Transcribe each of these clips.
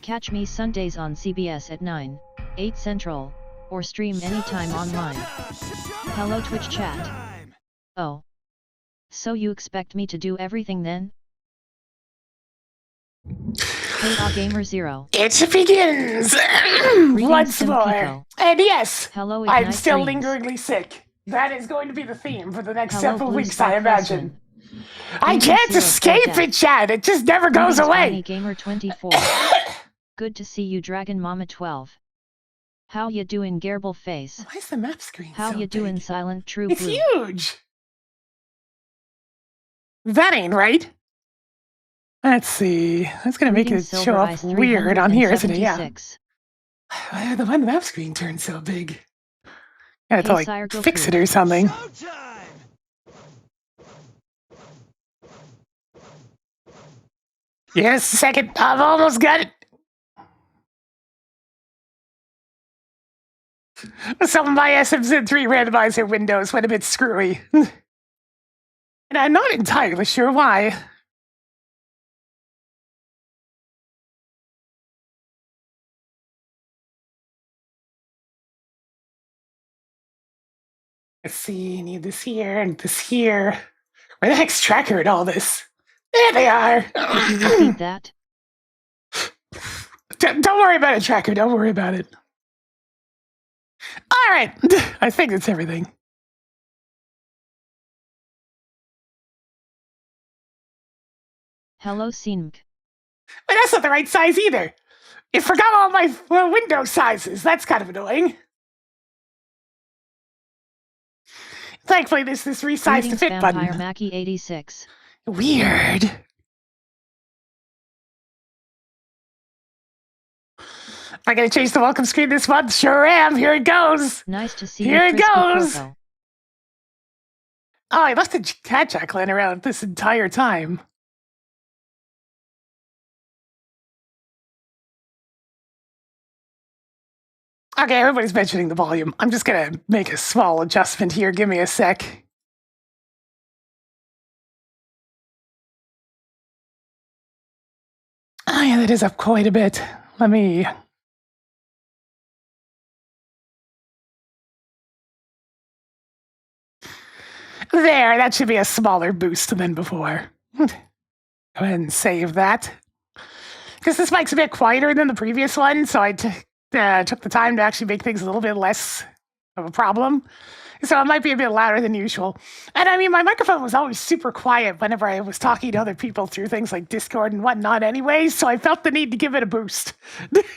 Catch me Sundays on CBS at 9, 8 Central, or stream anytime online. Hello Twitch chat. Oh. So you expect me to do everything then? Hey Gamer Zero. It begins! Once more. Pico. And yes, Hello, I'm still Dreams. lingeringly sick. That is going to be the theme for the next Hello, several Blue weeks, Star I imagine. Question. I can't escape it, Chad. It just never goes away. Gamer 24. Good to see you, Dragon Mama 12. How ya doing, Garble Face? Why is the map screen How so ya big? doing, Silent True It's Blue? huge! That ain't right. Let's see. That's gonna make it show up weird on here, isn't it? Yeah. Why did the map screen turn so big? I have to like fix it or something. Yes, second. I've almost got it. Some of my SMZ3 randomizer windows went a bit screwy. And I'm not entirely sure why. Let's see, need this here and this here. Where the heck's Tracker and all this? There they are! Could you repeat that? Don't worry about it, Tracker, don't worry about it. Alright, I think that's everything. Hello, Sinmk. But that's not the right size either. It forgot all my window sizes. That's kind of annoying. Thankfully, there's this resize to fit button. Vampire Mackie 86. Weird. Am I gonna change the welcome screen this month? Sure am. Here it goes. Nice to see Here you. Here it goes. Oh, I left the cat jack laying around this entire time. Okay, everybody's mentioning the volume. I'm just gonna make a small adjustment here. Give me a sec. Oh yeah, that is up quite a bit. Let me... There, that should be a smaller boost than before. Go ahead and save that. Because this mic's a bit quieter than the previous one, so I took the time to actually make things a little bit less of a problem. So it might be a bit louder than usual. And I mean, my microphone was always super quiet whenever I was talking to other people through things like Discord and whatnot anyway, so I felt the need to give it a boost. Because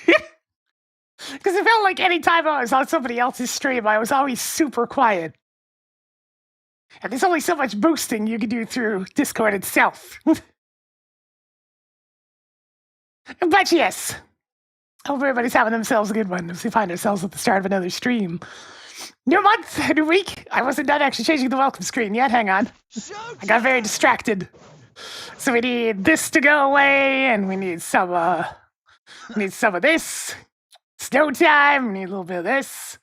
it felt like any time I was on somebody else's stream, I was always super quiet. And there's only so much boosting you can do through Discord itself. But yes, hope everybody's having themselves a good one as we find ourselves at the start of another stream. New month, new week. I wasn't done actually changing the welcome screen yet. Hang on. I got very distracted. So we need this to go away, and we need some of this. Snow time. We need a little bit of this.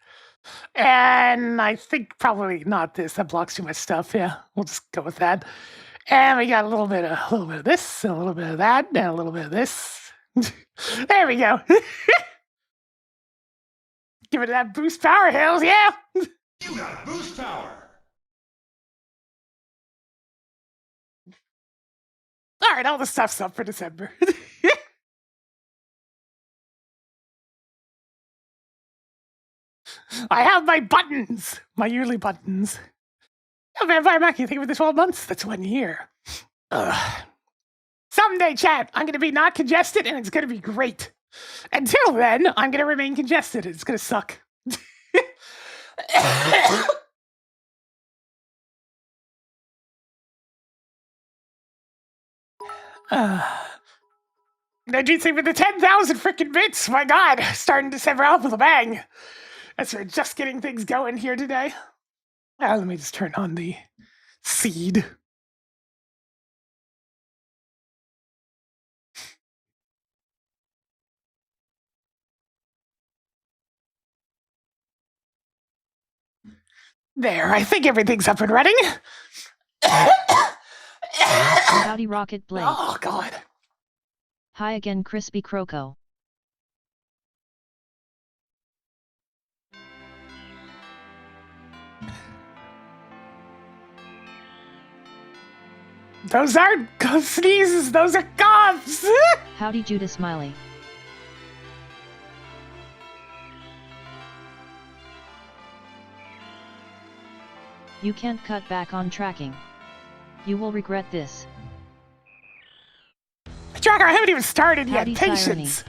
And I think probably not this. That blocks too much stuff. Yeah, we'll just go with that. And we got a little bit of this, and a little bit of that, and a little bit of this. There we go. Give it that boost power, Hills, yeah! You got boost power! Alright, all the stuff's up for December. I have my buttons! My yearly buttons. Oh, Vampire Mackie, thank you for the 12 months. That's 1 year. Ugh. Someday, chat, I'm going to be not congested, and it's going to be great. Until then, I'm going to remain congested. It's going to suck. Najitsi with the 10,000 freaking bits. My God, starting December off with a bang. As we're just getting things going here today. Let me just turn on the seed. There, I think everything's up and running. Howdy, Rocket Blade. Oh, God. Hi again, Crispy Croco. Those aren't sneezes, those are coughs! Howdy Judah Smiley. You can't cut back on tracking. You will regret this. Tracker, I haven't even started yet. Howdy, Patience.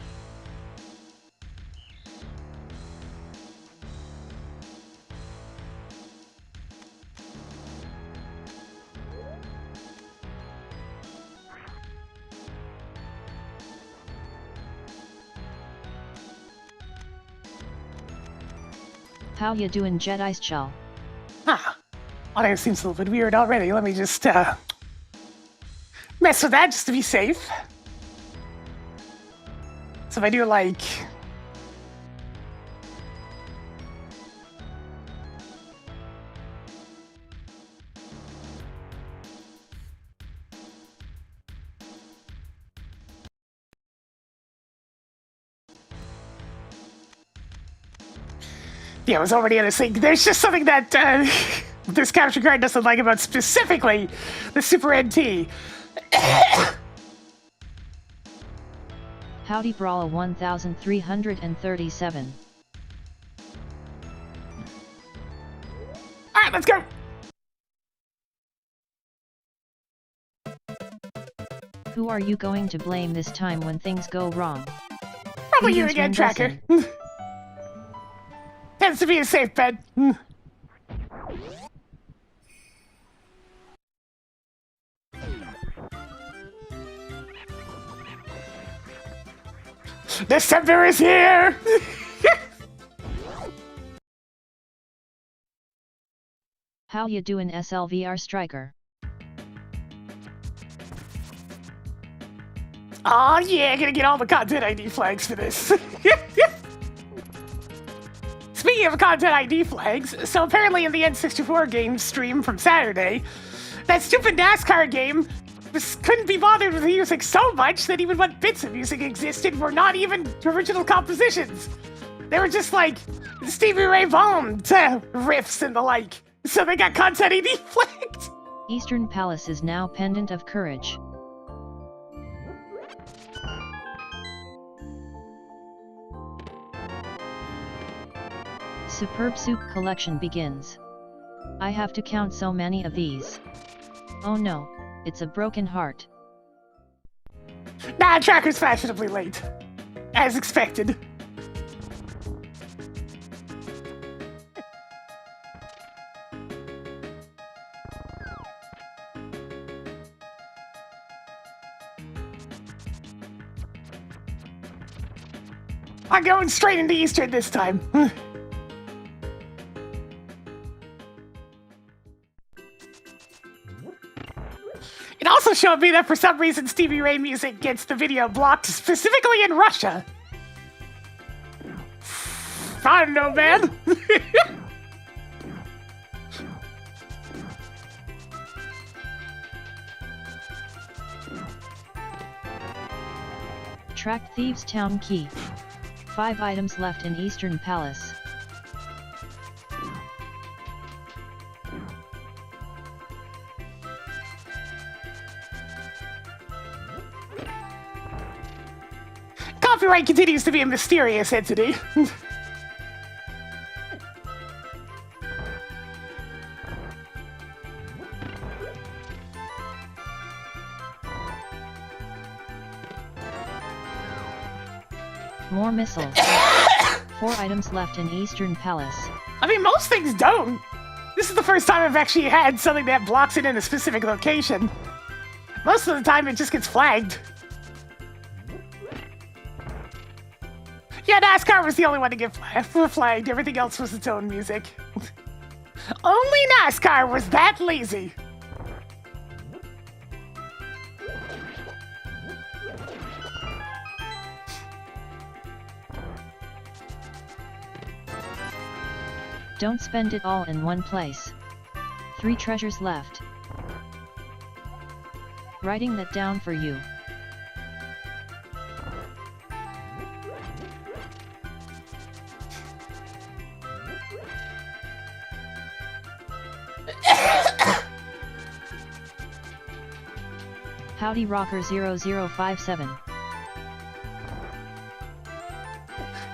How ya doing, Jet Ice Shell? Huh. Well, that seems a little bit weird already. Let me just, mess with that just to be safe. So if I do, like... Yeah, I was already in a sync. There's just something that this capture card doesn't like about specifically the Super NT. Howdy Brawler 1337. Alright, let's go! Who are you going to blame this time when things go wrong? Probably you Greetings, again, Tracker. Tends to be a safe bet. December is here! How ya doing, SLVR Striker? Aw, yeah, gonna get all the content ID flags for this. Speaking of content ID flags, so apparently in the N64 game stream from Saturday, that stupid NASCAR game couldn't be bothered with the music so much that even what bits of music existed were not even original compositions. They were just like Stevie Ray Vaughan riffs and the like. So they got content ID flagged. Eastern Palace is now Pendant of Courage. Superb Soup collection begins. I have to count so many of these. Oh no, it's a broken heart. Nah, Tracker's fashionably late. As expected. I'm going straight into Eastern this time. It also showed me that for some reason Stevie Ray music gets the video blocked specifically in Russia. I don't know, man. Track Thieves Town Key. 5 items left in Eastern Palace. Copyright continues to be a mysterious entity. More missiles. 4 items left in Eastern Palace. I mean, most things don't. This is the first time I've actually had something that blocks it in a specific location. Most of the time it just gets flagged. Yeah, NASCAR was the only one to get flagged. Everything else was its own music. Only NASCAR was that lazy. Don't spend it all in one place. 3 treasures left. Writing that down for you. Howdy Rocker 0057.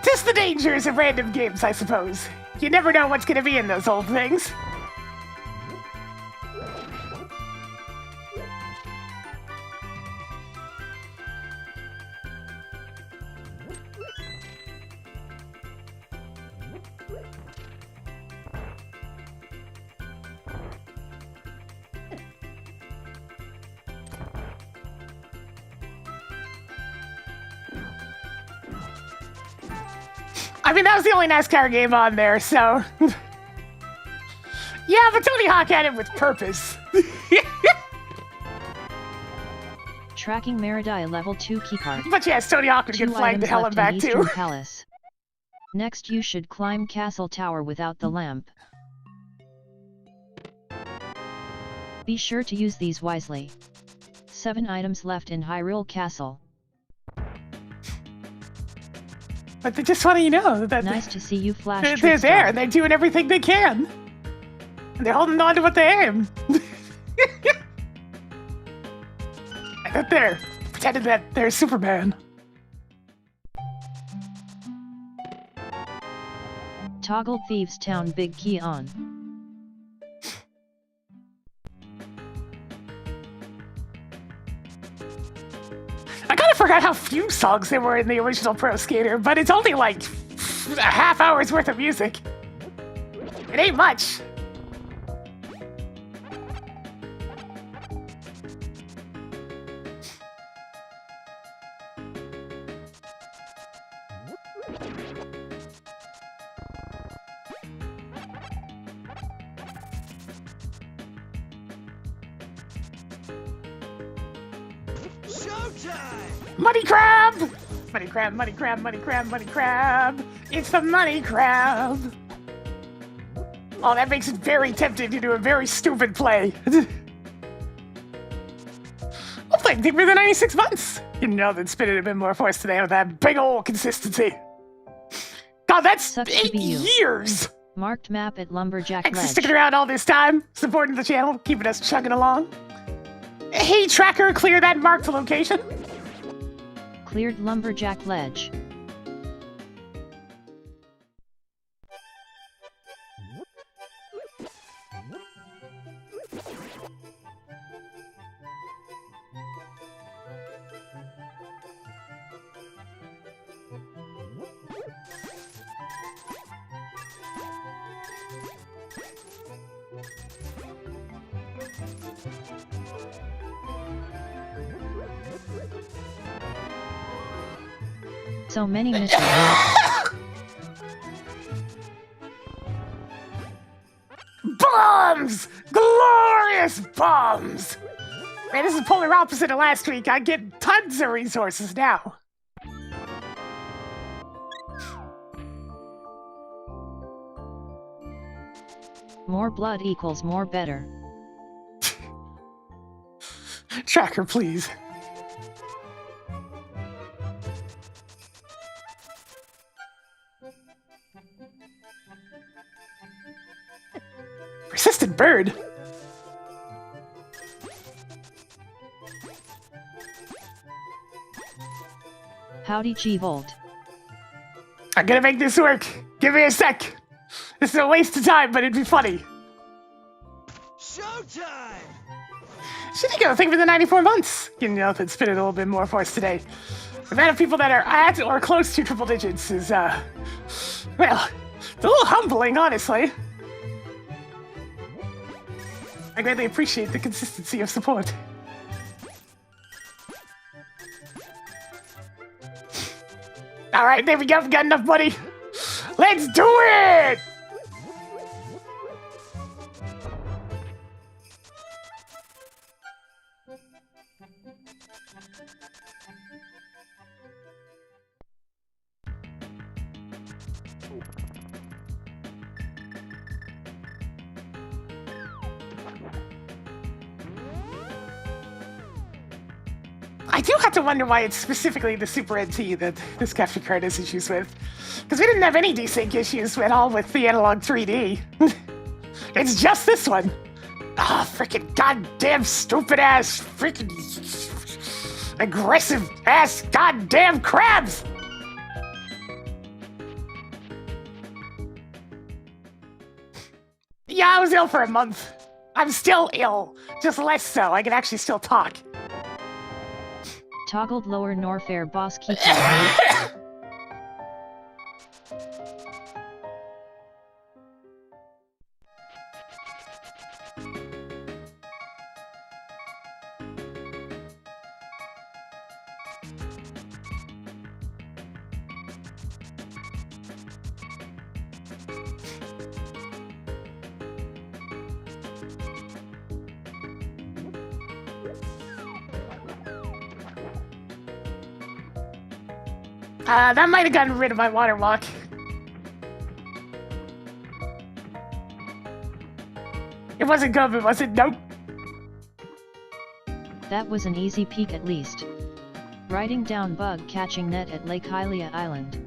Just the dangers of random games, I suppose. You never know what's gonna be in those old things. I mean, that was the only NASCAR game on there, so... yeah, but Tony Hawk had it with purpose. Tracking Merida level 2 keycard. But yes, Tony Hawk would get flagged to hell and back too. Palace. Next you should climb Castle Tower without the lamp. Be sure to use these wisely. 7 items left in Hyrule Castle. But they just want to, you know, that nice to see you, Flash. They're there, and they're doing everything they can. And they're holding on to what they aim. And that they're pretending that they're Superman. Toggle Thieves Town big key on. I kind of forgot how few songs there were in the original Pro Skater, but it's only like a half hour's worth of music. It ain't much. Money crab! Money crab, money crab, money crab, money crab! It's the money crab! Oh, that makes it very tempting to do a very stupid play. I'll play deeper than 96 months! You know that spin it a bit more force today with that big ol' consistency. God, that's 8 years! Marked map at Lumberjack Thanks for Ledge. sticking around all this time, supporting the channel, keeping us chugging along. Hey, tracker, clear that marked location. Cleared Lumberjack Ledge. So many mysteries. Bombs! Glorious bombs! Man, this is polar opposite of last week. I get tons of resources now. More blood equals more better. Tracker, please. Persistent bird. Howdy G-Volt. I'm gonna make this work. Give me a sec. This is a waste of time, but it'd be funny. Showtime! Should think of a thing for the 94 months. You know, if it's spin it a little bit more for us today. The amount of people that are at or close to triple digits is, well, it's a little humbling, honestly. I greatly appreciate the consistency of support. Alright, there we go. We've got enough money. Let's do it! I do have to wonder why it's specifically the Super NT that this capture card has issues with. Because we didn't have any desync issues at all with the Analog 3D. It's just this one. Ah, freaking goddamn stupid ass freaking aggressive ass goddamn crabs! Yeah, I was ill for a month. I'm still ill, just less so. I can actually still talk. Toggled lower Norfair boss Kiki. That might have gotten rid of my water walk. It wasn't COVID, was it? Nope. That was an easy peek at least. Writing down bug catching net at Lake Hylia Island.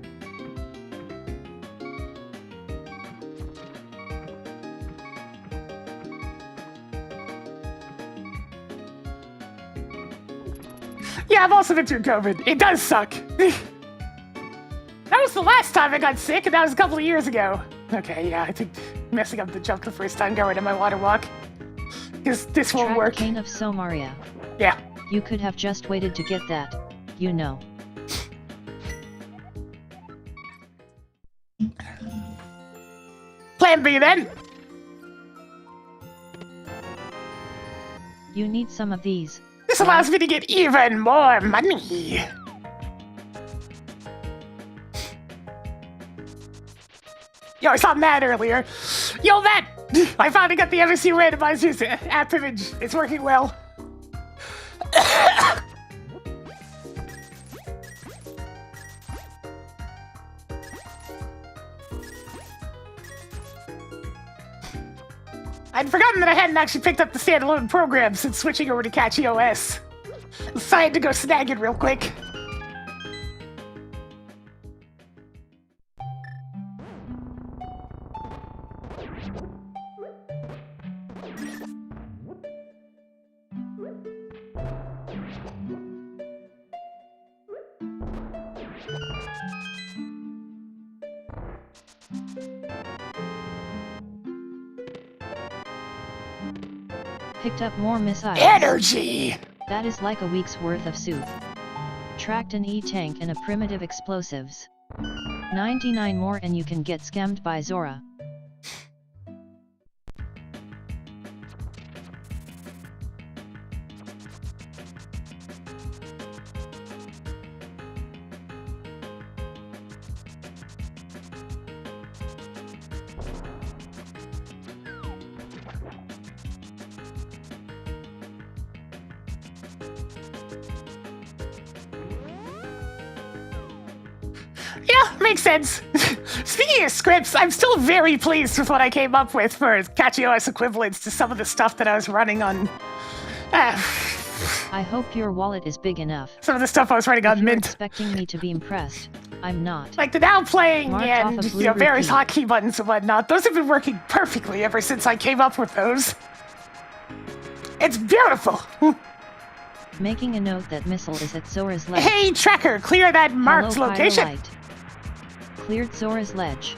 Yeah, I've also been through COVID. It does suck. That was the last time I got sick, and that was a couple of years ago. Okay, yeah, I think messing up the jump the first time got rid of my water walk. Because this won't work. King of Somaria. Yeah. You could have just waited to get that, you know. Plan B then. You need some of these. This allows me to get even more money. Yo, I saw Matt earlier. Yo, Matt! I finally got the MSU Randomizer's app image. It's working well. I'd forgotten that I hadn't actually picked up the standalone program since switching over to CatchyOS. So I had to go snag it real quick. Picked up more missiles. Energy! That is like a week's worth of soup. Tracked an E-tank and a primitive explosives. 99 more and you can get scammed by Zora. Yeah, makes sense. Speaking of scripts, I'm still very pleased with what I came up with for CatchyOS equivalents to some of the stuff that I was running on. I hope your wallet is big enough. Some of the stuff I was running If on you're Mint. expecting me to be impressed, I'm not. Like the now playing Marked and off a blue various repeat. hotkey buttons and whatnot. Those have been working perfectly ever since I came up with those. It's beautiful. Making a note that missile is at Zora's ledge. Hey, tracker, clear that marked Hello, location. Light. Cleared Zora's ledge.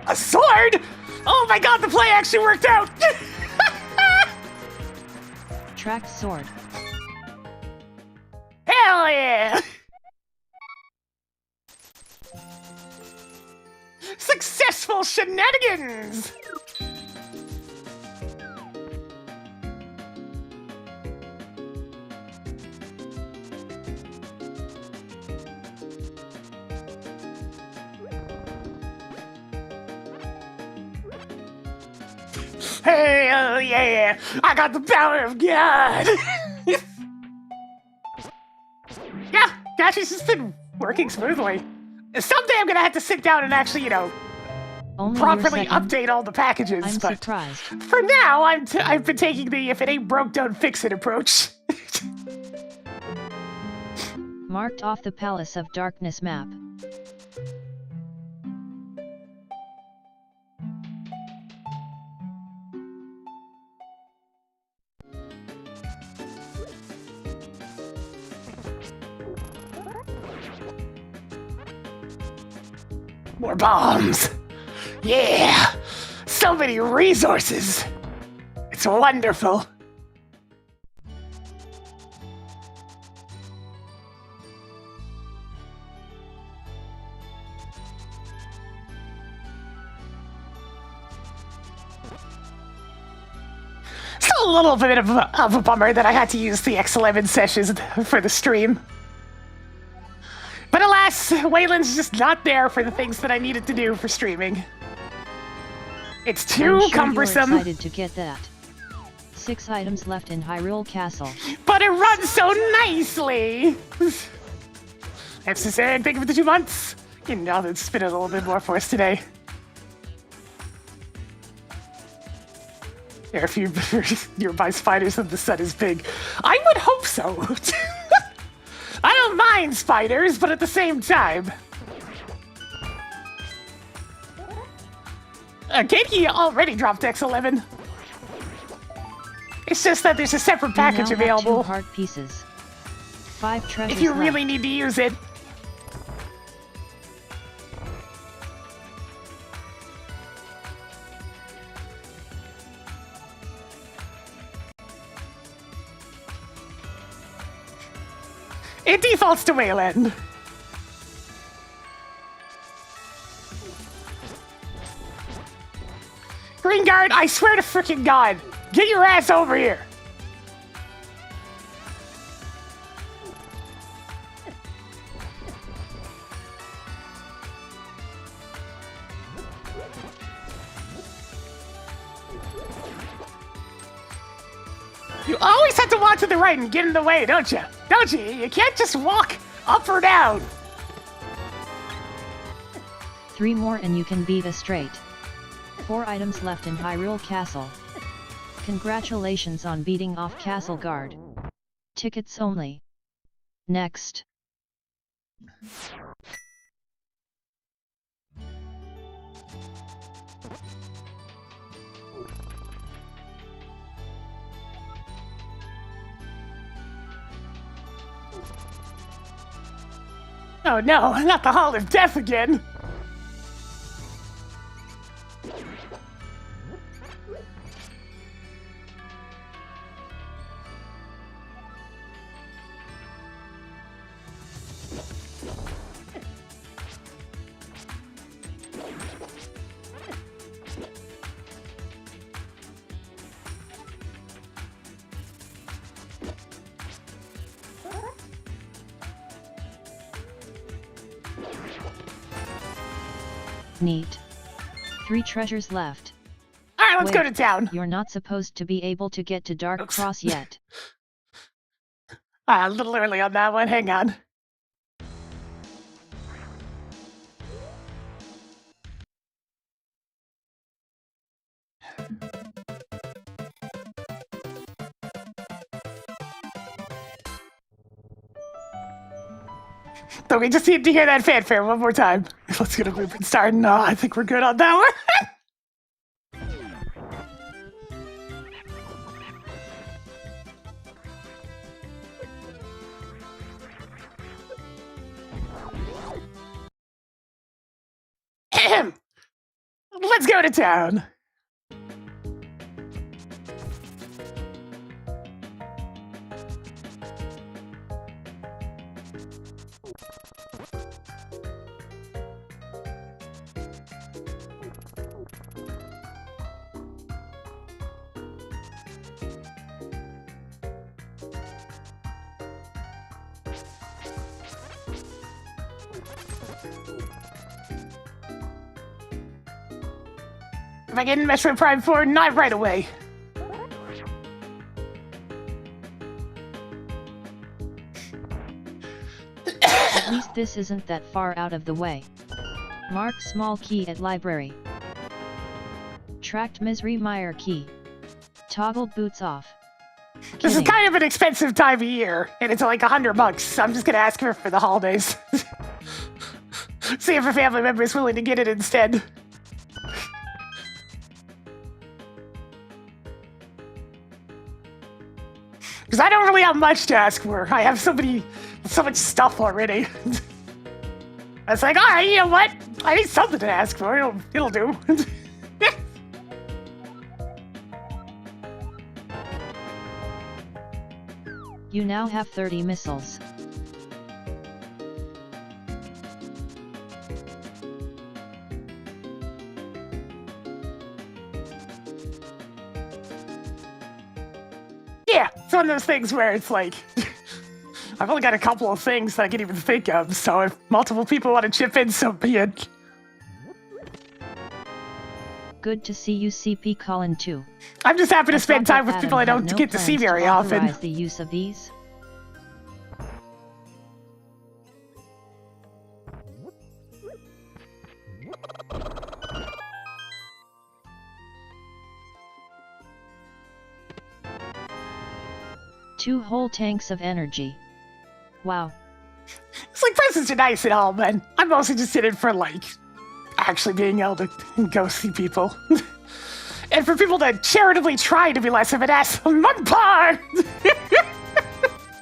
A sword? Oh my god, the play actually worked out! Tracked sword. Hell yeah! Successful shenanigans! Hell yeah! I got the power of God! Yeah, Gashy's just been working smoothly. Someday I'm gonna have to sit down and actually, Only properly your second. update all the packages, I'm but surprised. for now, I've been taking the if it ain't broke, don't fix it approach. Marked off the Palace of Darkness map. More bombs. Yeah. So many resources. It's wonderful. Still a little bit of a bummer that I had to use the X11 sessions for the stream. But alas, Wayland's just not there for the things that I needed to do for streaming. It's too cumbersome. You're excited to get that. 6 items left in Hyrule Castle. But it runs so nicely! SMZ3, thank you for the 2 months. You know, it's been a little bit more for us today. There are a few nearby spiders and the sun is big. I would hope so. I don't mind spiders, but at the same time. Katie already dropped X11. It's just that there's a separate package available. 2 heart pieces. 5 treasures if you left. really need to use it. It defaults to Wayland. Green Guard, I swear to frickin' God, get your ass over here. You always have to walk to the right and get in the way, don't you? Don't you? You can't just walk up or down. 3 more and you can beat a straight. 4 items left in Hyrule Castle. Congratulations on beating off Castle Guard. Tickets only. Next. Oh no, not the Hall of Death again! Neat. 3 treasures left. Alright, let's Wait, go to town. You're not supposed to be able to get to Dark Oops. Cross yet. A little early on that one, hang on. So we just need to hear that fanfare one more time. Let's get a movement started. No, I think we're good on that one. Let's go to town. If I get in Metro Prime 4, not right away. At least this isn't that far out of the way. Mark small key at library. Tracked Misery Meyer key. Toggle boots off. This is Kidding. kind of an expensive time of year, and it's like $100, so I'm just gonna ask her for the holidays. See if her family member is willing to get it instead. Because I don't really have much to ask for. I have so much stuff already. I was like, alright, you know what? I need something to ask for. It'll do. You now have 30 missiles. Yeah, it's one of those things where it's like, I've only got a couple of things that I can even think of, so if multiple people want to chip in, so be it. Good to see you, CP Colin too. I'm just happy to I spend thought time that with people I Adam don't had no get to see plans very often. authorize the use of these. Two whole tanks of energy. Wow. It's like presents are nice and all, but I'm mostly just in it for, like, actually being able to go see people. And for people to charitably try to be less of an ass. Mudpie!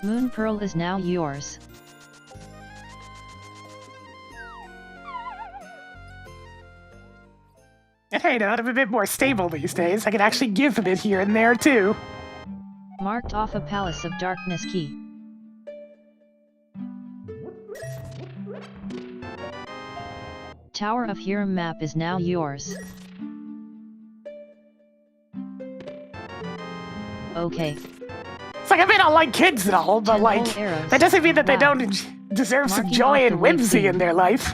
Moon Pearl is now yours. And hey, now that I'm a bit more stable these days, I can actually give a bit here and there, too. Marked off a Palace of Darkness key. Tower of Hiram map is now yours. Okay. It's like I may not like kids and all, but 10 like, whole arrows. that doesn't mean that they Wow. don't deserve some Marking joy off the and whimsy wave in their life.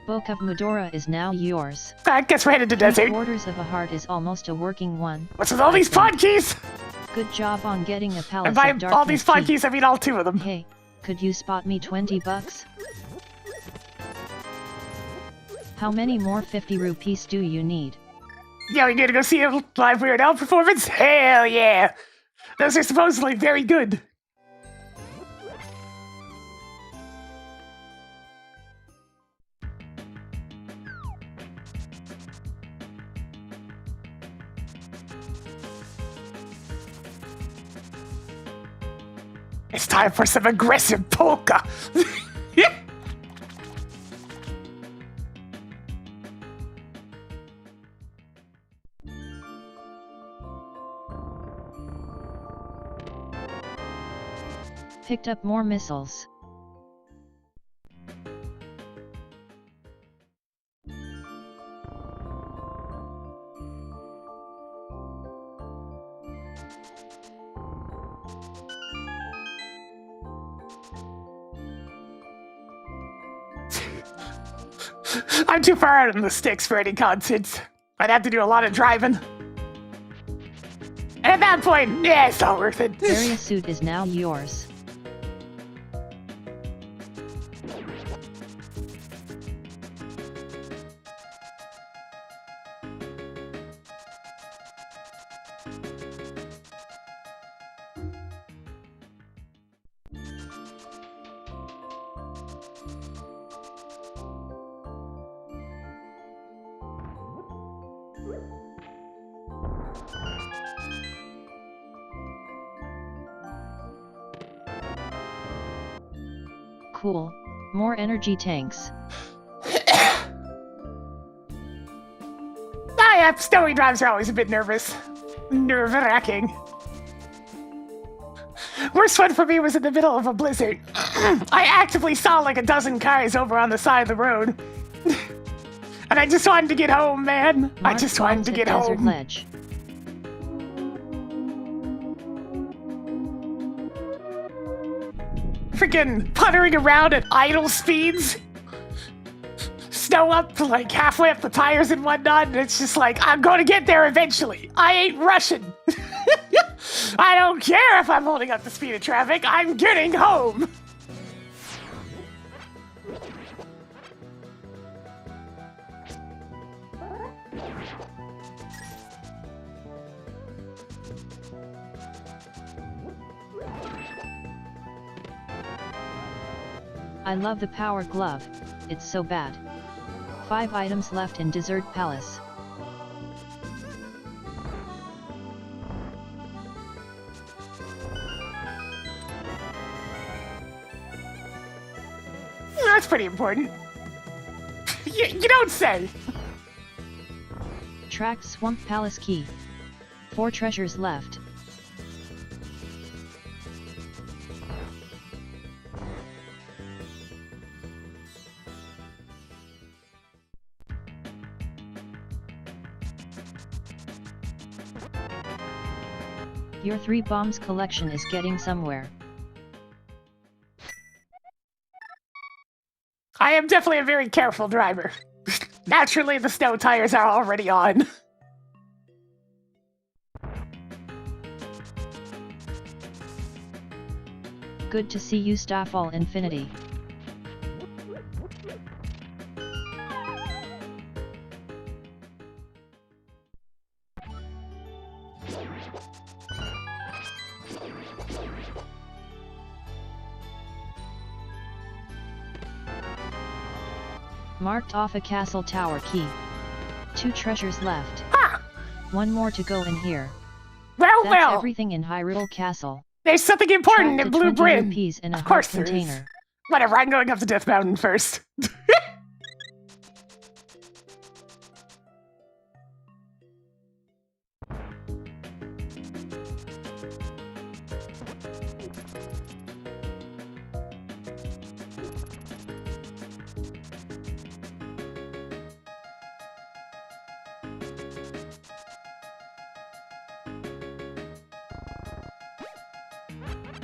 Book of Medora is now yours. I guess we're headed to desert. 3/4 of a heart is almost a working one. What's with all these pod keys? Good job on getting a Palace And by of Darkness all these pod key. keys, I mean all two of them. Hey, could you spot me 20 bucks? How many more 50 rupees do you need? Yeah, we gonna go see a live Weird Al performance? Hell yeah! Those are supposedly very good. It's time for some aggressive polka. Picked up more missiles. I'm too far out on the sticks for any content. I'd have to do a lot of driving. And at that point, yeah, it's not worth it. Area suit is now yours. Cool. More energy tanks. Yeah, snowy drives are always a bit nerve-wracking. Worst one for me was in the middle of a blizzard. I actively saw like a dozen cars over on the side of the road. And I just wanted to get home, man. I just wanted to get Desert home. Ledge. Freaking puttering around at idle speeds. Snow up to like halfway up the tires and whatnot, and it's just like, I'm gonna get there eventually. I ain't rushing. I don't care if I'm holding up the speed of traffic. I'm getting home. I love the power glove, it's so bad. 5 items left in Dessert Palace. That's pretty important. You don't say. Tracked Swamp Palace key. 4 treasures left. Your 3 bombs collection is getting somewhere. I am definitely a very careful driver. Naturally, the snow tires are already on. Good to see you, Staffall Infinity. Marked off a castle tower key. 2 treasures left. Ha! 1 more to go in here. Well, That's everything in Hyrule Castle. There's something important Trapped in to Blue 20 Bryn. rupees in a Of course heart there is. container. Whatever, I'm going up to Death Mountain first.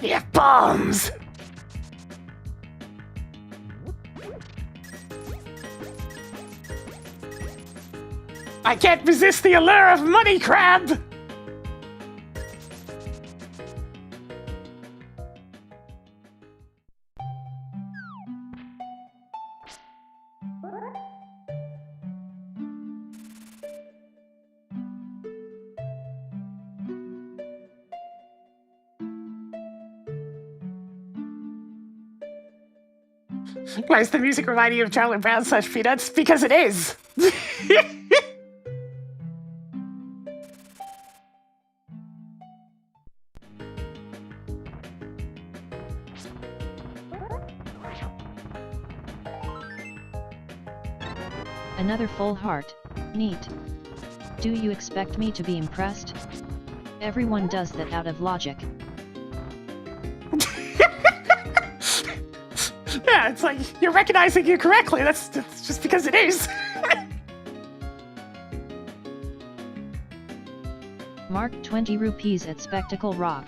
Yeah, bombs! I can't resist the allure of Money Crab! Why is the music reminding you of Charlie Brown / Peanuts? Because it is! Another full heart. Neat. Do you expect me to be impressed? Everyone does that out of logic. Yeah, it's like, you're recognizing you correctly, that's just because it is. Mark 20 rupees at Spectacle Rock.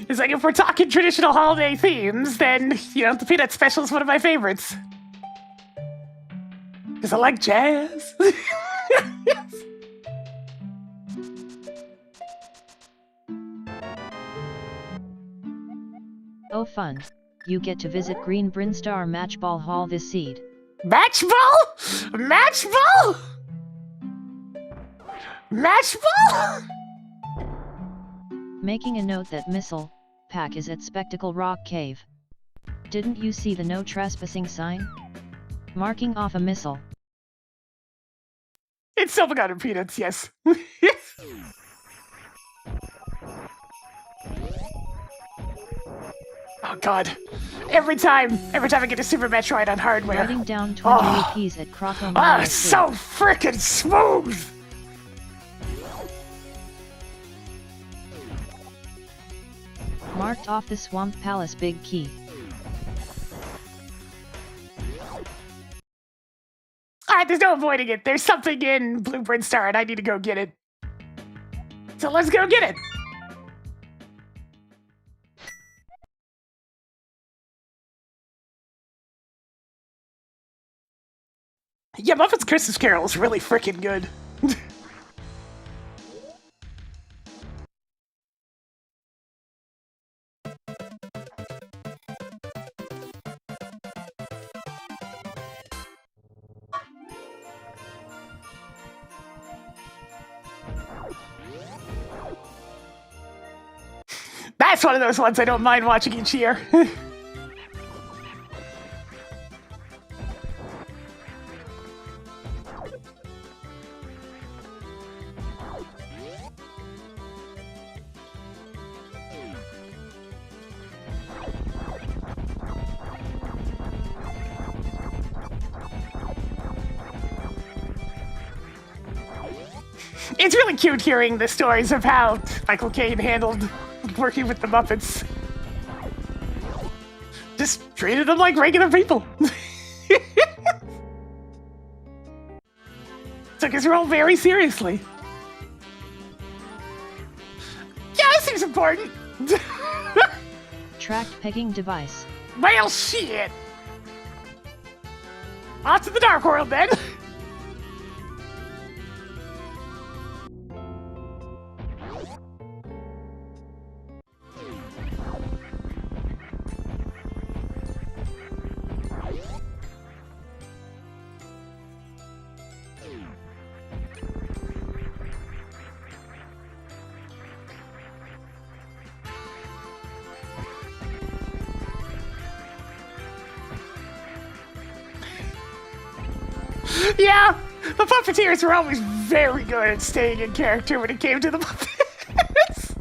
It's like, if we're talking traditional holiday themes, then, you know, the Peanut Special is one of my favorites. Because I like jazz. Oh fun. You get to visit Green Brinstar Matchball Hall this seed. Matchball? Matchball? Matchball? Making a note that missile pack is at Spectacle Rock Cave. Didn't you see the no trespassing sign? Marking off a missile. It's Silver Gunner Peanuts, yes. Oh god. Every time I get a Super Metroid on hardware. Writing down 20 rupees at Croco. Ah, it's so frickin' smooth! Marked off the Swamp Palace big key. Alright, there's no avoiding it. There's something in Blue Brinstar and I need to go get it. So let's go get it! Yeah, Muppet's Christmas Carol is really frickin' good. That's one of those ones I don't mind watching each year. It's really cute hearing the stories of how Michael Caine handled working with the Muppets. Just treated them like regular people. Took his role very seriously. Yeah, this seems important. Tracked pegging device. Well, shit. Off to the dark world, then. Yeah, the Puppeteers were always very good at staying in character when it came to the Muppets.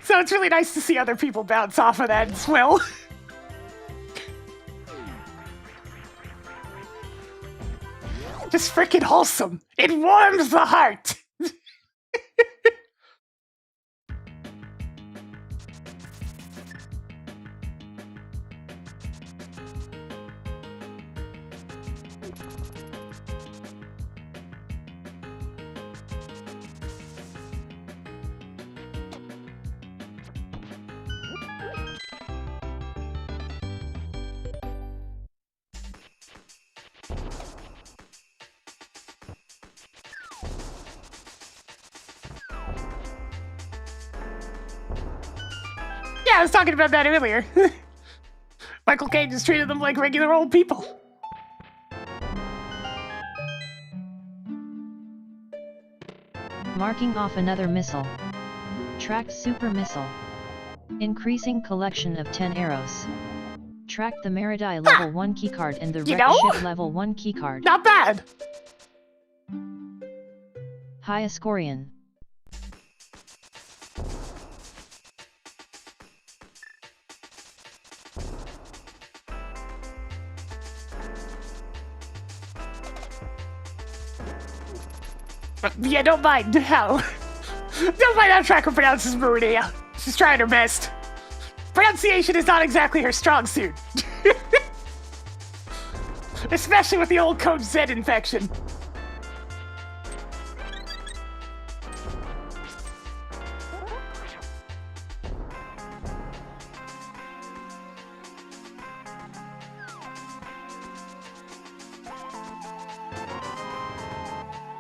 So it's really nice to see other people bounce off of that as well. Just freaking wholesome. It warms the heart. Yeah, I was talking about that earlier. Michael Caine just treated them like regular old people. Marking off another missile. Tracked super missile. Increasing collection of 10 arrows. Tracked the Meridai level 1 keycard and the You Wreck know? Ship level 1 keycard. Not bad. High Ascorian. Yeah, don't mind how Tracker pronounces Maria. She's trying her best. Pronunciation is not exactly her strong suit. Especially with the old Code Z infection.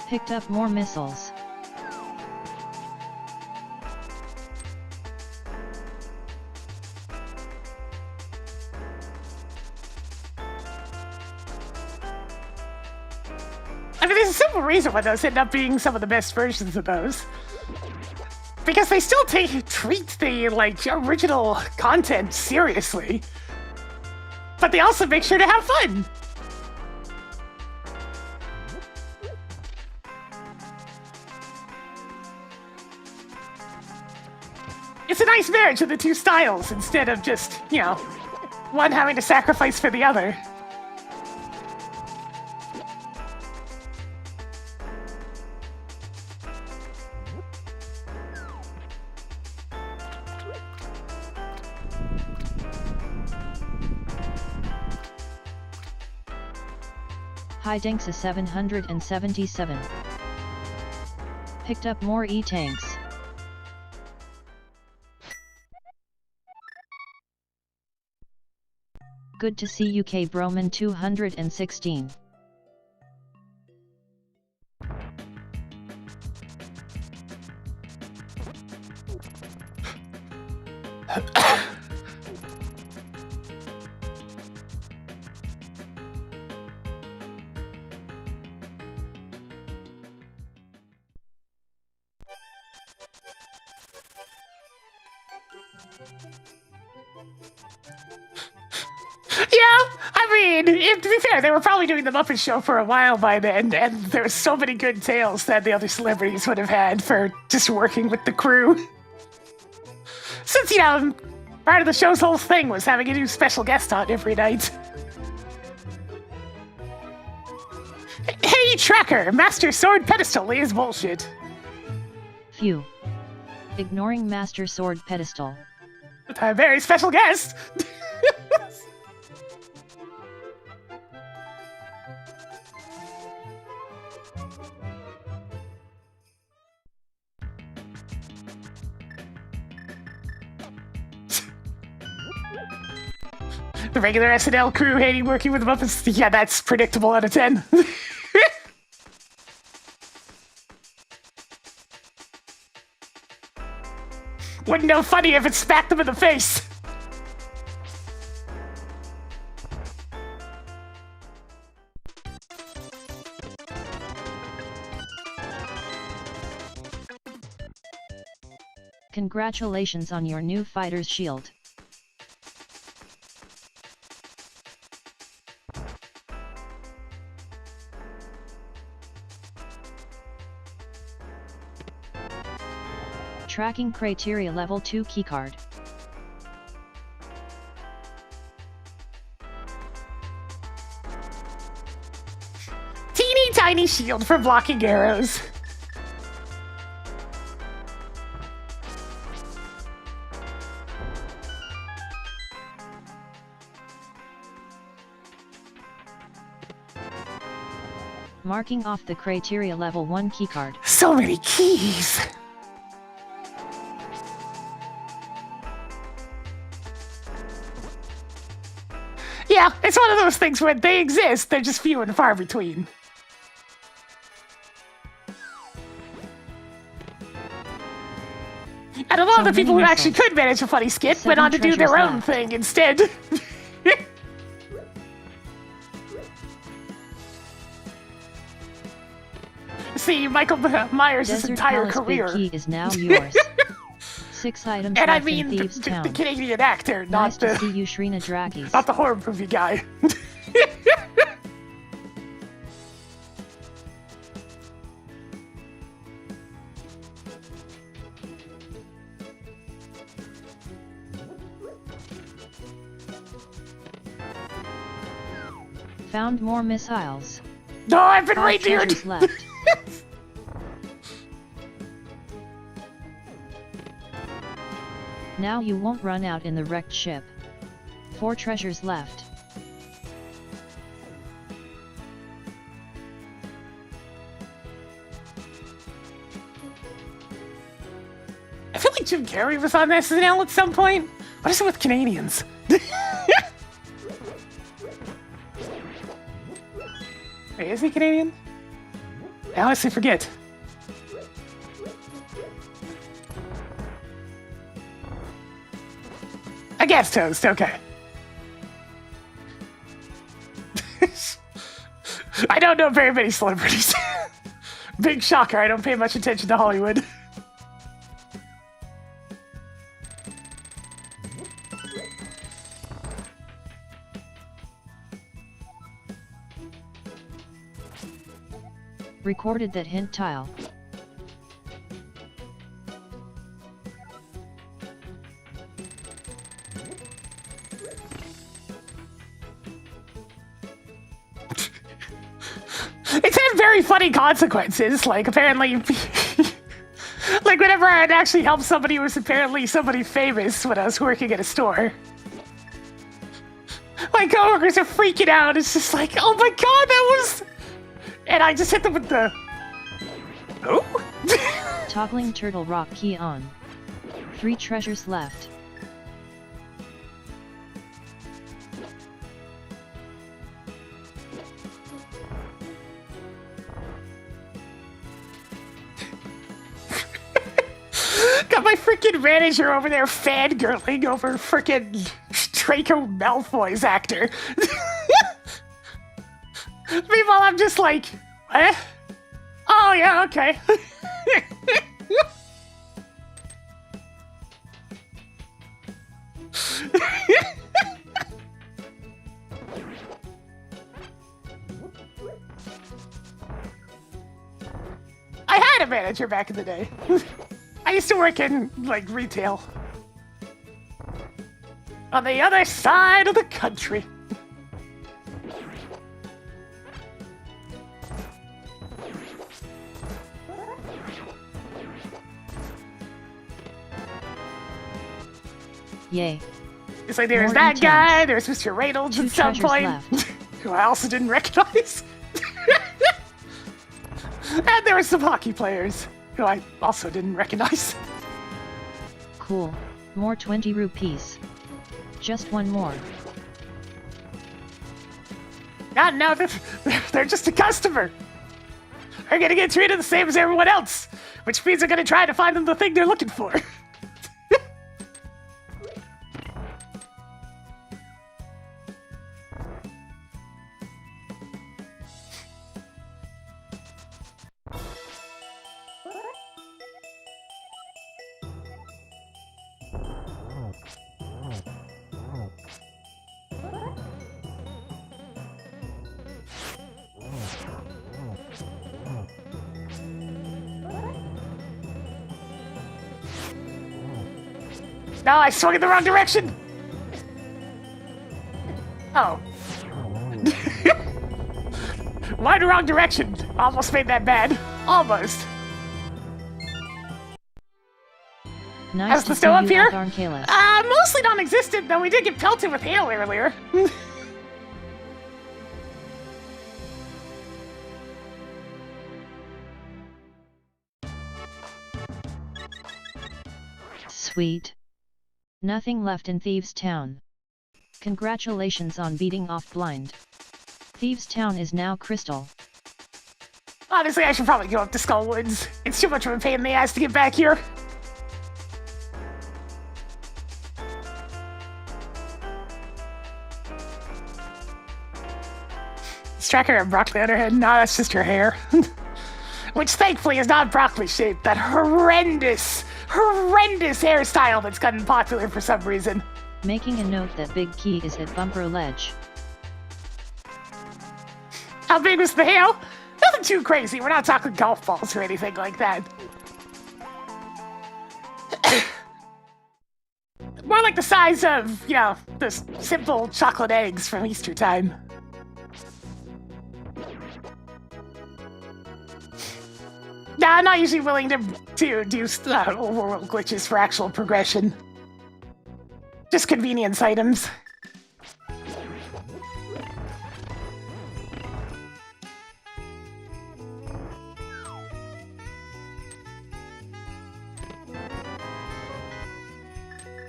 Picked up more missiles. I mean, there's a simple reason why those end up being some of the best versions of those. Because they still treat the, original content seriously. But they also make sure to have fun. It's a nice marriage of the two styles, instead of just, one having to sacrifice for the other. High Dinks is 777. Picked up more E-tanks. Good to see UK Broman 216. To be fair, they were probably doing the Muppet Show for a while by then, and there were so many good tales that the other celebrities would have had for just working with the crew. Since, part of the show's whole thing was having a new special guest on every night. Hey, Tracker! Master Sword Pedestal is bullshit. Phew. Ignoring Master Sword Pedestal. With a very special guest! The regular SNL crew hating working with the Muppets. Yeah, that's predictable out of 10. Wouldn't know funny if it smacked them in the face. Congratulations on your new fighter's shield. Tracking criteria level 2 keycard. Teeny tiny shield for blocking arrows. Marking off the criteria level 1 keycard. So many keys. Yeah, it's one of those things where they exist, they're just few and far between. And a lot of the people who actually could manage a funny skit went on to do their own thing instead. See, Michael Myers' entire career. Big key is now yours. 6 items And I left mean in Thieves' the Town. Canadian actor, Nice not to see the you, Shrina Drakis. not the horror movie guy. Found more missiles. No, I've been 5 reindeered. treasures left. Now you won't run out in the wrecked ship. 4 treasures left. I feel like Jim Carrey was on SNL at some point. What is it with Canadians? Wait, is he Canadian? I honestly forget. I guess toast, okay. I don't know very many celebrities. Big shocker, I don't pay much attention to Hollywood. Recorded that hint tile. It's had very funny consequences, like apparently... like whenever I'd actually help somebody who was apparently somebody famous when I was working at a store. My coworkers are freaking out, it's just like, oh my god, that was... And I just hit them with the... Oh? Toggling turtle rock key on. 3 treasures left. Got my freaking manager over there fangirling over freaking Draco Malfoy's actor. Meanwhile, I'm just like, what? Oh, yeah, okay. I had a manager back in the day. I used to work in, like, retail. On the other side of the country. Yay. It's like there's More that E10s. guy, there's Mr. Reynolds 2 at some treasures point, left. who I also didn't recognize. And there were some hockey players, who I also didn't recognize. Cool. More 20 rupees. Just one more. No, they're just a customer. They're gonna get treated the same as everyone else, which means they're gonna try to find them the thing they're looking for. No, I swung in the wrong direction! Oh. Why the wrong direction? Almost made that bad. Almost. Nice How's to the see snow up you, here? Atharnkalis. Mostly non-existent, though we did get pelted with hail earlier. Sweet. Nothing left in Thieves Town. Congratulations on beating off Blind. Thieves Town is now Crystal. Honestly, I should probably go up to Skull Woods. It's too much of a pain in the ass to get back here. Tracker and broccoli on her head. No, that's just her hair. Which thankfully is not broccoli shaped. That horrendous hairstyle that's gotten popular for some reason. Making a note that Big Key is at Bumper Ledge. How big was the hail? Nothing too crazy. We're not talking golf balls or anything like that. More like the size of, you know, the simple chocolate eggs from Easter time. Nah, I'm not usually willing to do overworld glitches for actual progression. Just convenience items.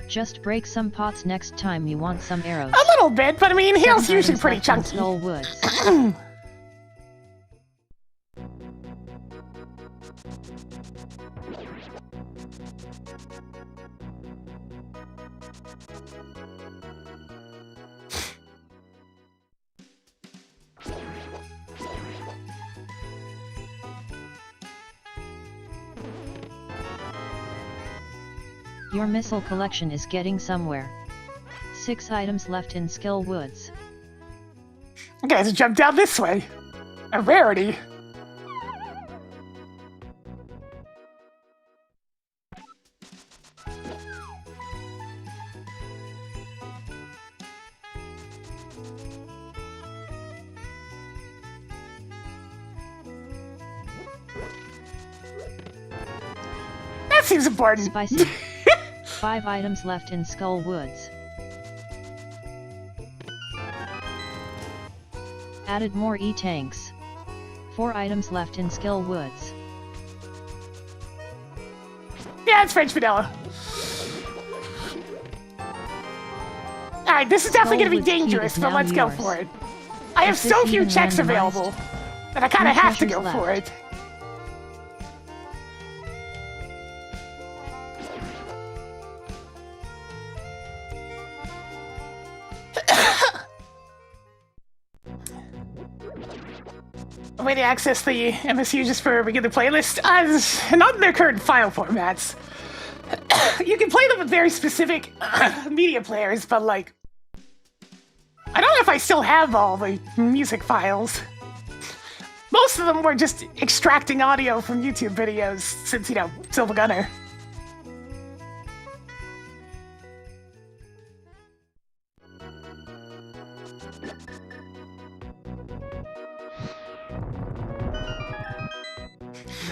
Just break some pots next time you want some arrows. A little bit, but I mean, hail's 7 usually items pretty left in chunky. Skull Woods. Your missile collection is getting somewhere. 6 items left in Skill Woods. I guys jump down this way. A rarity. That seems important. Spicy. 5 items left in Skull Woods. Added more E-tanks. 4 items left in Skill Woods. Yeah, it's French vanilla. Alright, this is definitely going to be Skull Woods dangerous, key is but now let's go yours. for it. I have Is this so few even checks randomized? available that I kind of 2 have to go treasures for left. it. A way to access the MSU just for a regular playlist? Not in their current file formats. You can play them with very specific media players, but like... I don't know if I still have all the music files. Most of them were just extracting audio from YouTube videos since, you know, Silver Gunner.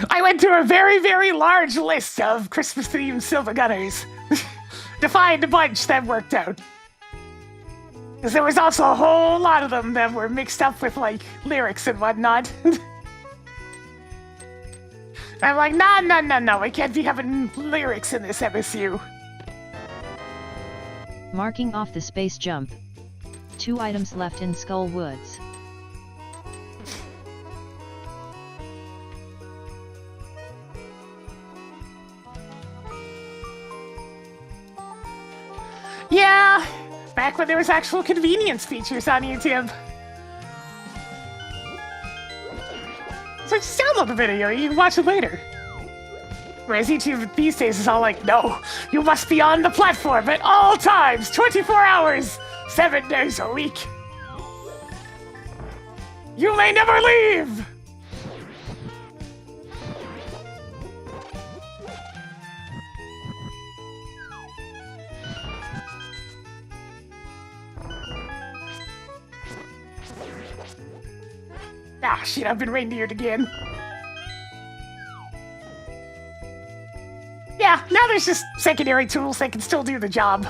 I went through a very, very large list of Christmas-themed Silver Gunners. find a bunch that worked out. Because there was also a whole lot of them that were mixed up with, like, lyrics and whatnot. I'm like, no, we can't be having lyrics in this MSU. Marking off the space jump. 2 items left in Skull Woods. Yeah, back when there was actual convenience features on YouTube. So just download the video, you can watch it later. Whereas YouTube these days is all like, no, you must be on the platform at all times, 24 hours, 7 days a week. You may never leave! Ah, shit, I've been reindeered again. Yeah, now there's just secondary tools that can still do the job.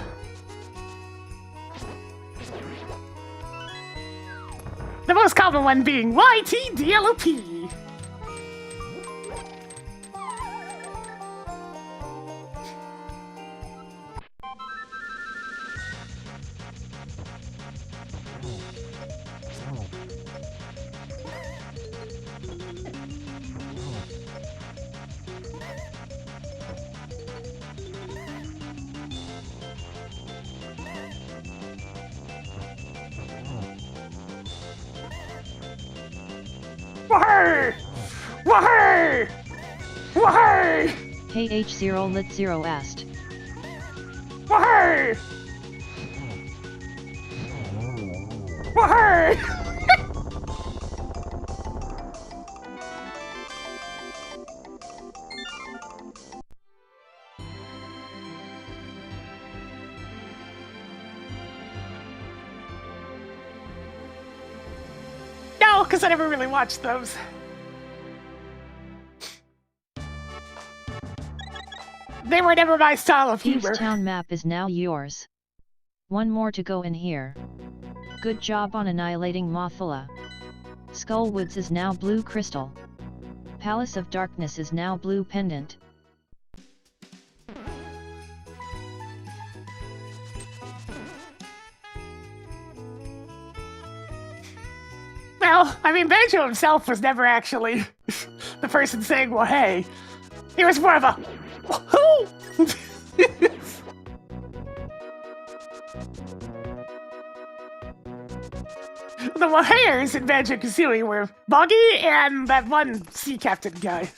The most common one being YTDLOP. Wahey! Wahey! Wahey! KH0 Lit 0 asked. Wahey! Wahey! No, because I never really watched those. They were never my style of humor. Thieves Town map is now yours. 1 more to go in here. Good job on annihilating Mothula. Skull Woods is now blue crystal. Palace of Darkness is now blue pendant. Well, I mean, Banjo himself was never actually the person saying, well, hey. He was more of a, who? The Wahayers in Banjo-Kazooie were Boggy and that one sea captain guy.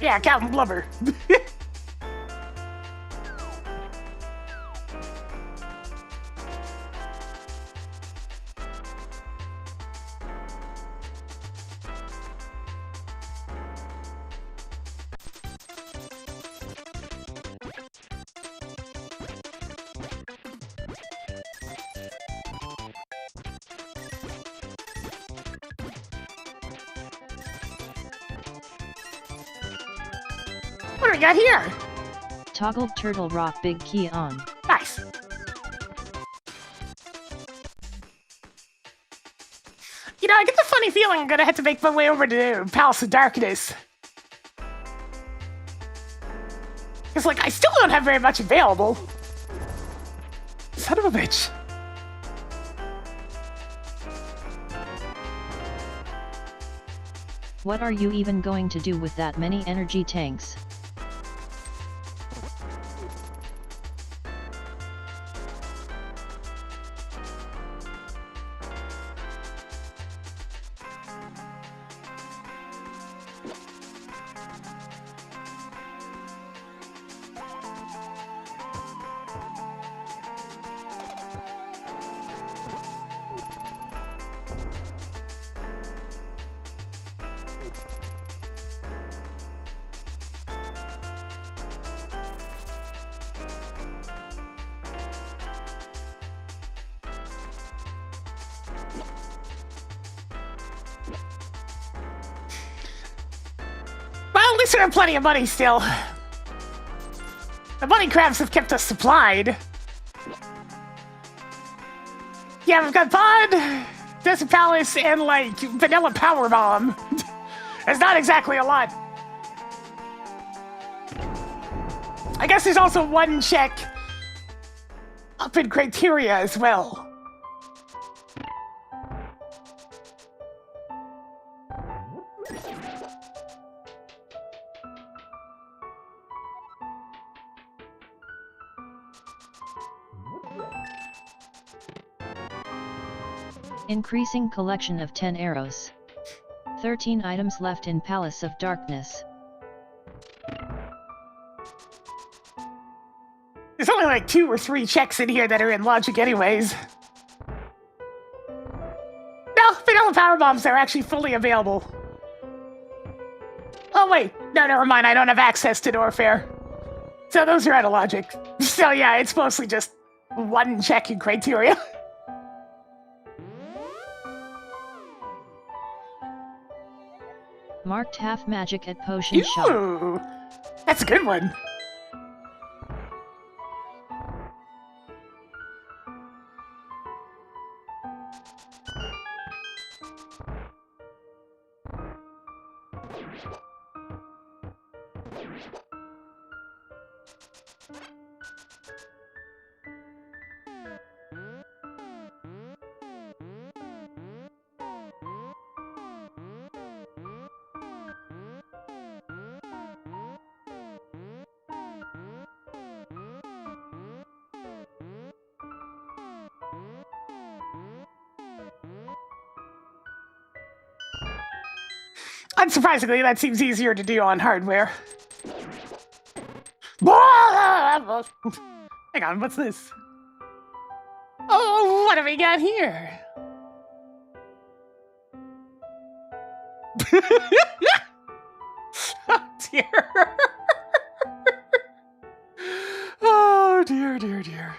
Yeah, Captain Blubber. What do we got here? Toggled Turtle Rock Big Key on. Nice. You know, I get the funny feeling I'm gonna have to make my way over to Palace of Darkness. It's like, I still don't have very much available. Son of a bitch. What are you even going to do with that many energy tanks? least we have plenty of money still. The money crabs have kept us supplied. Yeah, we've got Pod, Desert Palace, and, like, Vanilla Power Bomb. It's not exactly a lot. I guess there's also one check up in Criteria as well. Increasing collection of 10 arrows. 13 items left in Palace of Darkness. There's only like 2 or 3 checks in here that are in logic anyways. No, Vanilla Power Bombs are actually fully available. Oh wait, no, never mind, I don't have access to Norfair. So those are out of logic. So yeah, it's mostly just one check in Criteria. Marked half magic at Potion Shop. Ooh, that's a good one. Unsurprisingly, that seems easier to do on hardware. Hang on, what's this? Oh, what have we got here? Oh, dear. Oh, dear, dear, dear.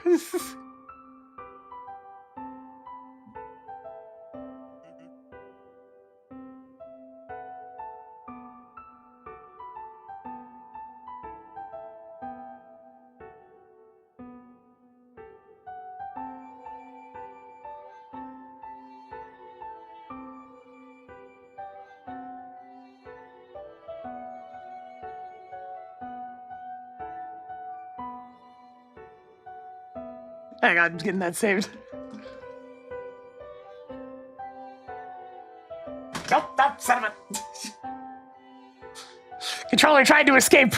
Hang on, I'm getting that saved. Nope, that son of a... Controller tried to escape.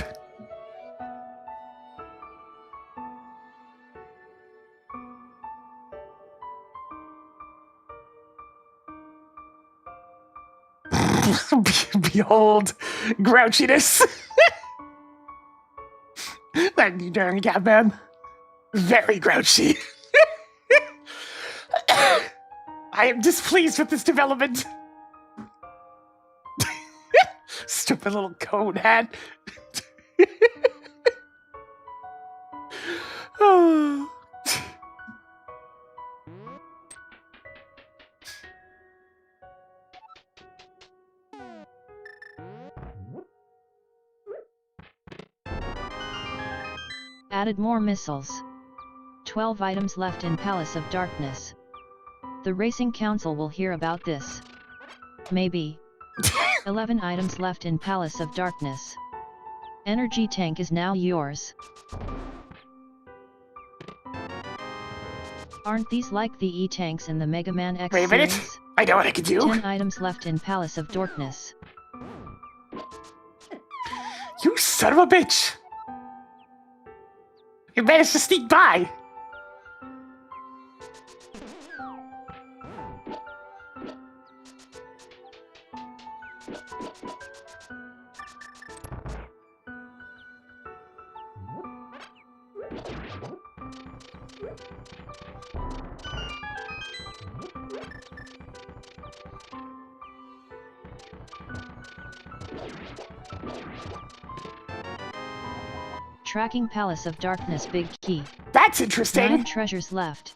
Behold, grouchiness. That you darn cat man. Very grouchy. I am displeased with this development. Stupid little cone hat. Oh. Added more missiles. 12 items left in Palace of Darkness. The Racing Council will hear about this. Maybe. 11 items left in Palace of Darkness. Energy tank is now yours. Aren't these like the E-tanks in the Mega Man X Wait a minute. series? I know what I can do. 10 items left in Palace of Darkness. You son of a bitch! You managed to sneak by! Tracking Palace of Darkness big key. That's interesting! 9 treasures left.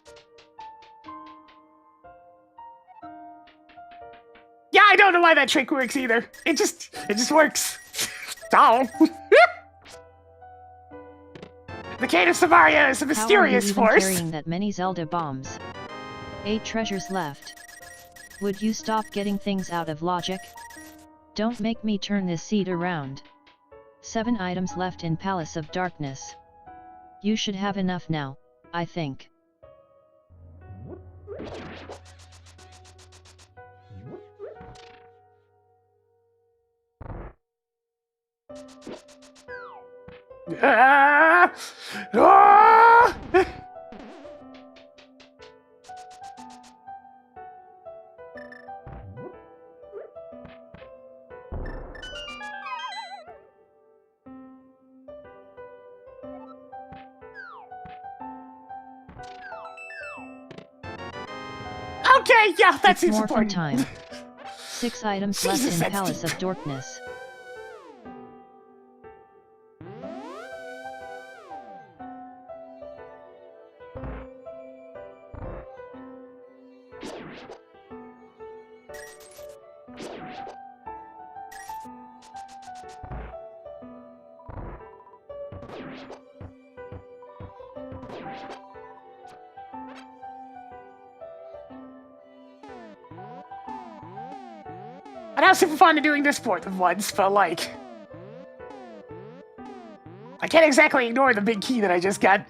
Yeah, I don't know why that trick works either. It just works. Oh. The Cane of Samaria is a mysterious How are you even force. carrying that many Zelda bombs? 8 treasures left. Would you stop getting things out of logic? Don't make me turn this seat around. 7 items left in Palace of Darkness. You should have enough now, I think. Ah! Ah! Okay, yeah, that It's seems morphin' important. time. 6 items Jesus, left in that's Palace deep. of Darkness. And I was super fond of doing this more than once, but like, I can't exactly ignore the big key that I just got.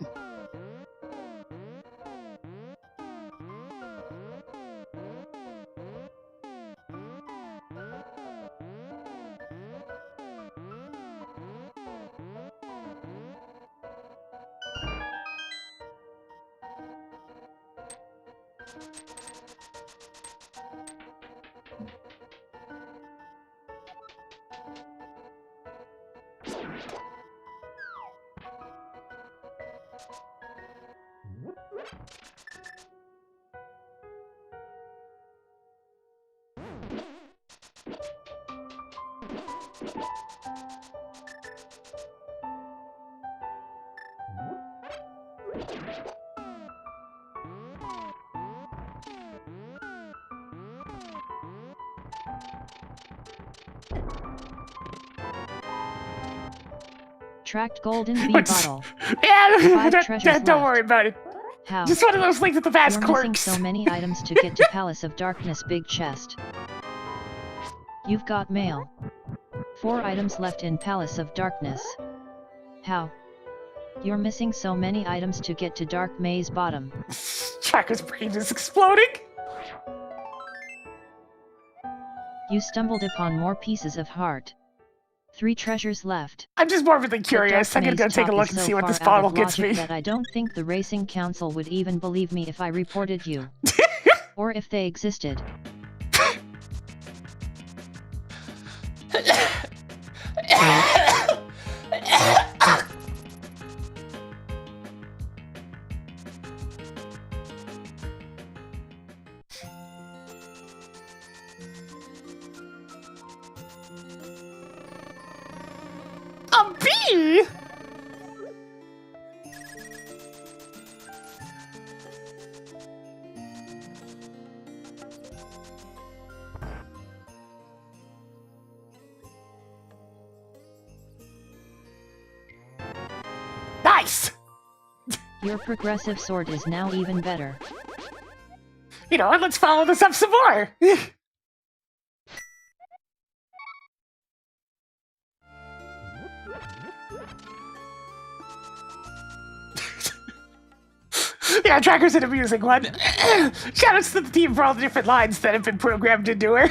Tracked golden bee Which- bottle. Yeah, 5 treasures don't left. worry about it. How? Just one of those things with the fast You're missing quirks. so many items to get to Palace of Darkness big chest. You've got mail. 4 items left in Palace of Darkness. How? You're missing so many items to get to Dark Maze bottom. Tracker's brain is exploding. You stumbled upon more pieces of heart. 3 treasures left. I'm just morbidly But curious. Dark I'm gonna go Maze take a talk look is and so see what far this out bottle of gets logic me. that I don't think the Racing Council would even believe me if I reported you. Or if they existed. A bee? Nice! Your progressive sword is now even better. You know what, let's follow this up some more! Yeah, Tracker's an amusing one. Shoutouts to the team for all the different lines that have been programmed into her.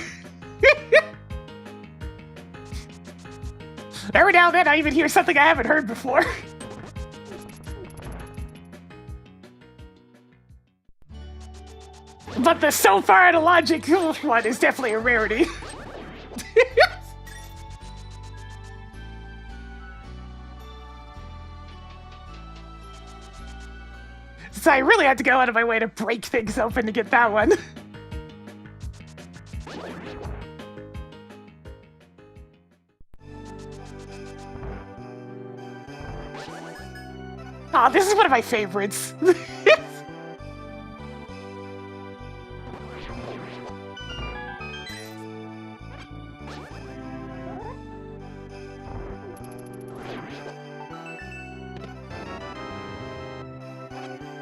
Every now and then I even hear something I haven't heard before. But the so far out of logic one is definitely a rarity. So I really had to go out of my way to break things open to get that one. Aw, this is one of my favorites.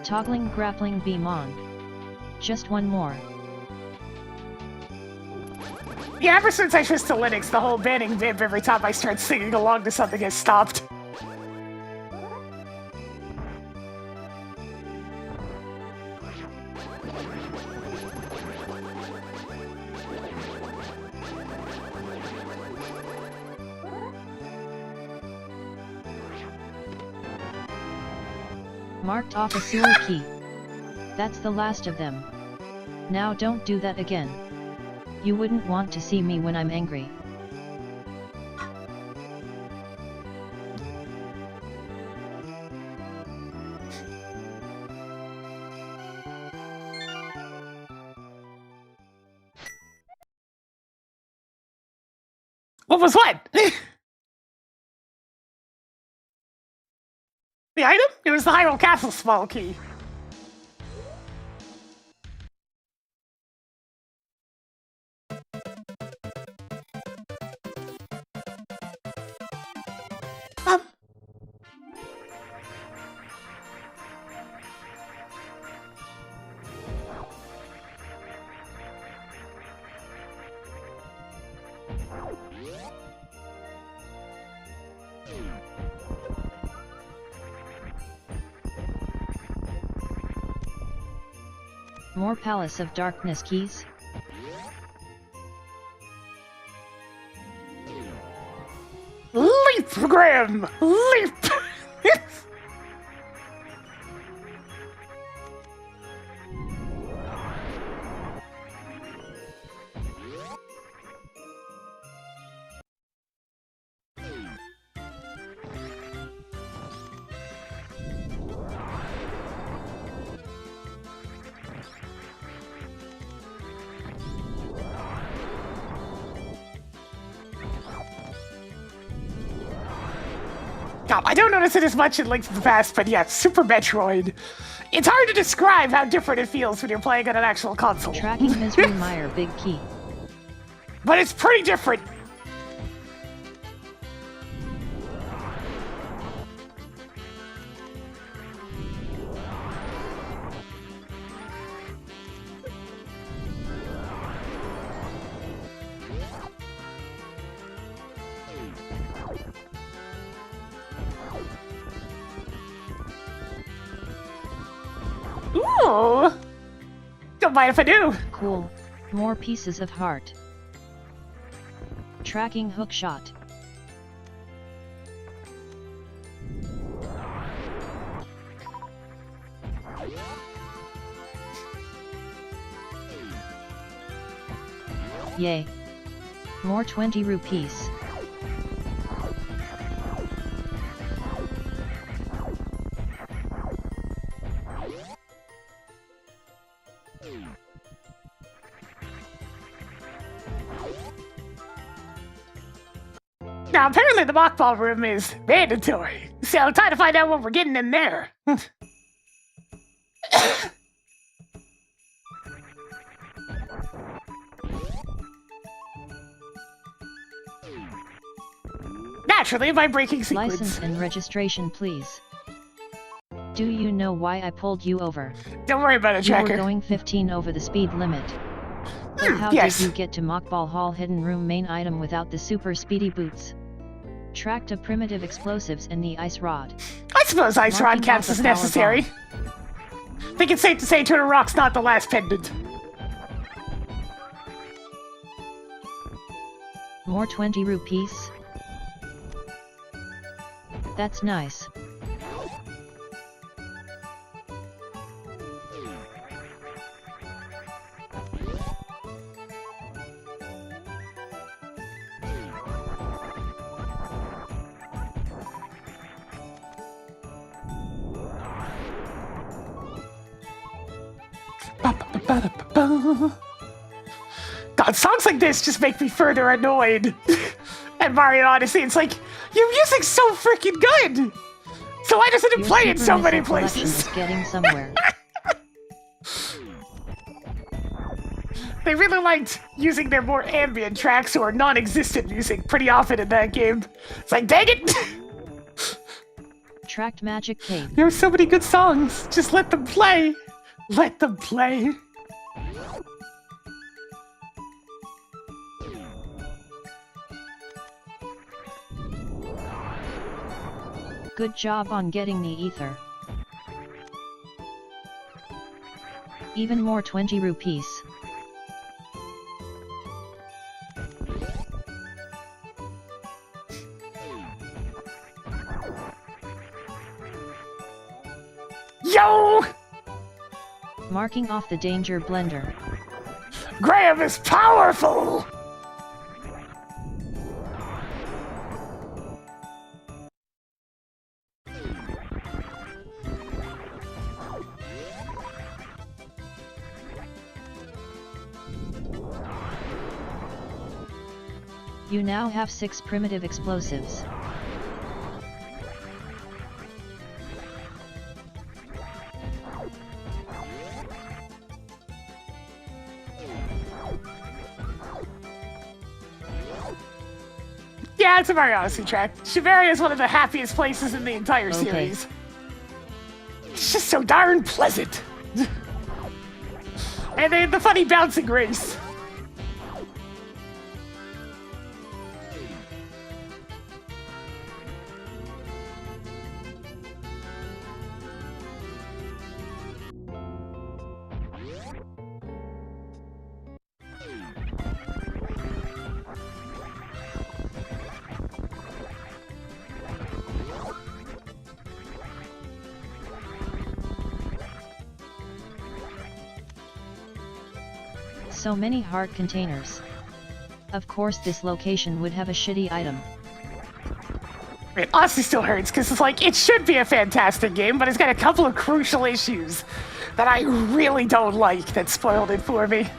Toggling grappling beam on. Just one more. Yeah, ever since I switched to Linux, the whole banning Vimp every time I start singing along to something has stopped. Marked off a sewer key. That's the last of them. Now don't do that again. You wouldn't want to see me when I'm angry. What was what? The item? It was the Hyrule Castle small key. More Palace of Darkness keys? Leap, Graham! Leap! I don't notice it as much in Link to the Past, but yeah, Super Metroid. It's hard to describe how different it feels when you're playing on an actual console. Tracking Misery Mire big key. But it's pretty different. Ooh! Don't mind if I do. Cool. More pieces of heart. Tracking hook shot. Yay. More 20 rupees. Now, apparently the mockball room is mandatory, so time to find out what we're getting in there. Naturally, by breaking sequence. License and registration, please. Do you know why I pulled you over? Don't worry about it, Tracker. You were going 15 over the speed limit. But how yes. did you get to Mockball Hall hidden room main item without the super speedy boots? Tracked a primitive explosives in the ice rod. I suppose ice rod Marking counts off as a power necessary. bomb. I think it's safe to say Turtle Rock's not the last pendant. More 20 rupees? That's nice. God, songs like this just make me further annoyed. And Mario Odyssey, it's like, your music's so freaking good! So why doesn't it Your play in Super so many Missile collection places? is getting somewhere. They really liked using their more ambient tracks or non-existent music pretty often in that game. It's like, dang it! Attract magic cape. There are so many good songs. Just let them play. Let them play. Good job on getting the ether. Even more 20 rupees. Yo! Marking off the danger blender. Graham is powerful! You now have 6 primitive explosives. Yeah, it's a Mario Odyssey track. Shiveria is one of the happiest places in the entire series. It's just so darn pleasant. And they had the funny bouncing race. So many heart containers. Of course this location would have a shitty item. It honestly still hurts, because it's like, it should be a fantastic game, but it's got a couple of crucial issues that I really don't like that spoiled it for me.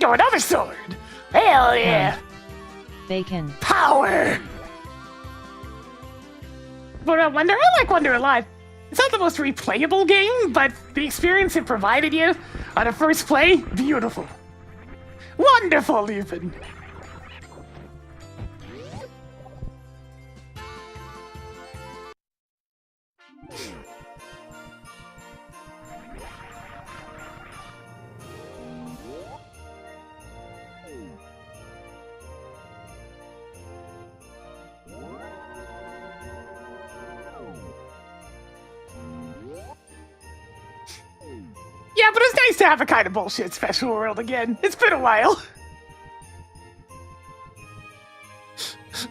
Oh, another sword! Hell yeah! Bacon. Power! But I like Wonder Alive. It's not the most replayable game, but the experience it provided you on a first play, beautiful. Wonderful, even. Yeah, but it's nice to have a kind of bullshit special world again. It's been a while.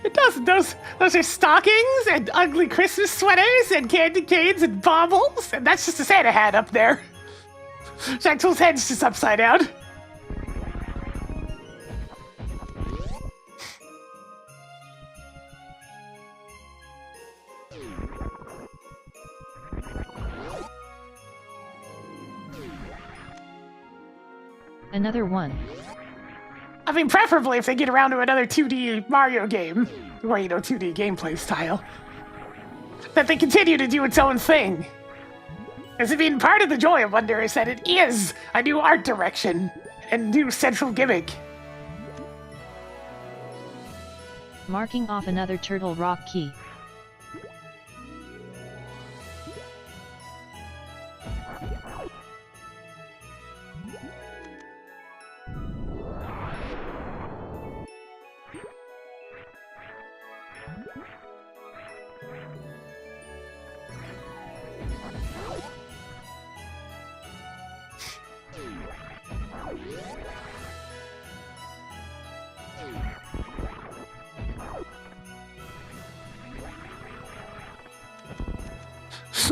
It does. Those are stockings and ugly Christmas sweaters and candy canes and baubles, and that's just a Santa hat up there. Jack's head's just upside down. Another one. I mean, preferably if they get around to another 2D Mario game, or, 2D gameplay style, that they continue to do its own thing. Because, I mean, part of the joy of Wonder is that it is a new art direction and new central gimmick. Marking off another Turtle Rock key.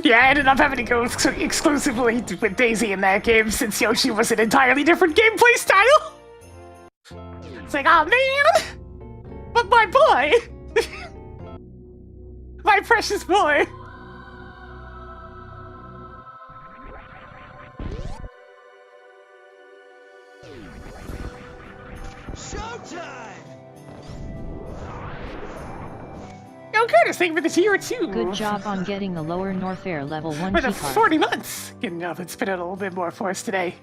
Yeah, I ended up having to go exclusively with Daisy in that game since Yoshi was an entirely different gameplay style. It's like, oh man! But my boy! My precious boy! Showtime! I'm kind of thank you for the tier 2. Good job on getting the lower Norfair level 1 For the keycard. 40 months. Getting up and spin it a little bit more for us today.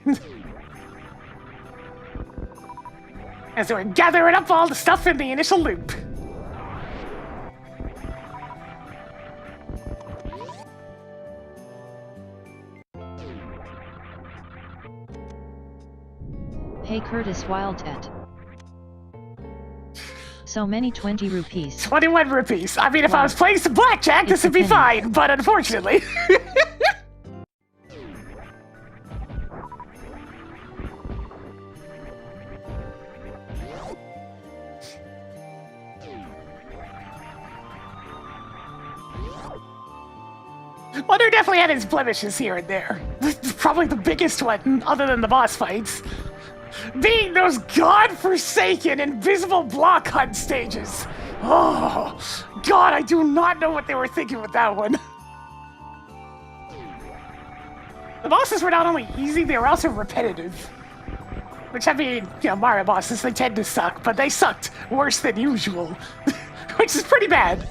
As we're gathering up all the stuff in the initial loop. Hey Curtis Wildcat. So many 20 rupees. 21 rupees. I mean, if Wow. I was playing some blackjack, this It's a would be penny. fine, but unfortunately. Well, there definitely had its blemishes here and there. Probably the biggest one, other than the boss fights, being those godforsaken invisible block hunt stages. Oh, God, I do not know what they were thinking with that one. The bosses were not only easy, they were also repetitive. Which, I mean, you know, Mario bosses, they tend to suck, but they sucked worse than usual. Which is pretty bad.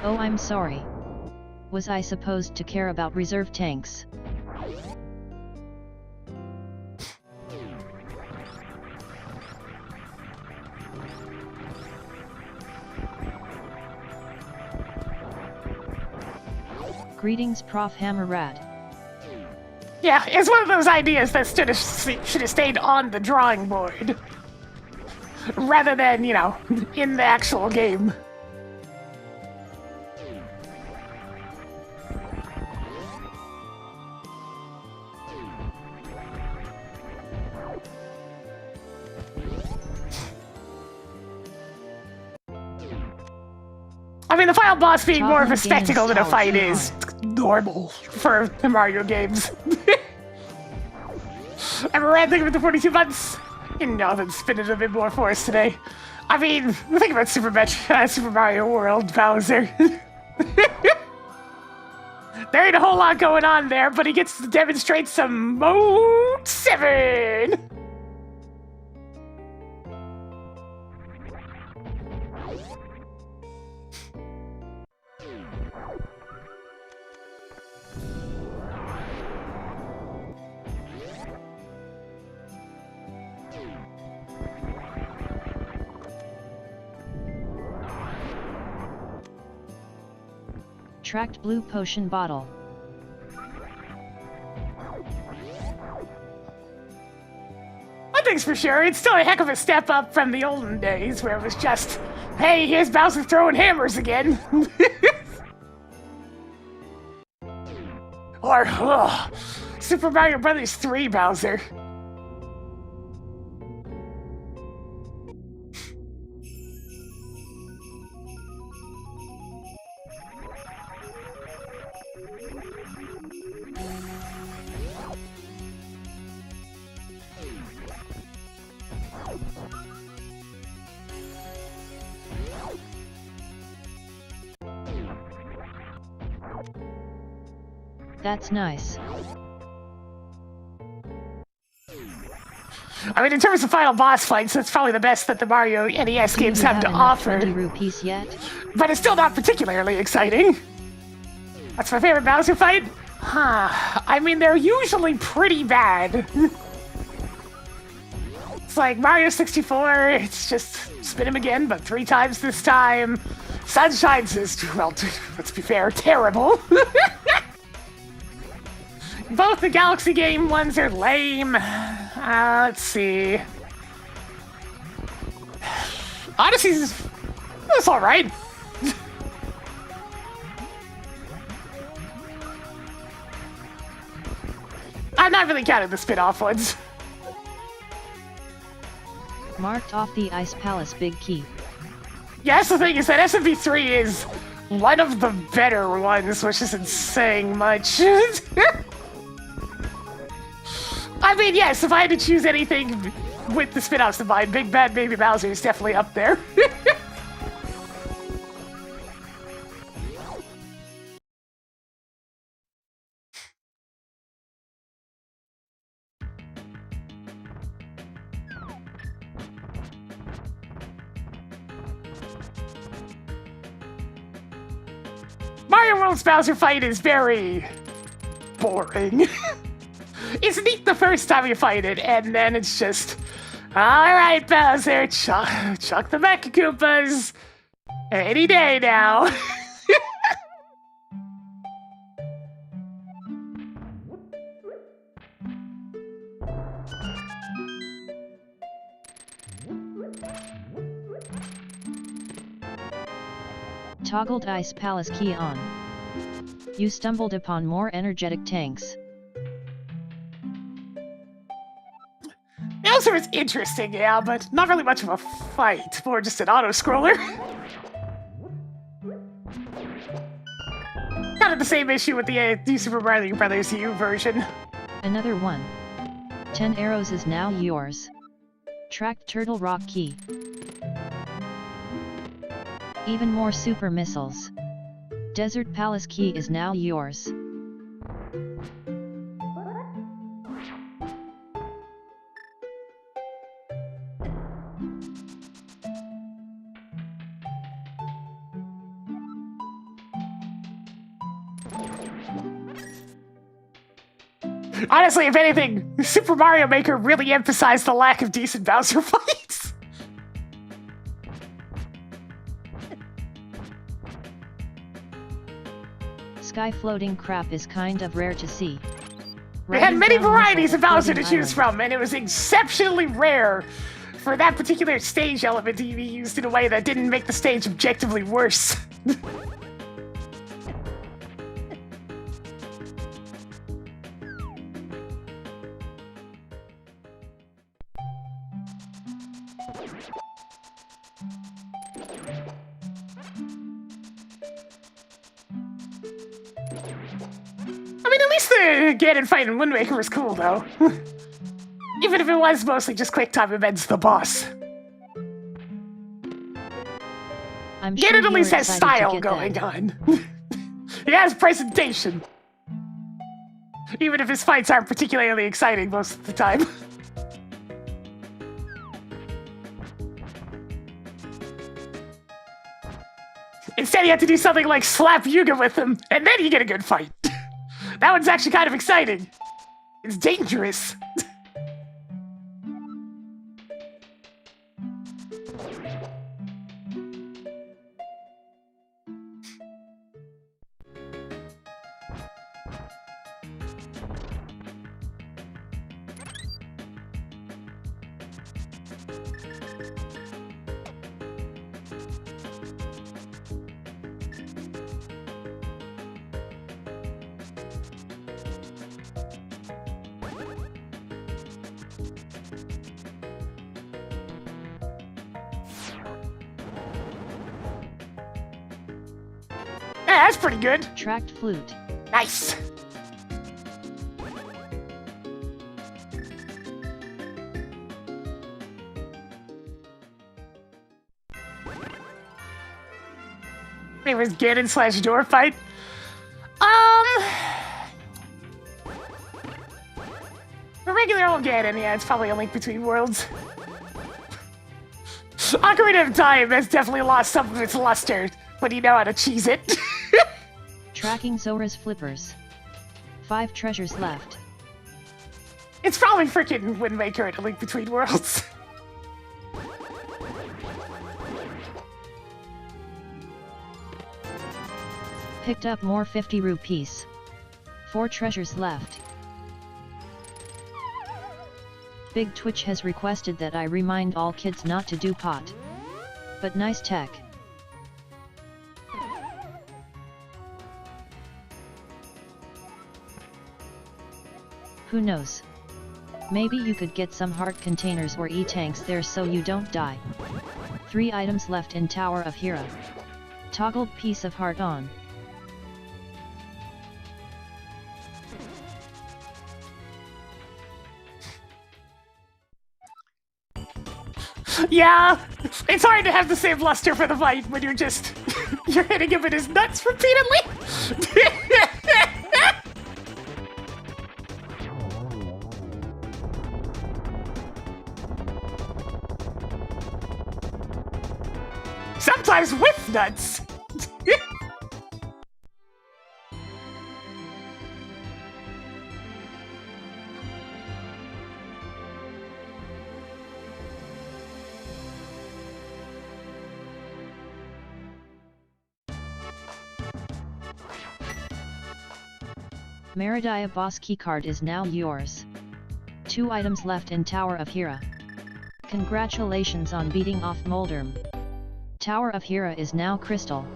Oh, I'm sorry. Was I supposed to care about reserve tanks? Greetings, Prof. Hammerrat. Yeah, it's one of those ideas that should have stayed on the drawing board. Rather than, you know, in the actual game. I mean, the final boss being more of a Chocolate spectacle Games than a Tower fight Hard. is normal for the Mario games. Ever read Think of it the 42 months? You know, then spin it a bit more for us today. I mean, think about Super Mario World, Bowser. There ain't a whole lot going on there, but he gets to demonstrate some Mode 7! Tracked blue potion bottle. One thing's for sure, it's still a heck of a step up from the olden days where it was just, hey, here's Bowser throwing hammers again. Or, Super Mario Brothers 3 Bowser. That's nice. I mean, in terms of final boss fights, that's probably the best that the Mario NES Do you games have to enough offer. 20 rupees yet? But it's still not particularly exciting. That's my favorite Bowser fight? Huh. I mean, they're usually pretty bad. It's like Mario 64, it's just spin him again, but 3 times this time. Sunshine's is, well, let's be fair, terrible. Both the Galaxy game ones are lame. Let's see. Odyssey's... that's alright. I'm not really counting the spin-off ones. Marked off the Ice Palace Big Key. Yeah, that's the thing, is that SMZ3 is one of the better ones, which isn't saying much. I mean, yes, if I had to choose anything with the spin-offs of mine, Big Bad Baby Bowser is definitely up there. Mario World's Bowser fight is very boring. It's neat the first time you fight it, and then it's just, alright, Bowser, chuck the Mecha Koopas any day now. Toggled Ice Palace key on. You stumbled upon more energetic tanks. Bowser is interesting, yeah, but not really much of a fight. More just an auto-scroller. Kind of the same issue with the Super Mario Brothers U version. Another one. 10 arrows is now yours. Tracked Turtle Rock key. Even more super missiles. Desert Palace key is now yours. Honestly, if anything, Super Mario Maker really emphasized the lack of decent Bowser fights. Sky floating crap is kind of rare to see. They had many Round varieties of missile Bowser to floating choose island. from, and it was exceptionally rare for that particular stage element to be used in a way that didn't make the stage objectively worse. I mean, at least the Ganon fight in Wind Waker was cool, though. Even if it was mostly just quick time events, the boss. I'm sure Ganon at you're least has excited to style get going that. on. He has presentation. Even if his fights aren't particularly exciting most of the time. Instead, you have to do something like slap Yuga with him, and then you get a good fight. That one's actually kind of exciting. It's dangerous. Yeah, that's pretty good. Tracked flute. Nice. It was Ganon / door fight. For regular old Ganon, yeah, it's probably a Link Between Worlds. Ocarina of Time has definitely lost some of its luster when you know how to cheese it. Tracking Zora's flippers. 5 treasures left. It's probably freaking Wind Waker and a Link Between Worlds. Picked up more 50 rupees. 4 treasures left. Big Twitch has requested that I remind all kids not to do pot. But nice tech. Who knows? Maybe you could get some heart containers or E-tanks there so you don't die. 3 items left in Tower of Hera. Toggled piece of heart on. Yeah, it's hard to have the same luster for the fight when you're just you're hitting him in his nuts repeatedly. Sometimes with nuts. Meridia boss keycard is now yours. 2 items left in Tower of Hera. Congratulations on beating off Moldurm. Tower of Hera is now crystal.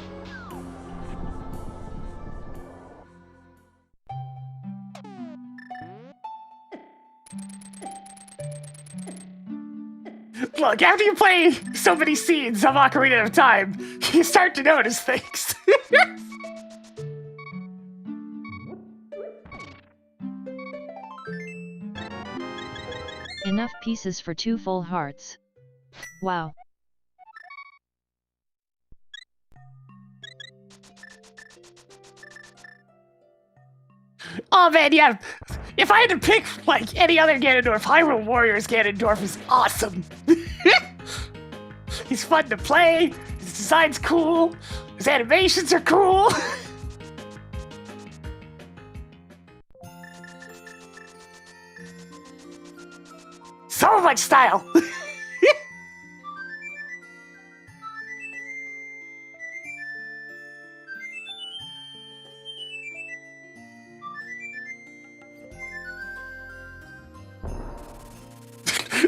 Look, after you play so many scenes of Ocarina of Time, you start to notice things. Enough pieces for 2 full hearts. Wow. Oh man, yeah. If I had to pick, like, any other Ganondorf, Hyrule Warriors Ganondorf is awesome. He's fun to play, his design's cool, his animations are cool. So much style.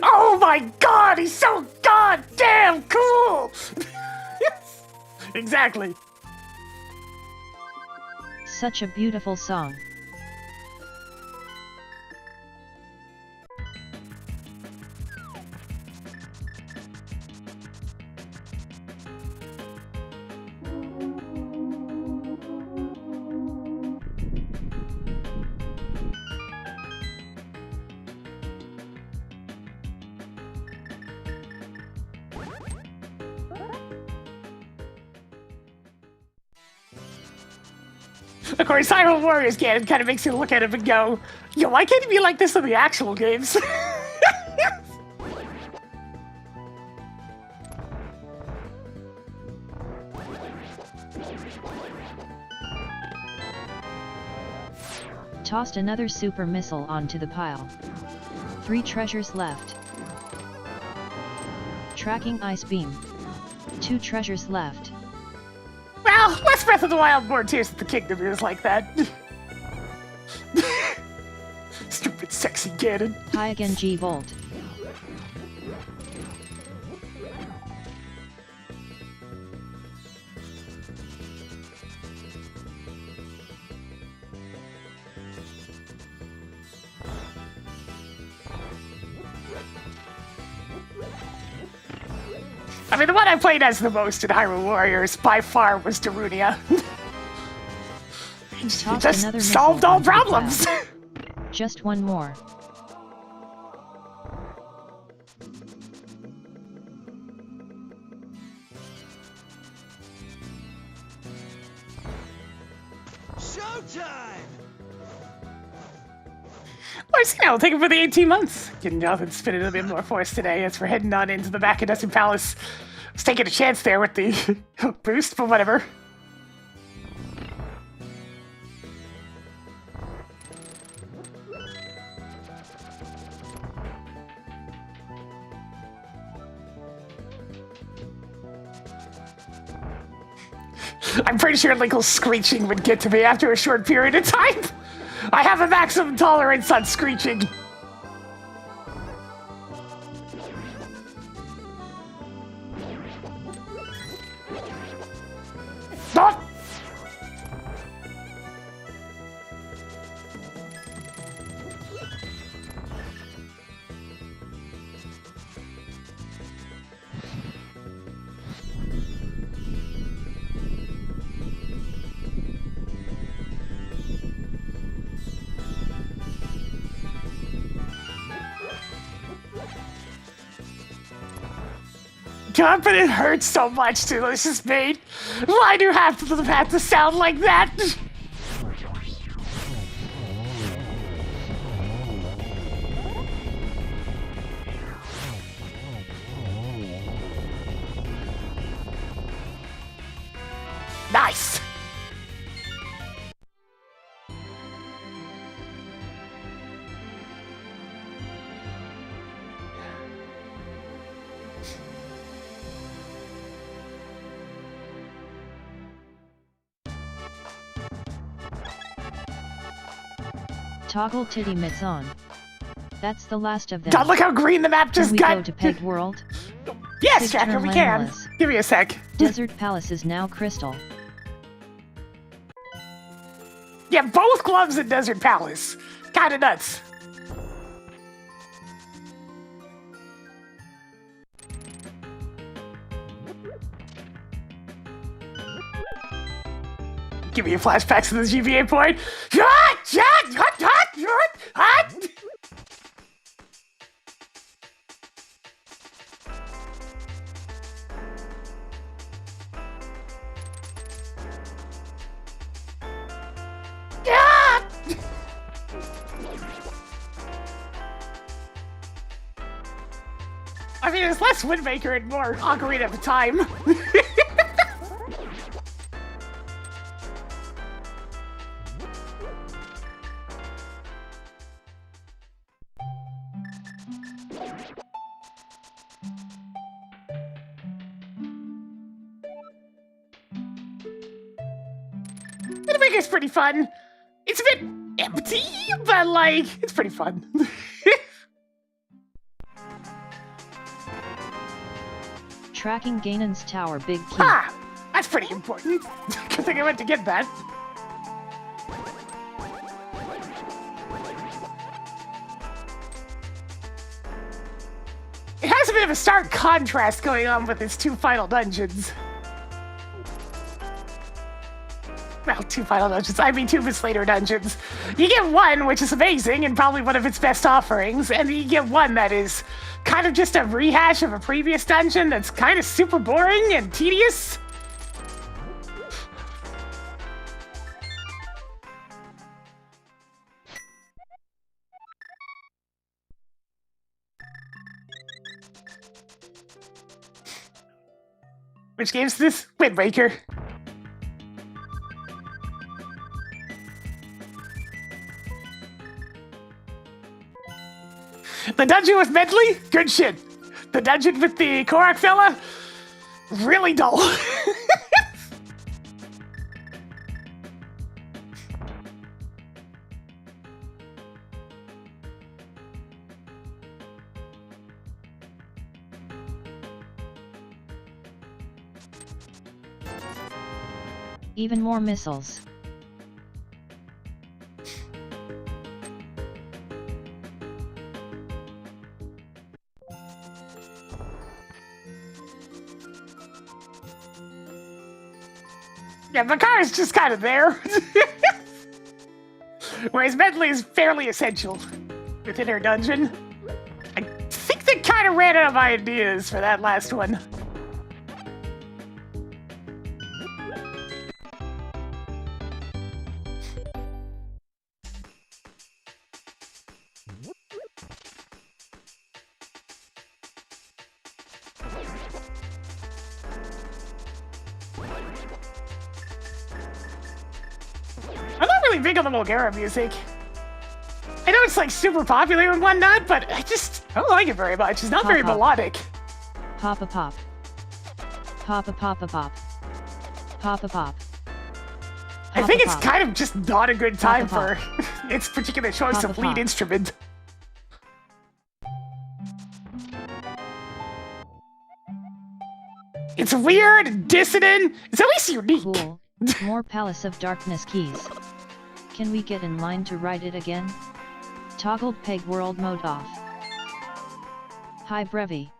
Oh my god, he's so goddamn cool! Exactly. Such a beautiful song. Of course, Hyrule Warriors Ganon kind of makes you look at him and go, yo, why can't he be like this in the actual games? Tossed another super missile onto the pile. 3 treasures left. Tracking ice beam. 2 treasures left. Well, less Breath of the Wild, more Tears of the Kingdom is like that. Stupid sexy Ganon. Hi again, G-Volt. I mean, the one I played as the most in Hyrule Warriors by far was Darunia. He just solved all problems. Just one more. Showtime! Well, you know, take it for the 18 months. Getting nothing spinning a bit more for us today as we're heading on into the Macadescent Palace. I was taking a chance there with the boost, but whatever. I'm pretty sure Linkle's screeching would get to me after a short period of time. I have a maximum tolerance on screeching. Ah! God, but it hurts so much to this is made. Why do you have to sound like that? Nice. Toggle titty mitts on. That's the last of them. God, look how green the map just got! Can we go to Peg World? Yes, Pig Tracker, turn we can. landless. Give me a sec. Desert Palace is now crystal. Yeah, both gloves in Desert Palace. Kinda nuts. Give me a flashback to the GBA point. I mean, it's less Windmaker and more Ocarina of Time. Windmaker's pretty fun. It's a bit empty, but like, it's pretty fun. Tracking Ganon's tower big key. Ah! That's pretty important. Good thing I went to get that. It has a bit of a stark contrast going on with its two final dungeons. Well, two final dungeons. I mean, two of its later dungeons. You get one, which is amazing, and probably one of its best offerings, and then you get one that is kind of just a rehash of a previous dungeon that's kind of super boring and tedious. Which game's this? Wind Waker. The dungeon with Medley? Good shit. The dungeon with the Korok fella? Really dull. Even more missiles. Yeah, Bakar is just kind of there. Whereas Medley is fairly essential within her dungeon. I think they kind of ran out of ideas for that last one. I'm not really big on the Mulgara music. I know it's like super popular and whatnot, but I don't like it very much. It's not very melodic. Pop a pop. Pop a pop a pop. Pop a pop. I think it's kind of just not a good time for its particular choice of lead instrument. It's weird, dissonant, it's at least unique. Cool. More Palace of Darkness keys. Can we get in line to write it again? Toggled Peg World mode off. Hi Brevi.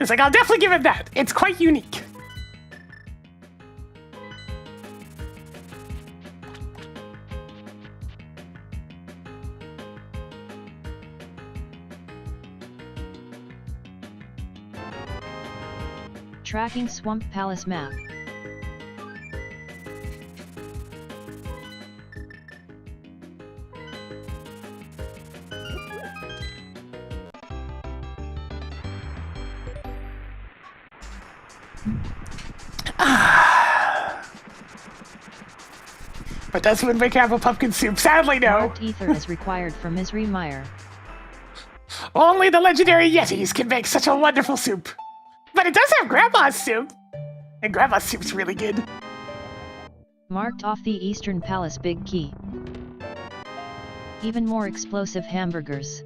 It's like, I'll definitely give it that. It's quite unique. Tracking Swamp Palace map. But does Wind Waker have a pumpkin soup? Sadly, no. Marked ether is required for Misery Mire. Only the legendary Yetis can make such a wonderful soup. But it does have Grandma's soup. And Grandma's soup's really good. Marked off the Eastern Palace big key. Even more explosive hamburgers.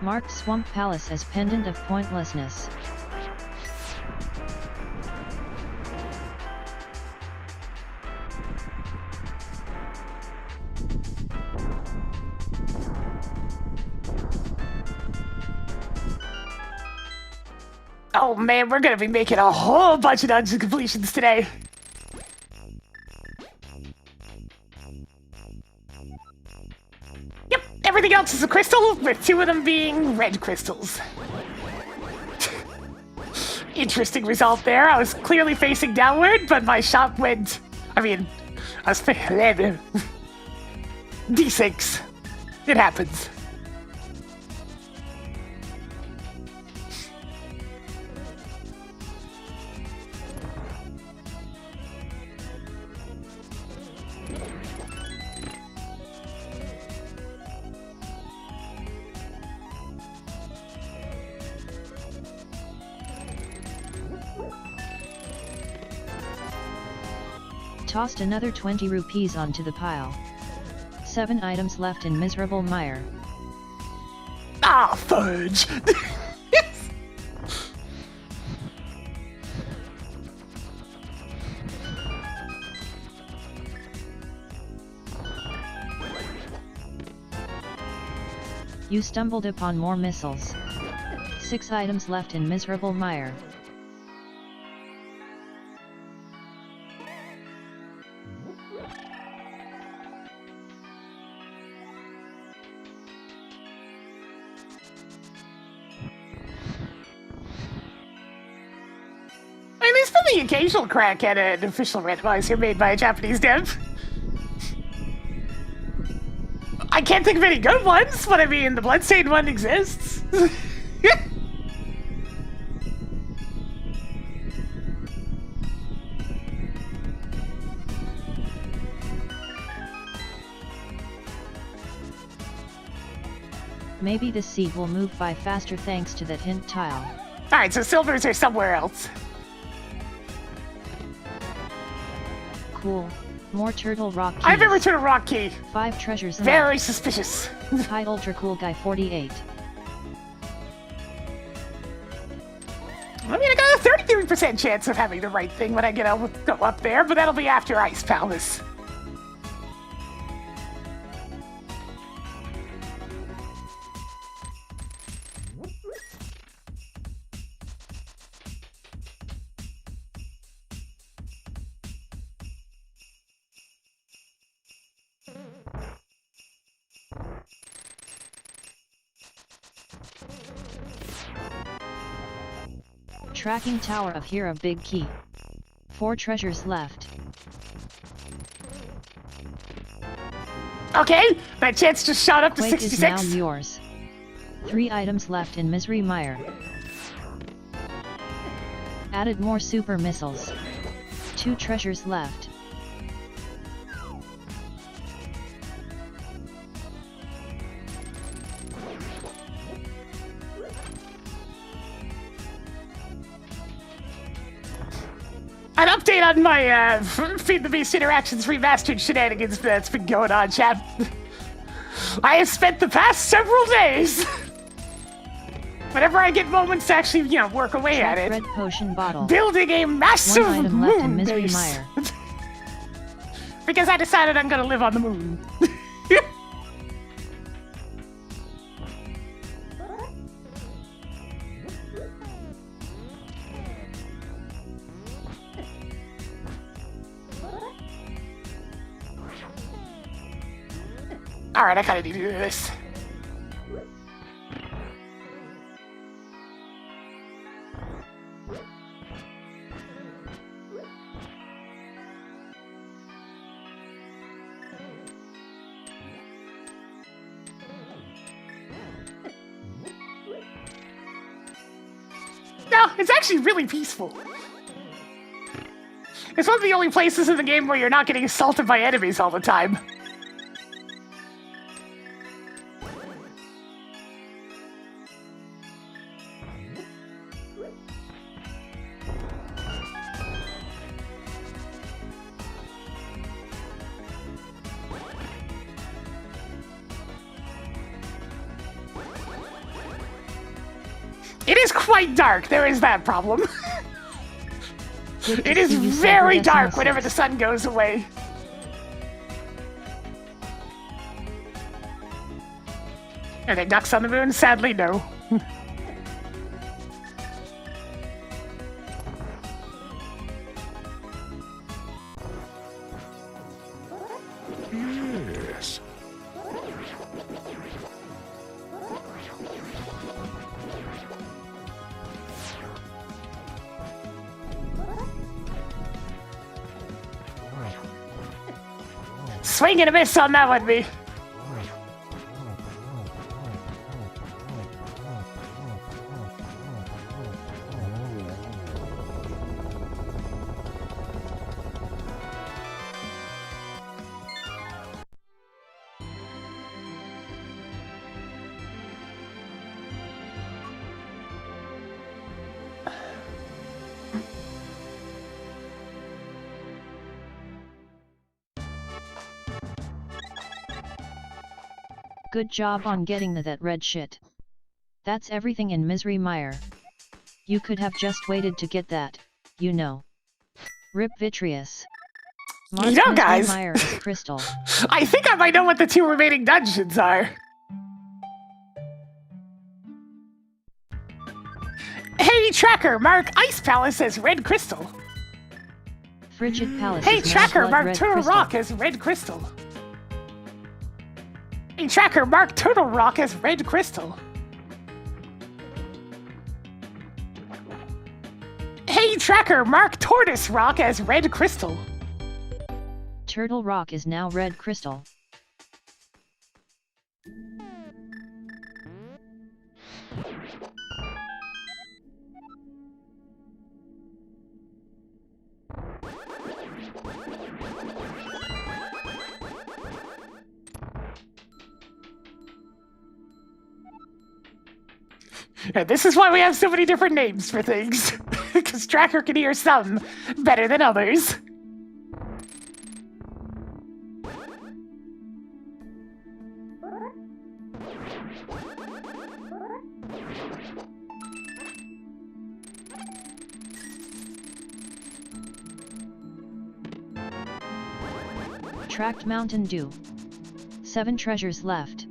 Marked Swamp Palace as pendant of pointlessness. Oh man, we're gonna be making a whole bunch of dungeon completions today. Yep, everything else is a crystal, with 2 of them being red crystals. Interesting result there. I was clearly facing downward, but my shot went... I was... D6. It happens. Tossed another 20 rupees onto the pile. 7 items left in miserable mire. Ah, fudge! You stumbled upon more missiles. 6 items left in miserable mire. There's been the occasional crack at an official randomizer made by a Japanese dev. I can't think of any good ones, but the Bloodstained one exists. Maybe the seed will move by faster thanks to that hint tile. Alright, so silvers are somewhere else. Cool. More turtle rock keys. I've ever returned a rock key. 5 treasures Very left. suspicious. Hi Ultra Cool Guy 48. I got a 33% chance of having the right thing when I go up there, but that'll be after Ice Palace. Tracking Tower of Hera big key. 4 treasures left. Okay, that chance just shot up to Quake 66. is now yours. 3 items left in Misery Mire. Added more super missiles. 2 treasures left. An update on my Feed the Beast Interactions remastered shenanigans that's been going on, chat. I have spent the past several days, whenever I get moments to actually, work away at it, Red potion bottle. building a massive 1 item left in moon Misery base. Mire. Because I decided I'm gonna live on the moon. Alright, I kinda need to do this. Yeah, it's actually really peaceful. It's one of the only places in the game where you're not getting assaulted by enemies all the time. It is quite dark, there is that problem. It is very dark whenever the sun goes away. Are there ducks on the moon? Sadly, no. Yes. Swing and a miss on that one, me. Good job on getting that red shit. That's everything in Misery Mire. You could have just waited to get that, you know. Rip Vitreous. You know, guys, Mire is crystal. I think I might know what the 2 remaining dungeons are. Hey, Tracker, mark Ice Palace as red crystal. Frigid Palace Hey, is now Tracker, blood mark red Turtle crystal. Rock as red crystal. Hey, Tracker, mark Turtle Rock as red crystal. Hey, Tracker, mark Tortoise Rock as red crystal. Turtle Rock is now red crystal. And this is why we have so many different names for things. Because Tracker can hear some better than others. Tracked Mountain Dew. 7 treasures left.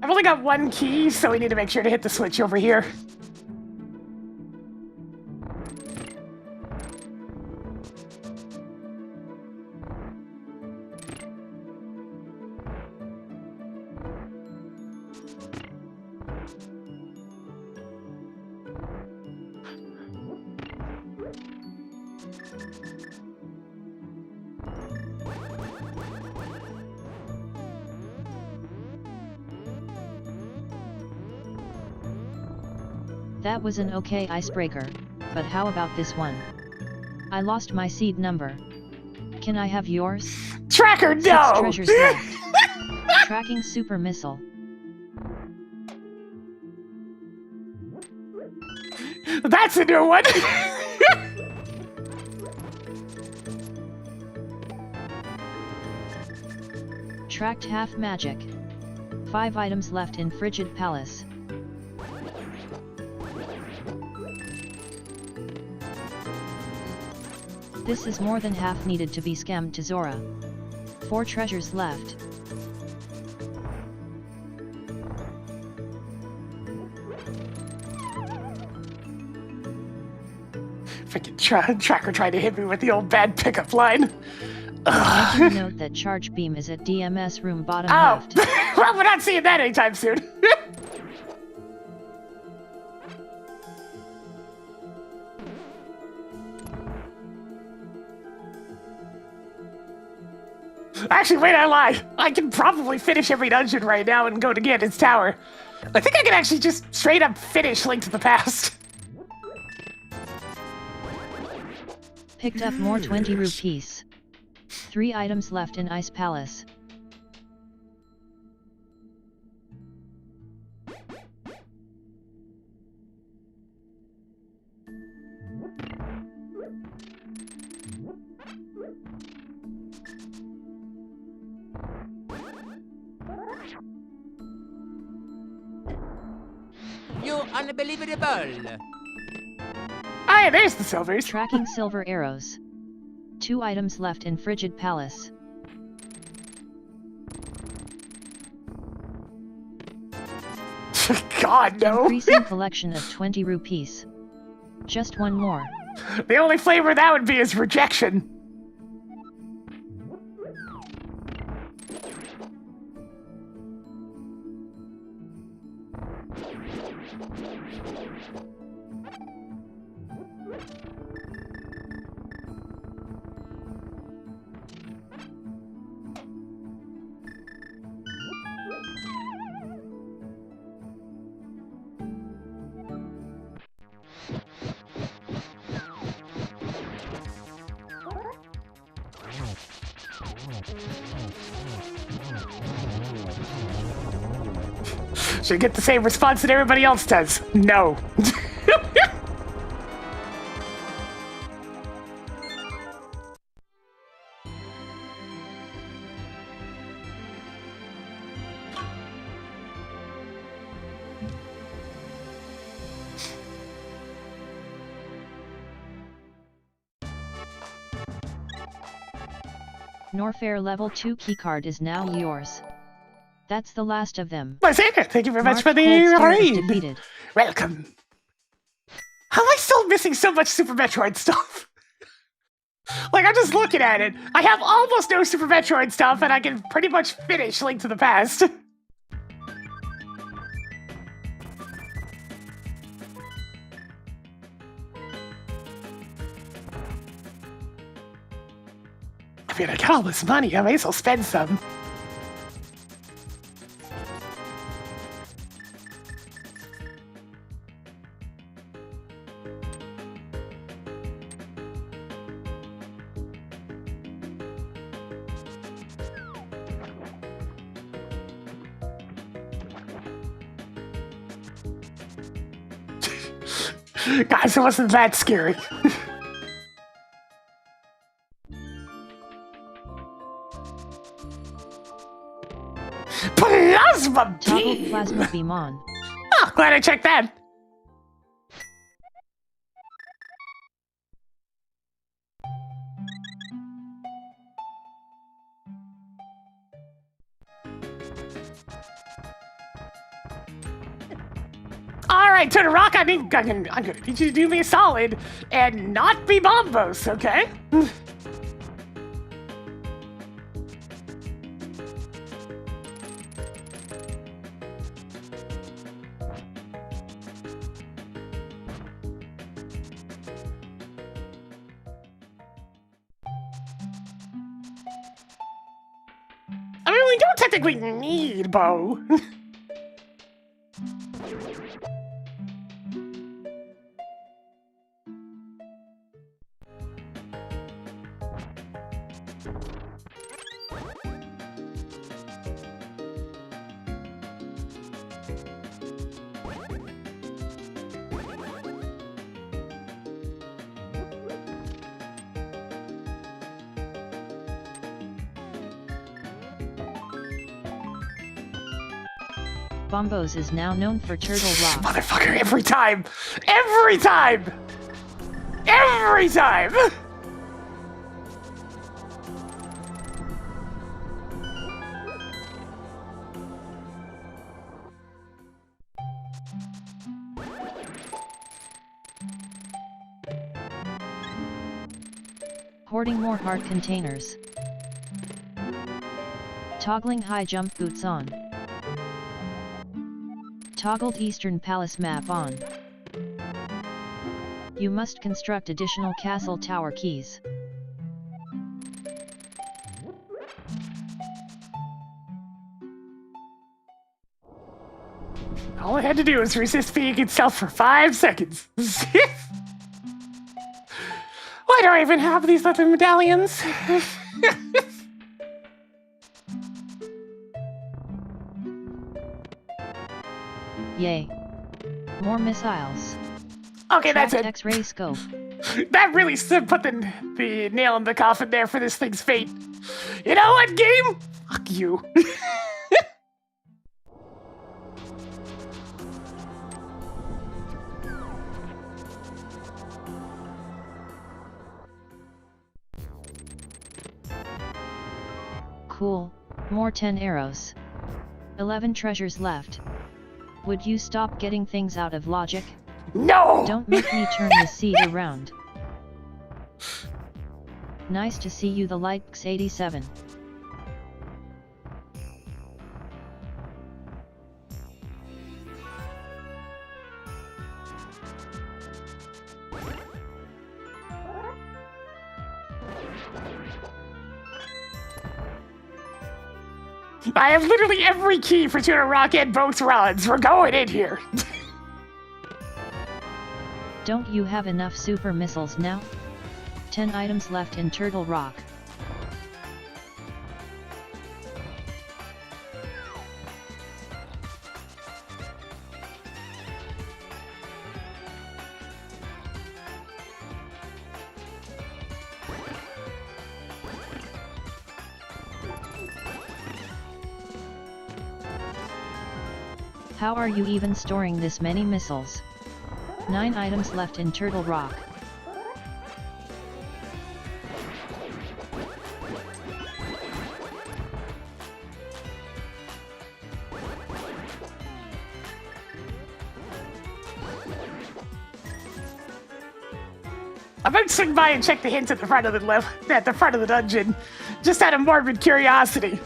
I've only got 1 key, so we need to make sure to hit the switch over here. That was an okay icebreaker, but how about this one? I lost my seed number. Can I have yours? Tracker, no! 6 treasures left. Tracking super missile. That's a new one! Tracked half magic. 5 items left in Frigid Palace. This is more than half needed to be scammed to Zora. 4 treasures left. Freaking Tracker tried to hit me with the old bad pickup line. Making note that charge beam is at DMS room bottom Oh, left. well, we're not seeing that anytime soon. Actually, wait, I lied. I can probably finish every dungeon right now and go to Ganon's tower. I think I can actually just straight up finish Link to the Past. Picked up more 20 rupees. 3 items left in Ice Palace. You're unbelievable! Ah, there's the silvers. Tracking silver arrows. 2 items left in Frigid Palace. God, no. Increasing collection of 20 rupees. Just one more. The only flavor that would be is rejection. Should get the same response that everybody else does. No. Norfair level 2 keycard is now yours. That's the last of them. My savior, thank you very much for the raid. Welcome. How am I still missing so much Super Metroid stuff? Like, I'm just looking at it. I have almost no Super Metroid stuff, and I can pretty much finish Link to the Past. I mean, I got all this money. I may as well spend some. Guys, it wasn't that scary. Plasma Toggle beam! plasma beam on. Oh, glad I checked that. Alright, Tony Rock, I'm gonna need you to do me a solid and not be Bombos, okay? I mean, we don't technically need Bo. Bombos is now known for Turtle Rock. Motherfucker, every time! Every time! Every time! Hoarding more heart containers. Toggling high jump boots on. Toggled Eastern Palace map on. You must construct additional castle tower keys. All it had to do was resist being itself for 5 seconds. Why do I even have these little medallions? Yay. More missiles. Okay, that's Tracked it. X-ray scope. That really put the nail in the coffin there for this thing's fate. You know what, game? Fuck you. Cool. More 10 arrows. 11 treasures left. Would you stop getting things out of logic? No! Don't make me turn the seat around. Nice to see you, the likes 87. I have literally every key for Tuna Rock and both rods. We're going in here. Don't you have enough super missiles now? 10 items left in Turtle Rock. How are you even storing this many missiles? 9 items left in Turtle Rock. I might swing by and check the hint at the front of the dungeon, just out of morbid curiosity.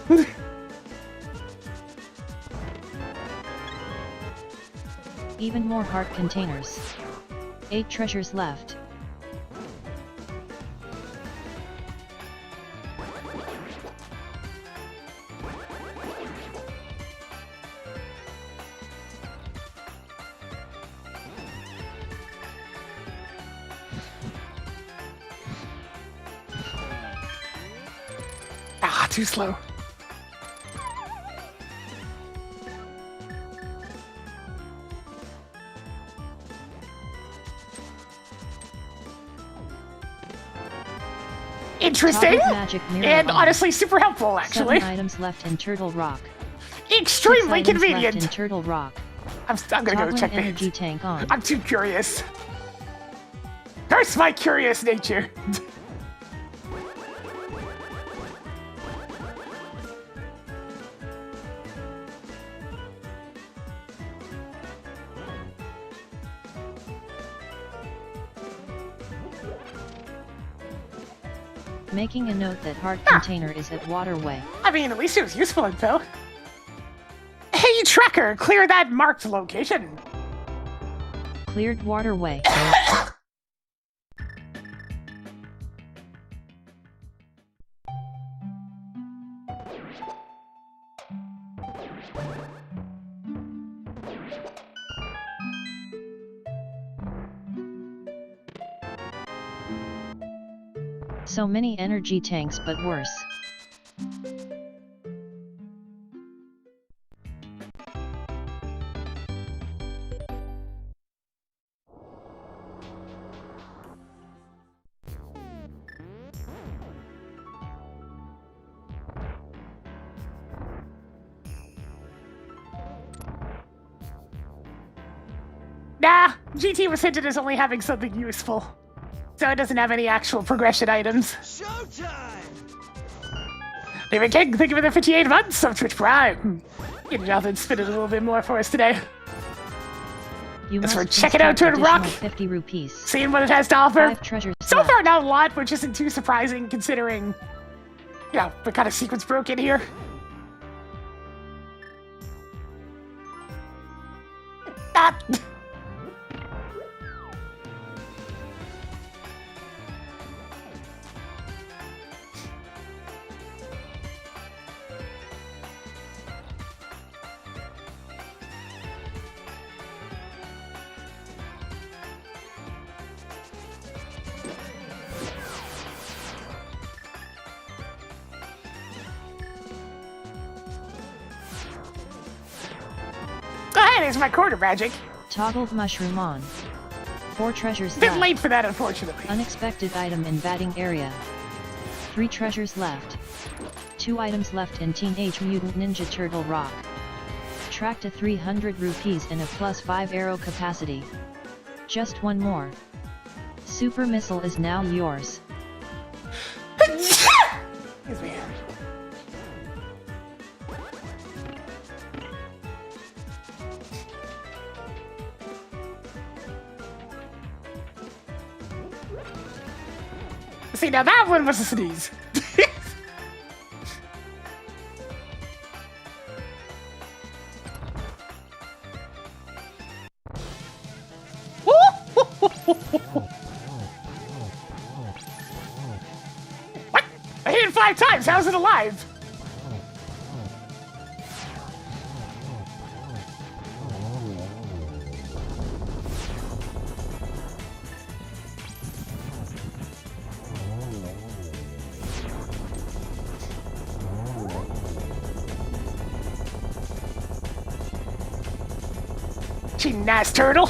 Even more heart containers. 8 treasures left. Ah, too slow. Interesting, Magic mirror and on. honestly super helpful, 7 actually. items left in Turtle Rock. 6 Extremely items convenient. left in Turtle Rock. I'm gonna go Toggling check the energy hint. tank on. I'm too curious. Curse my curious nature. Making a note that heart container is at Waterway. I mean, at least it was useful info. Hey, tracker, clear that marked location. Cleared Waterway. So many energy tanks, but worse. Nah, GT was hinted as only having something useful. So it doesn't have any actual progression items. Showtime! David King, thank you for the 58 months of Twitch Prime. Getting out and spin it a little bit more for us today. You As must we're checking out spend Turtle Rock. additional 50 rupees. Seeing what it has to offer. 5 treasures So left. far, not a lot, which isn't too surprising considering, you know, what kind of sequence broke in here. Ah. That is my quarter magic. Toggled mushroom on. 4 treasures Bit left. late for that, unfortunately. Unexpected item in batting area. 3 treasures left. 2 items left in Teenage Mutant Ninja Turtle Rock. Track to 300 rupees and a +5 arrow capacity. Just one more. Super missile is now yours. Excuse me. See, now that one was a sneeze. What? I hit it 5 times. How's it alive? Cheating ass turtle.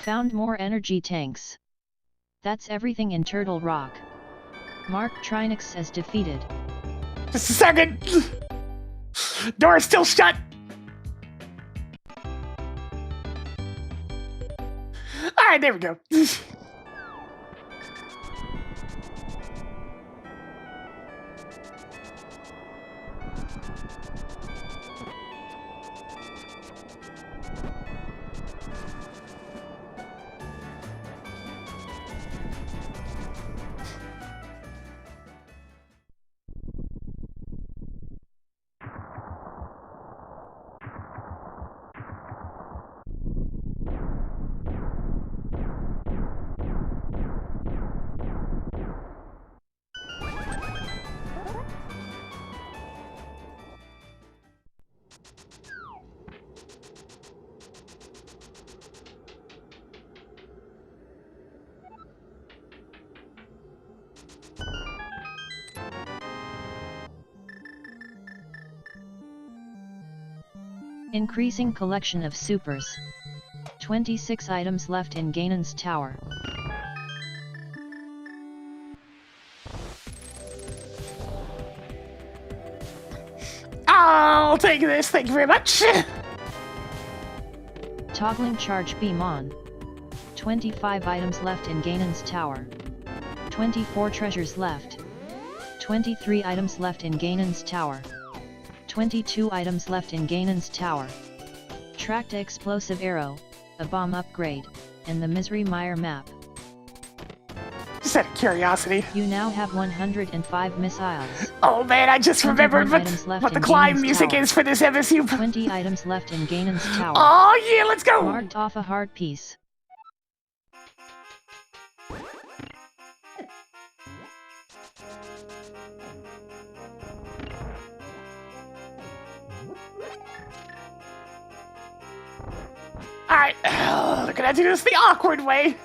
Found more energy tanks. That's everything in Turtle Rock. Mark Trinix says defeated. Just a second. Door's still shut. Alright, there we go. Increasing collection of supers. 26 items left in Ganon's tower. I'll take this, thank you very much. Toggling charge beam on. 25 items left in Ganon's tower. 24 treasures left. 23 items left in Ganon's tower. 22 items left in Ganon's tower. Tracked explosive arrow, a bomb upgrade, and the Misery Mire map. Just out of curiosity. You now have 105 missiles. Oh man, I just remembered 21 items left what the in climb Ganon's music tower. is for this MSU. 20 items left in Ganon's tower. Oh yeah, let's go! Marked off a hard piece. Alright, we're gonna do this the awkward way.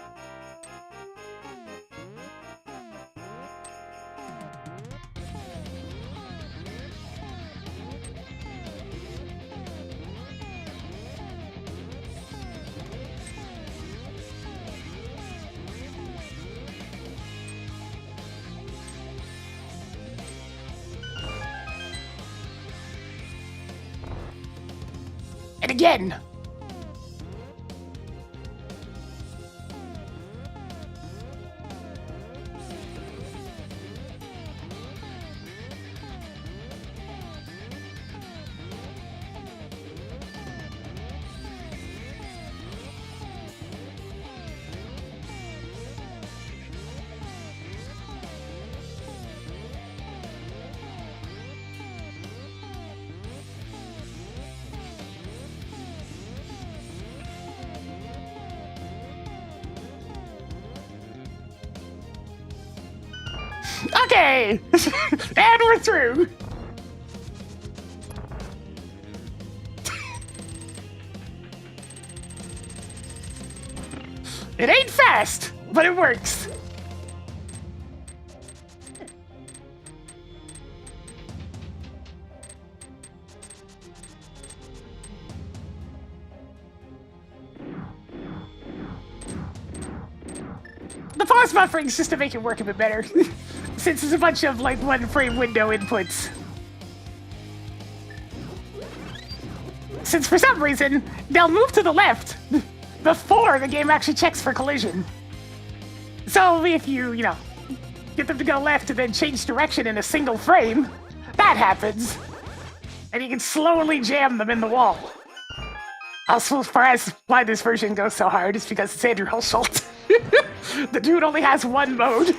And again. Okay! And we're through! It ain't fast, but it works. The pause buffering is just to make it work a bit better, since there's a bunch of like 1 frame window inputs. Since for some reason, they'll move to the left before the game actually checks for collision. So if you know, get them to go left and then change direction in a single frame, that happens. And you can slowly jam them in the wall. Also, as far as why this version goes so hard is because it's Andrew Hulshult. The dude only has 1 mode.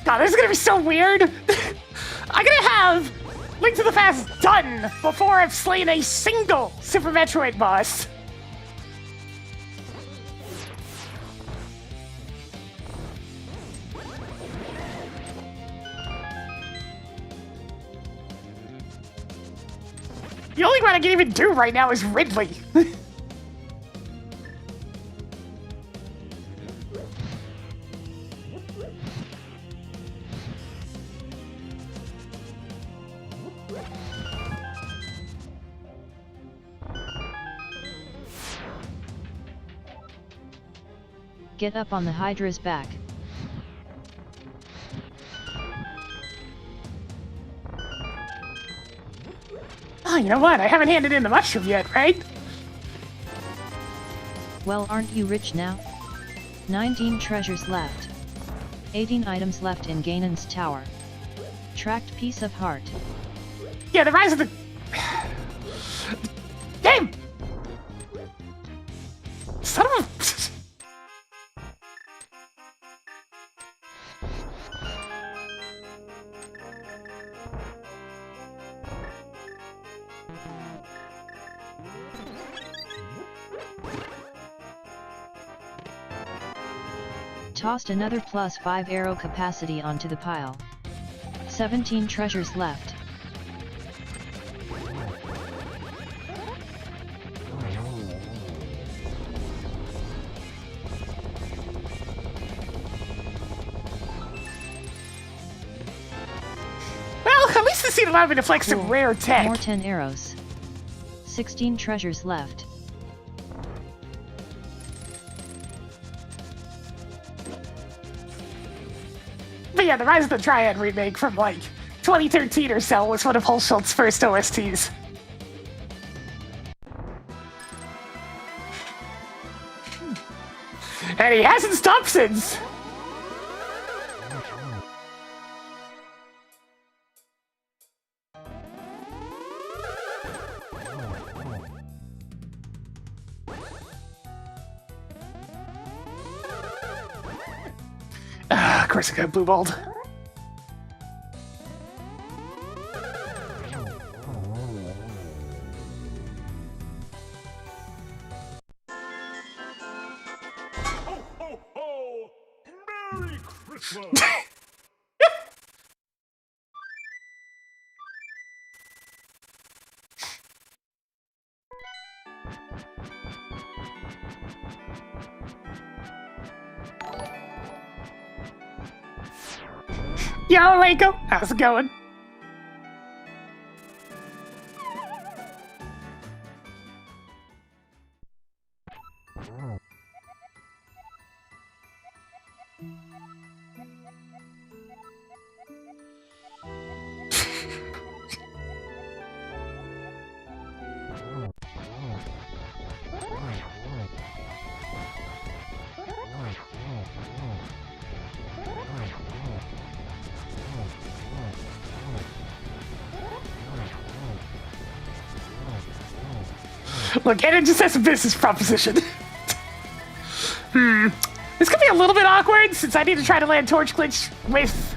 God, this is gonna be so weird. I'm gonna have Link to the Past done before I've slain a single Super Metroid boss. The only one I can even do right now is Ridley. Get up on the Hydra's back. Oh, you know what? I haven't handed in the mushroom yet, right? Well, aren't you rich now? 19 treasures left. 18 items left in Ganon's tower. Tracked piece of heart. Yeah, the rise of the... Game! Son of a... Tossed another +5 arrow capacity onto the pile. 17 treasures left. Well, at least this scene allowed me to flex some rare tech. More 10 arrows. 16 treasures left. But yeah, the Rise of the Triad remake from like 2013 or so was one of Hulshult's first OSTs. And he hasn't stopped since! Of course I got blue balled. Ho, ho, ho! Merry Christmas! Yo, Reiko, how's it going? Look, and it just has a business proposition. This could be a little bit awkward since I need to try to land torch glitch with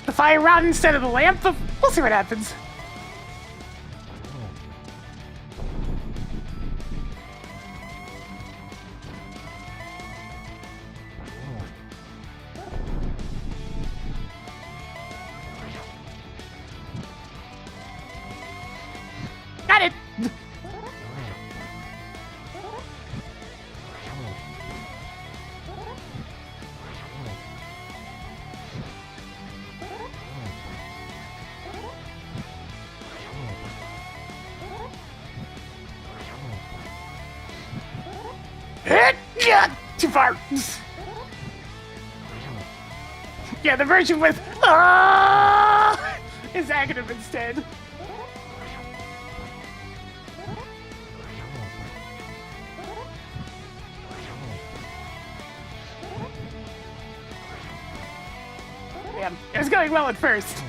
the fire rod instead of the lamp, but we'll see what happens. Got it! Too far. Yeah, the version with is negative instead. Yeah, it was going well at first.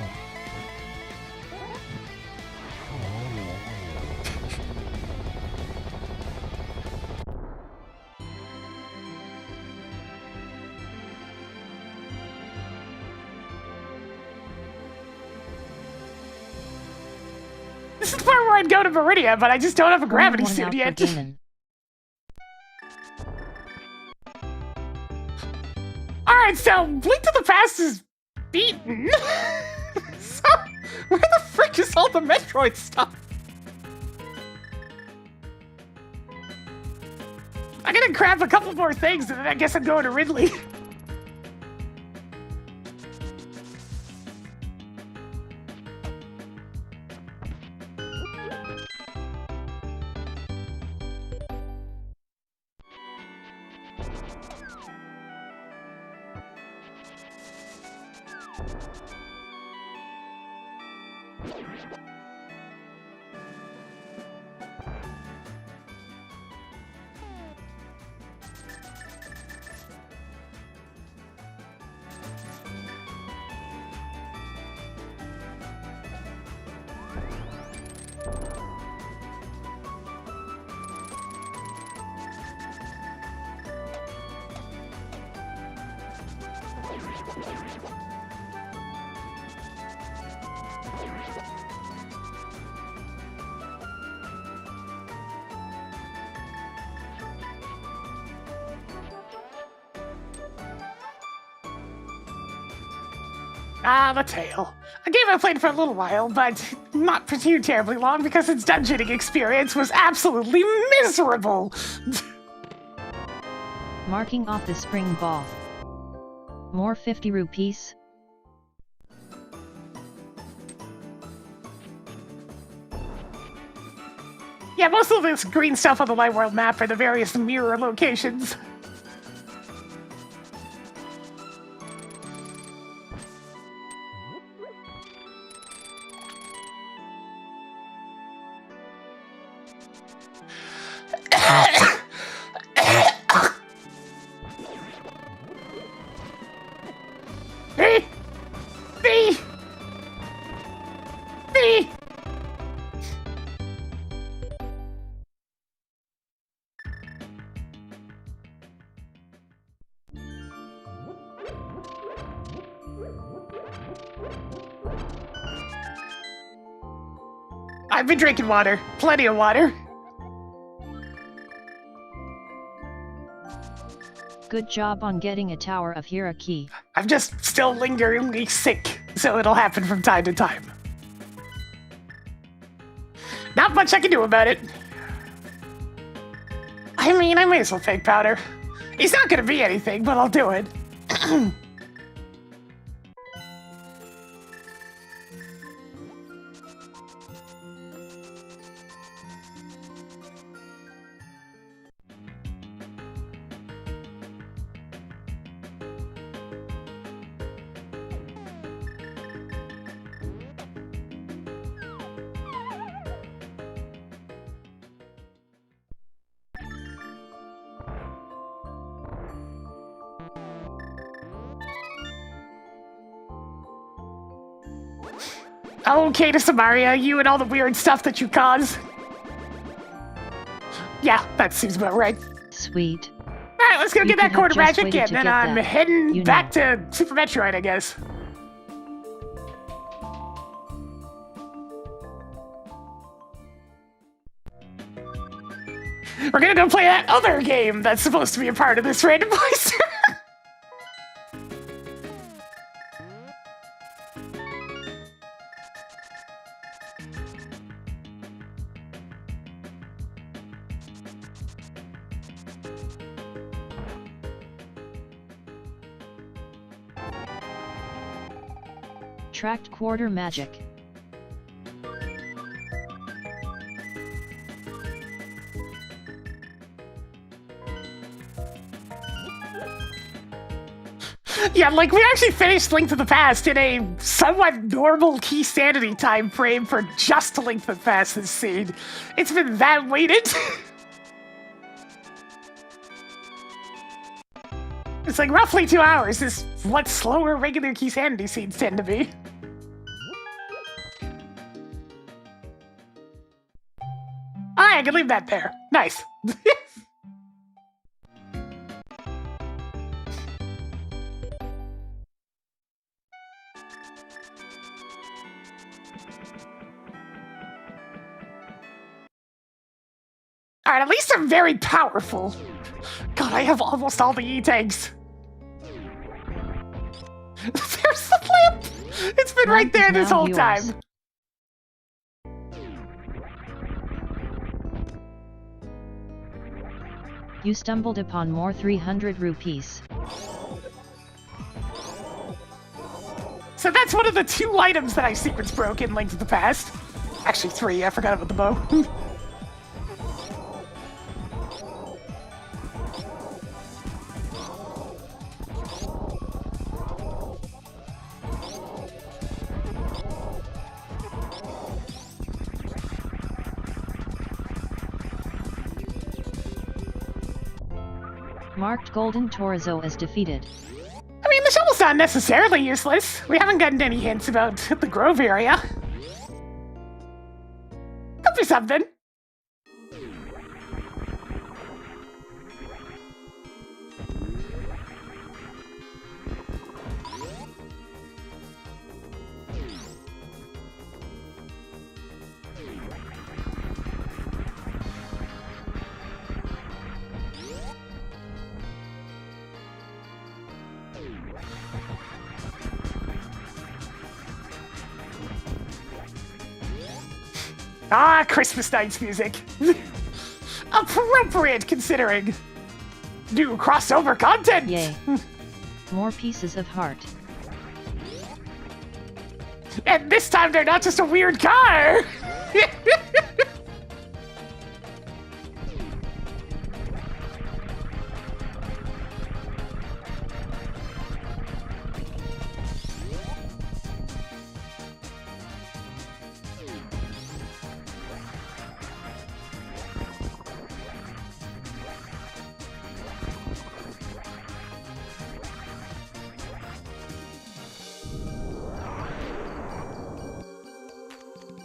This is the part where I'd go to Meridia, but I just don't have a gravity suit yet. Alright, so Blink to the Past is beaten. So, where the frick is all the Metroid stuff? I'm gonna grab a couple more things and then I guess I'm going to Ridley. Ah, the tail. A game I played for a little while, but not for too terribly long because its dungeoning experience was absolutely miserable. Marking off the spring ball. More 50 rupees. Yeah, most of this green stuff on the Light World map are the various mirror locations. I've been drinking water. Plenty of water. Good job on getting a Tower of Hera key. I'm just still lingeringly sick, so it'll happen from time to time. Not much I can do about it. I mean, I may as well fake powder. He's not gonna be anything, but I'll do it. Okay to Samaria, you and all the weird stuff that you cause. Yeah, that seems about right. Sweet. Alright, let's go You get that could have quarter just magic, waited and to then get I'm that, heading you back know. to Super Metroid, I guess. We're gonna go play that other game that's supposed to be a part of this randomizer. Tracked quarter magic. Yeah, like, we actually finished Link to the Past in a somewhat normal key sanity time frame for just Link to the Past this scene. It's been that weighted. It's like roughly 2 hours is what slower regular key sanity scenes tend to be. I can leave that there. Nice. Alright, at least I'm very powerful. God, I have almost all the E-tanks. There's the lamp! It's been right Lamp there is this now whole yours. time. You stumbled upon more 300 rupees. So that's one of the 2 items that I secrets broke in Link to the Past. Actually 3, I forgot about the bow. Marked Golden Torzo as defeated. I mean, the shovel's not necessarily useless. We haven't gotten any hints about the Grove area. Could be something. Ah, Christmas night's music. Appropriate, considering. New crossover content! Yay. More pieces of heart. And this time they're not just a weird car!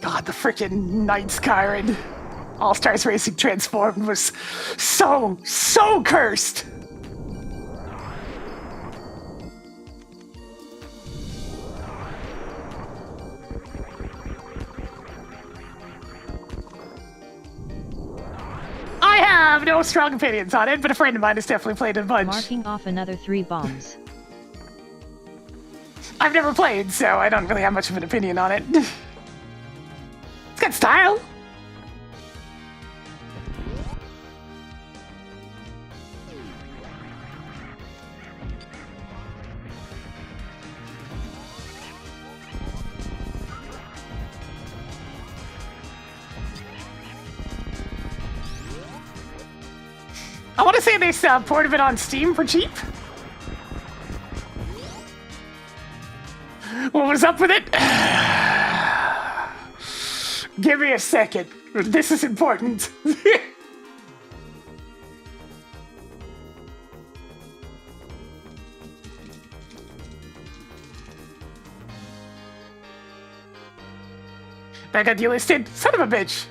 God, the frickin' Knights car in All-Stars Racing Transformed was so cursed! I have no strong opinions on it, but a friend of mine has definitely played it a bunch. Marking off another 3 bombs. I've never played, so I don't really have much of an opinion on it. It's got style. I want to say they ported it on Steam for cheap. What was up with it? Give me a second. This is important. I got delisted. Son of a bitch.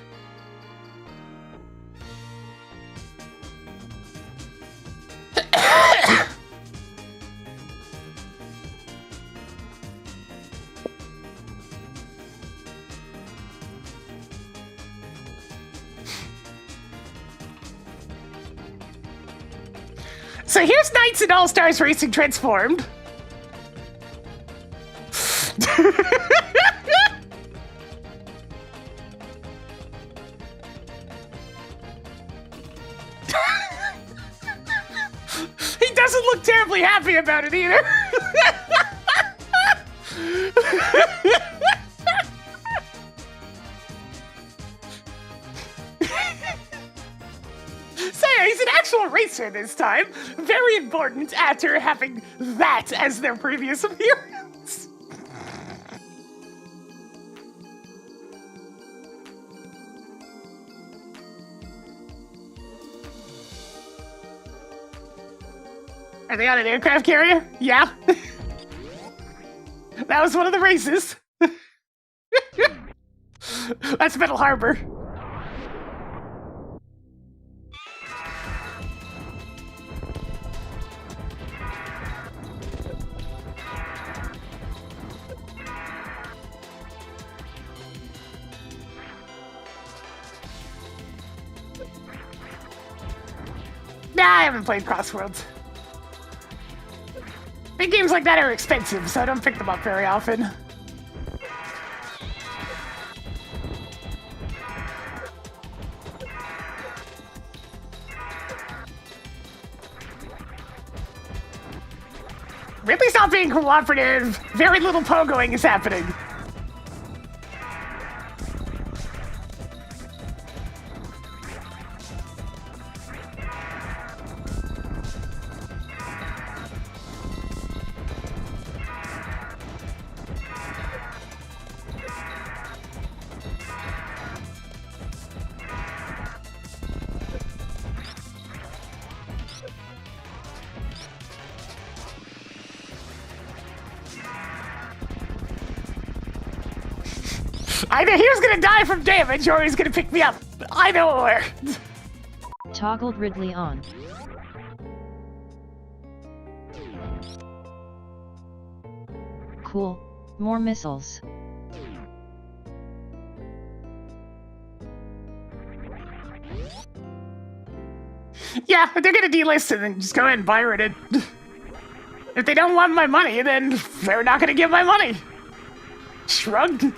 So here's Knights and All-Stars Racing transformed. He doesn't look terribly happy about it either. So yeah, he's an actual racer this time. Very important after having that as their previous appearance. Are they on an aircraft carrier? Yeah. That was one of the races. That's Metal Harbor. Nah, I haven't played Crossworlds. Big games like that are expensive, so I don't pick them up very often. Ridley's not being cooperative. Very little pogoing is happening. Either he was gonna die from damage or he's gonna pick me up. Either or. Toggled Ridley on. Cool. More missiles. Yeah, they're gonna delist it and just go ahead and pirate it. If they don't want my money, then they're not gonna give my money. Shrugged.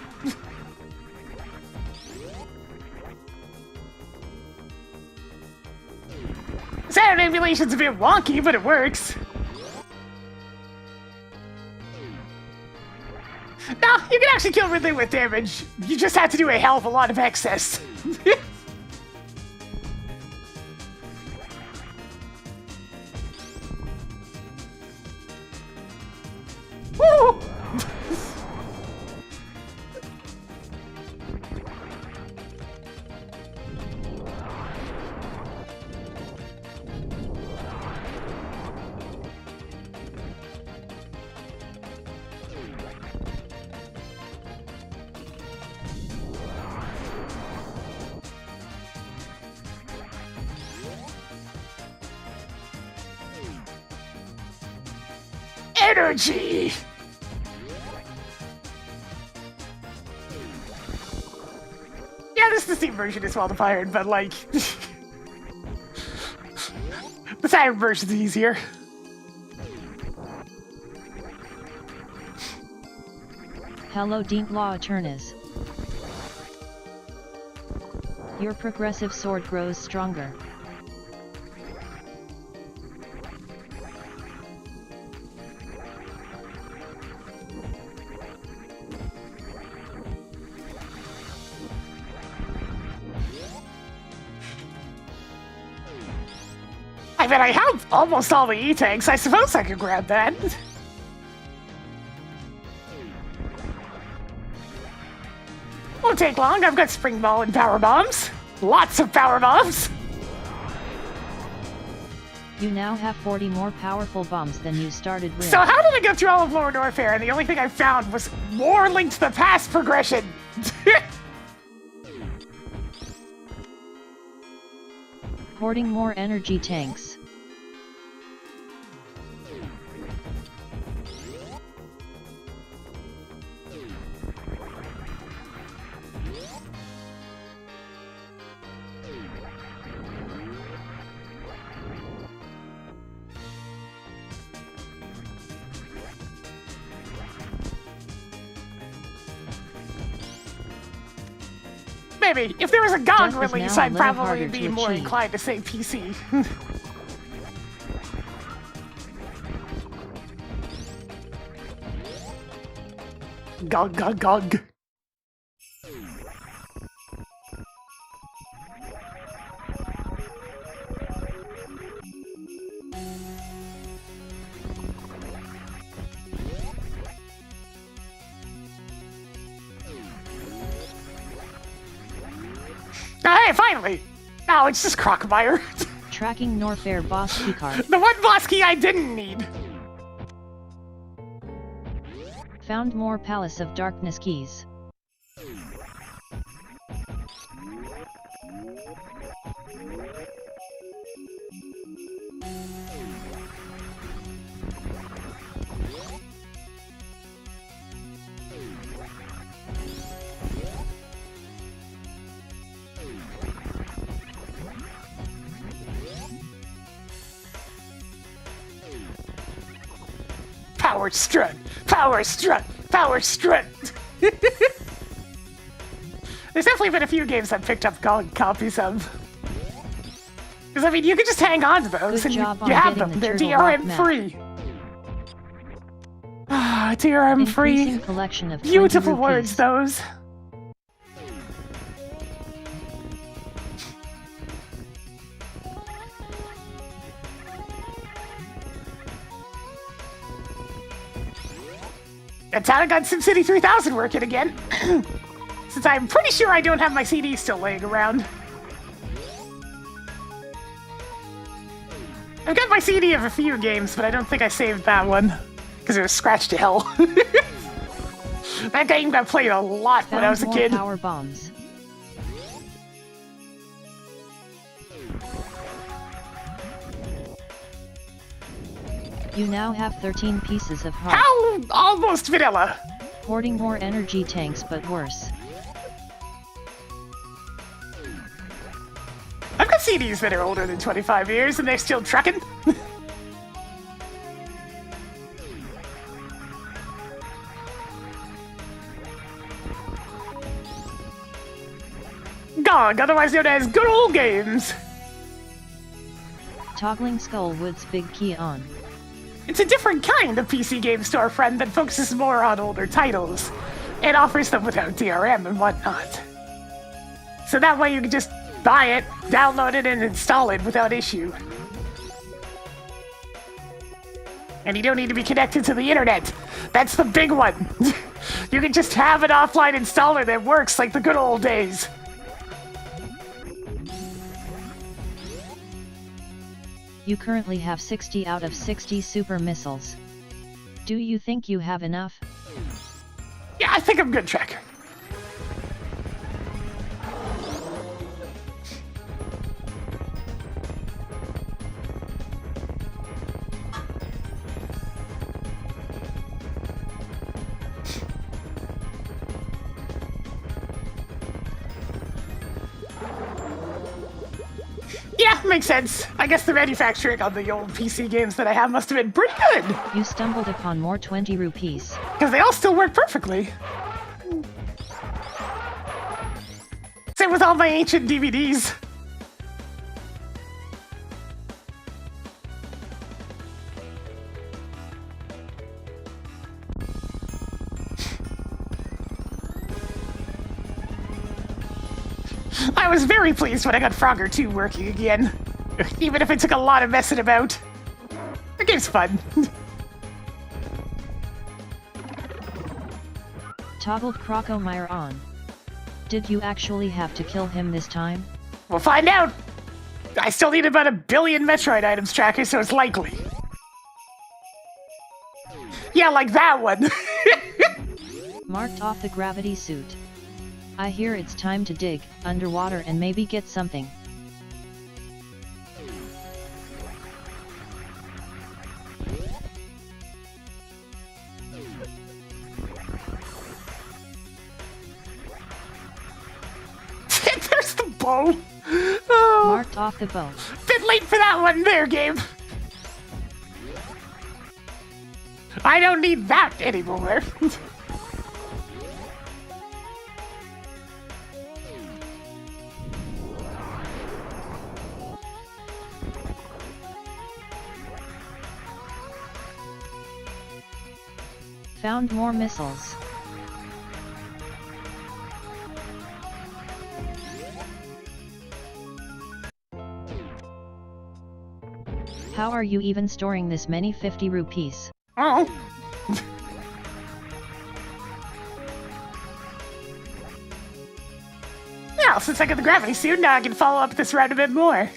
Saturn emulation's a bit wonky, but it works. No, you can actually kill Ridley with damage. You just have to do a hell of a lot of excess. Woo! Energy! Yeah, this is the Steam version as well, the Pirate, but like... the Saturn version's easier. Hello Dink Law Eternas. Your progressive sword grows stronger. I mean, I have almost all the E-tanks. I suppose I could grab that. Won't take long. I've got Spring Ball and Power Bombs. Lots of Power Bombs. You now have 40 more powerful bombs than you started with. So how did I go through all of Lower Norfair and the only thing I found was more Link to the Past progression? Hoarding more energy tanks. Maybe. If there was a GOG Death is release, now a I'd little probably harder be to more achieve. inclined to say PC. GOG, GOG, GOG. Hey, finally! Now it's just Crocomire. Tracking Norfair boss keycard. The one boss key I didn't need. Found more Palace of Darkness keys. Power strut! Power strut! Power strut! There's definitely been a few games I've picked up copies of. Because, I mean, you can just hang on to those Good and job you on have getting them. the They're Turtle Rock DRM free. Ah, DRM Increasing free. collection of 20 Beautiful rupees. words, those. That's how I got SimCity 3000 working again. Since I'm pretty sure I don't have my CD still laying around. I've got my CD of a few games, but I don't think I saved that one. Because it was scratched to hell. That game got played a lot when I was a Found kid. more power bombs. You now have 13 pieces of heart. How almost vanilla. Hoarding more energy tanks but worse. I've got CDs that are older than 25 years and they're still trucking. GOG, otherwise known as Good Old Games. Toggling Skullwood's big key on. It's a different kind of PC game store friend that focuses more on older titles and offers them without DRM and whatnot. So that way you can just buy it, download it, and install it without issue. And you don't need to be connected to the internet. That's the big one. You can just have an offline installer that works like the good old days. You currently have 60 out of 60 super missiles. Do you think you have enough? Yeah, I think I'm good, Tracker. Yeah, makes sense. I guess the manufacturing on the old PC games that I have must have been pretty good. You stumbled upon more 20 rupees. Because they all still work perfectly. Same with all my ancient DVDs. I was very pleased when I got Frogger 2 working again. Even if it took a lot of messing about. The game's fun. Toggled Crocomire on. Did you actually have to kill him this time? We'll find out. I still need about 1 billion Metroid items, Tracker, so it's likely. Yeah, like that one. Marked off the gravity suit. I hear it's time to dig underwater and maybe get something. whoa. Oh, Marked off the boat. bit late for that one there, game. I don't need that anymore. Found more missiles. How are you even storing this many 50 rupees? Oh. Well, since I got the gravity suit, now I can follow up this round a bit more.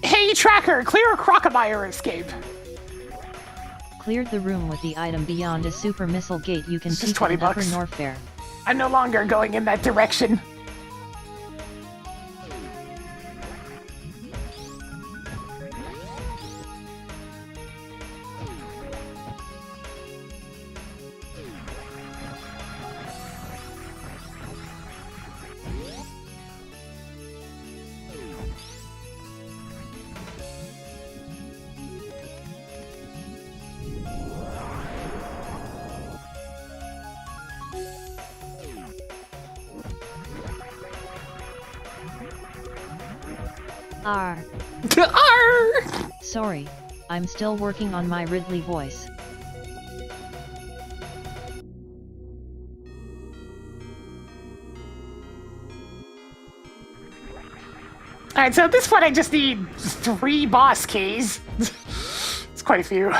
Hey, Tracker, clear a crocodile escape. Cleared the room with the item beyond a super missile gate. You can It's just peek 20 in Upper bucks. Norfair. I'm no longer going in that direction. R. Arr! Sorry, I'm still working on my Ridley voice. Alright, so at this point I just need 3 boss keys. It's quite a few.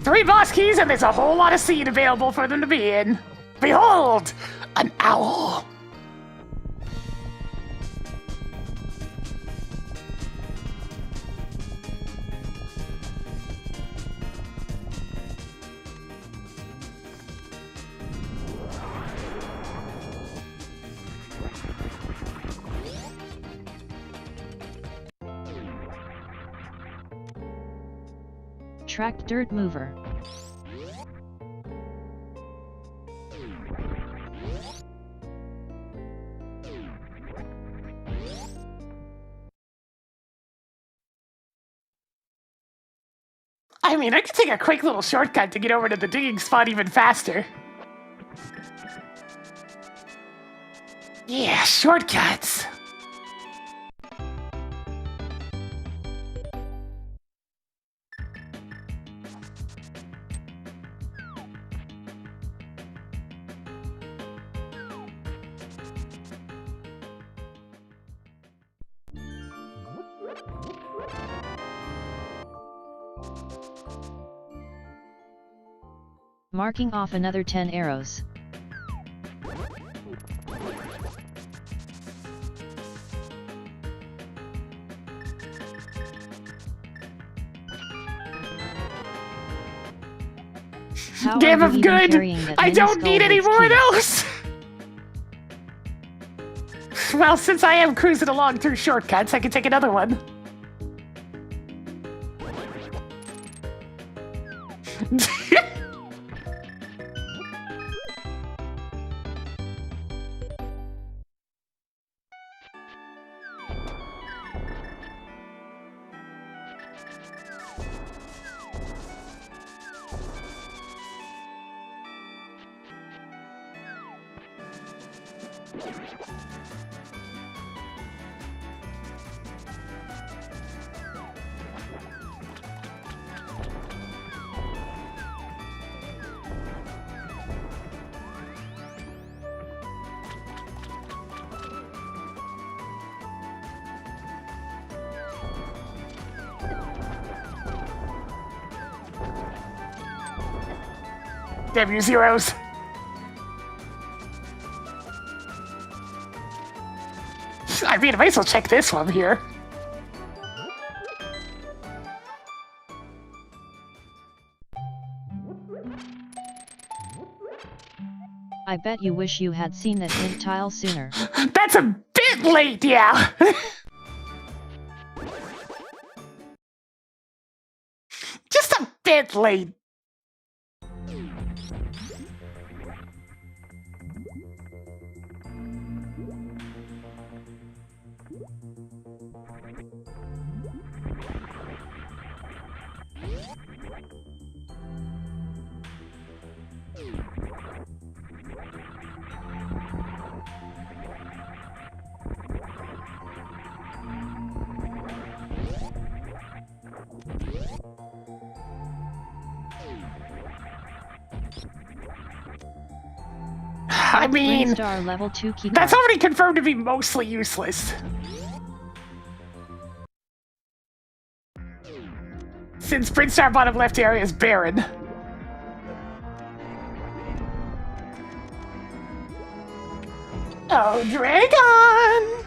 3 boss keys, and there's a whole lot of seed available for them to be in. Behold! An owl! Tracked dirt mover. I mean, I could take a quick little shortcut to get over to the digging spot even faster. Yeah, shortcuts. Marking off another 10 arrows. How Game are of you even good. carrying that I mini don't skull need any with more of keys? those. Well, since I am cruising along through shortcuts, I can take another one. Damn you, zeros. I mean, I might as well check this one here. I bet you wish you had seen that hint tile sooner. That's a bit bit late, yeah. Just a bit late. I mean, Star level 2 key that's card. already confirmed to be mostly useless. Since Brinstar bottom left area is barren. Oh, Dragon!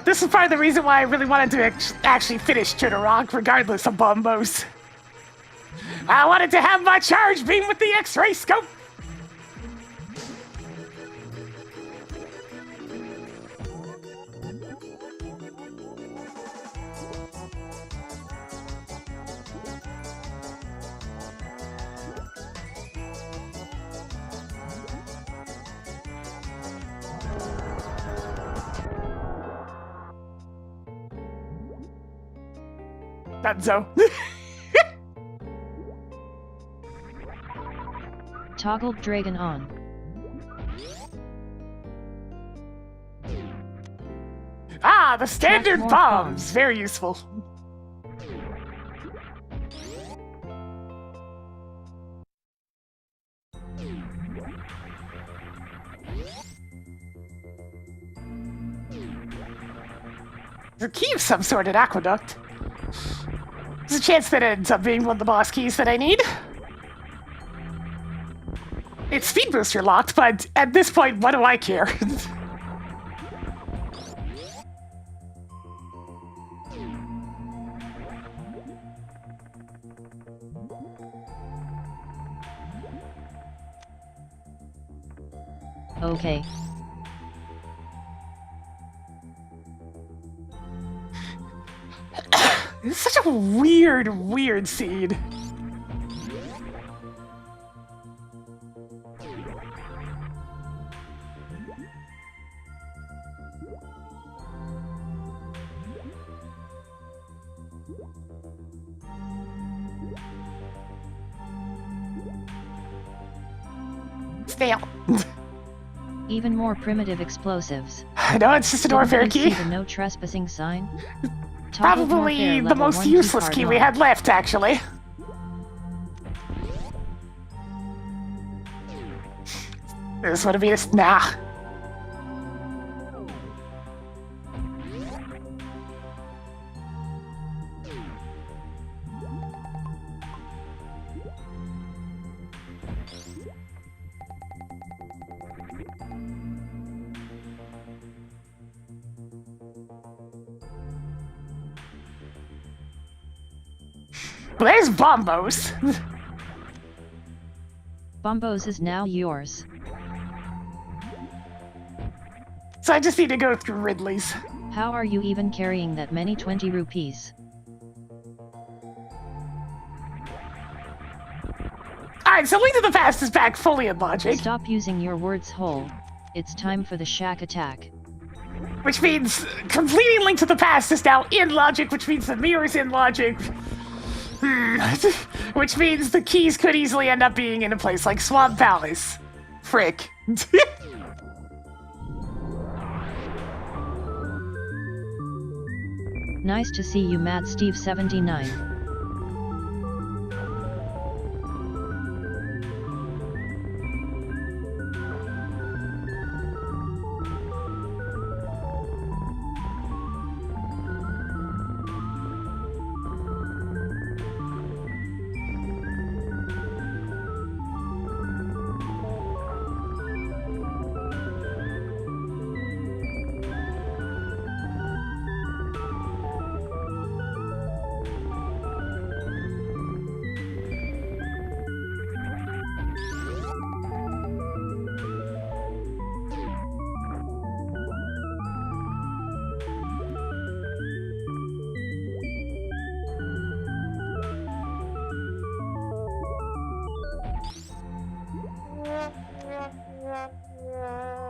This is part of the reason why I really wanted to actually finish Turtle Rock, regardless of Bombos. I wanted to have my charge beam with the X-ray scope! Dunzo. Toggled Dragon on. Ah, the standard more bombs! bombs. Very useful. There's a key of some sort at Aqueduct. There's a chance that it ends up being one of the boss keys that I need. It's speed booster locked, but at this point, what do I care? Okay. It's such a weird, weird seed. Stale. Even more primitive explosives. No, it's just an Orfair Didn't you key. see the no trespassing sign? Toggled Probably Morphere the level most 1 useless keycard key we on. had left, actually. This would be a nah. There's Bombos. Bombos is now yours. So I just need to go through Ridley's. How are you even carrying that many 20 rupees? Alright, so Link to the Past is back fully in logic, Stop using your words whole. It's time for the shack attack. which means completing Link to the Past is now in logic, which means the mirror's in logic. Which means the keys could easily end up being in a place like Swamp Palace. Frick. Nice to see you, Mad Steve 79.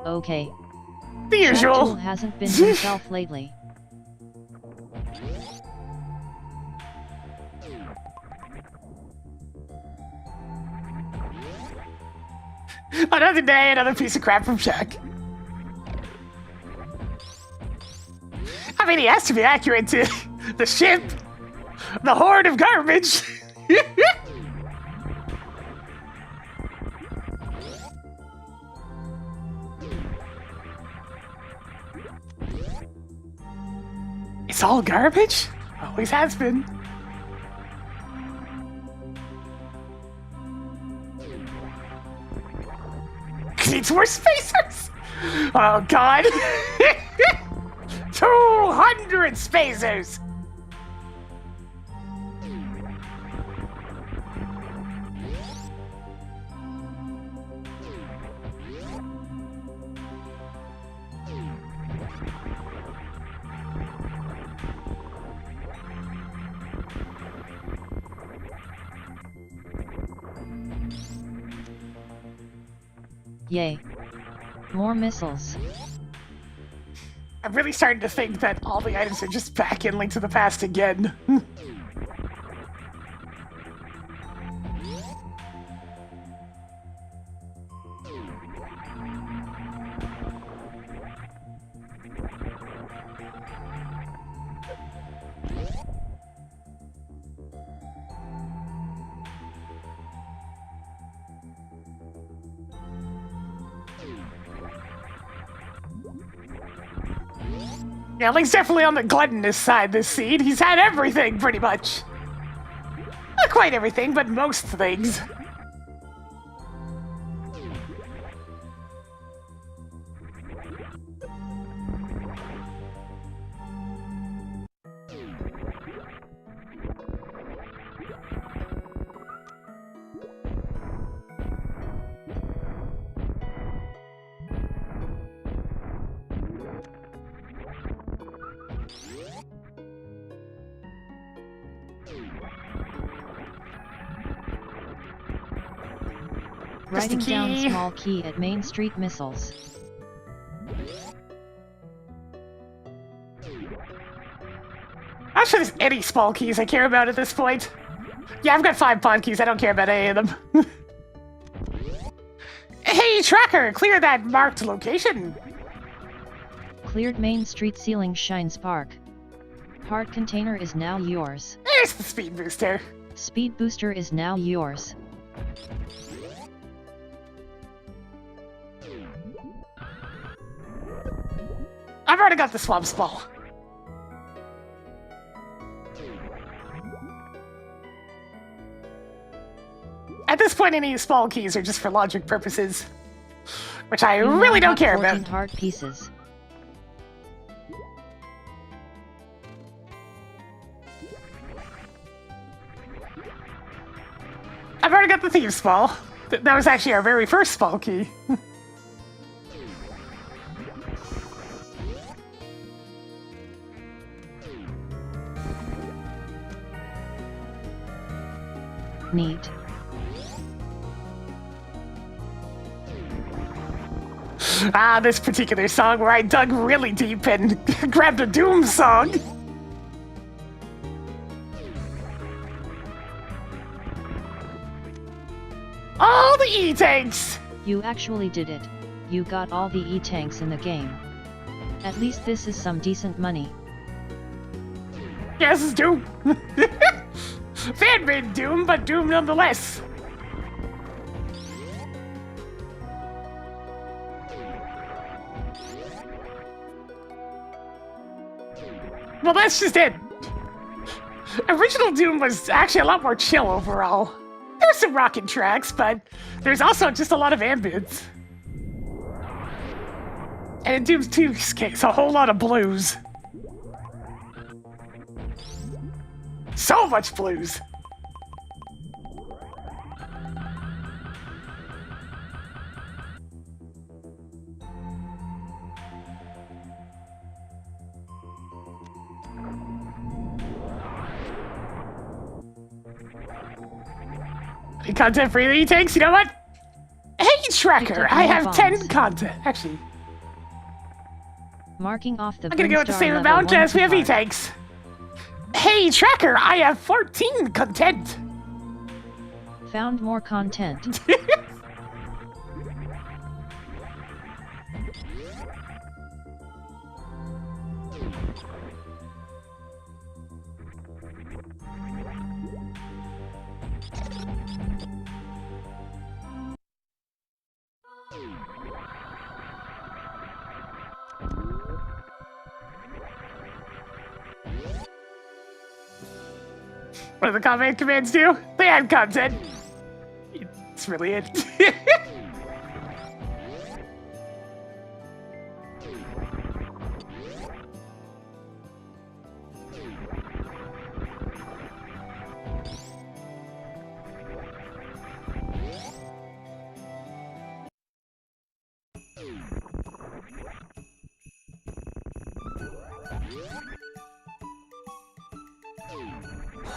Okay. The usual. Tool hasn't been himself lately. Another day, another piece of crap from Shaq. I mean, he has to be accurate to the ship. The horde of garbage. It's all garbage? Always has been. Needs more spacers! Oh god! 200 spacers! Yay. More missiles. I'm really starting to think that all the items are just back in Link to the Past again. Yeah, Link's definitely on the gluttonous side this seed. He's had everything, pretty much. Not quite everything, but most things. Writing down small key at Main Street missiles. I'm not sure there's any small keys I care about at this point. Yeah, I've got 5 pawn keys. I don't care about any of them. Hey, tracker! Clear that marked location. Cleared Main Street ceiling Shines Park. Heart container is now yours. There's the speed booster. Speed booster is now yours. I've already got the swamp spall. At this point, any small keys are just for logic purposes, which I You really now don't care have 14 about. heart pieces. I've already got the thieves spall. That was actually our very first spall key. Neat. Ah, this particular song where I dug really deep and grabbed a Doom song. All the E-tanks! You actually did it. You got all the E-tanks in the game. At least this is some decent money. Yes, it's Doom. Fan-made Doom, but Doom nonetheless. Well, that's just it. Original Doom was actually a lot more chill overall. There were some rockin' tracks, but there's also just a lot of ambience. And in Doom 2's case, a whole lot of blues. So much blues. Any content for the E-tanks? You know what? Hey, Tracker, I have 10 content. Actually, Marking off the I'm gonna go with the Boomstar same level amount 1 as we have card. E-tanks. Hey, Tracker, I have 14 content. Found more content. What do the combat commands do? They add content. That's really it.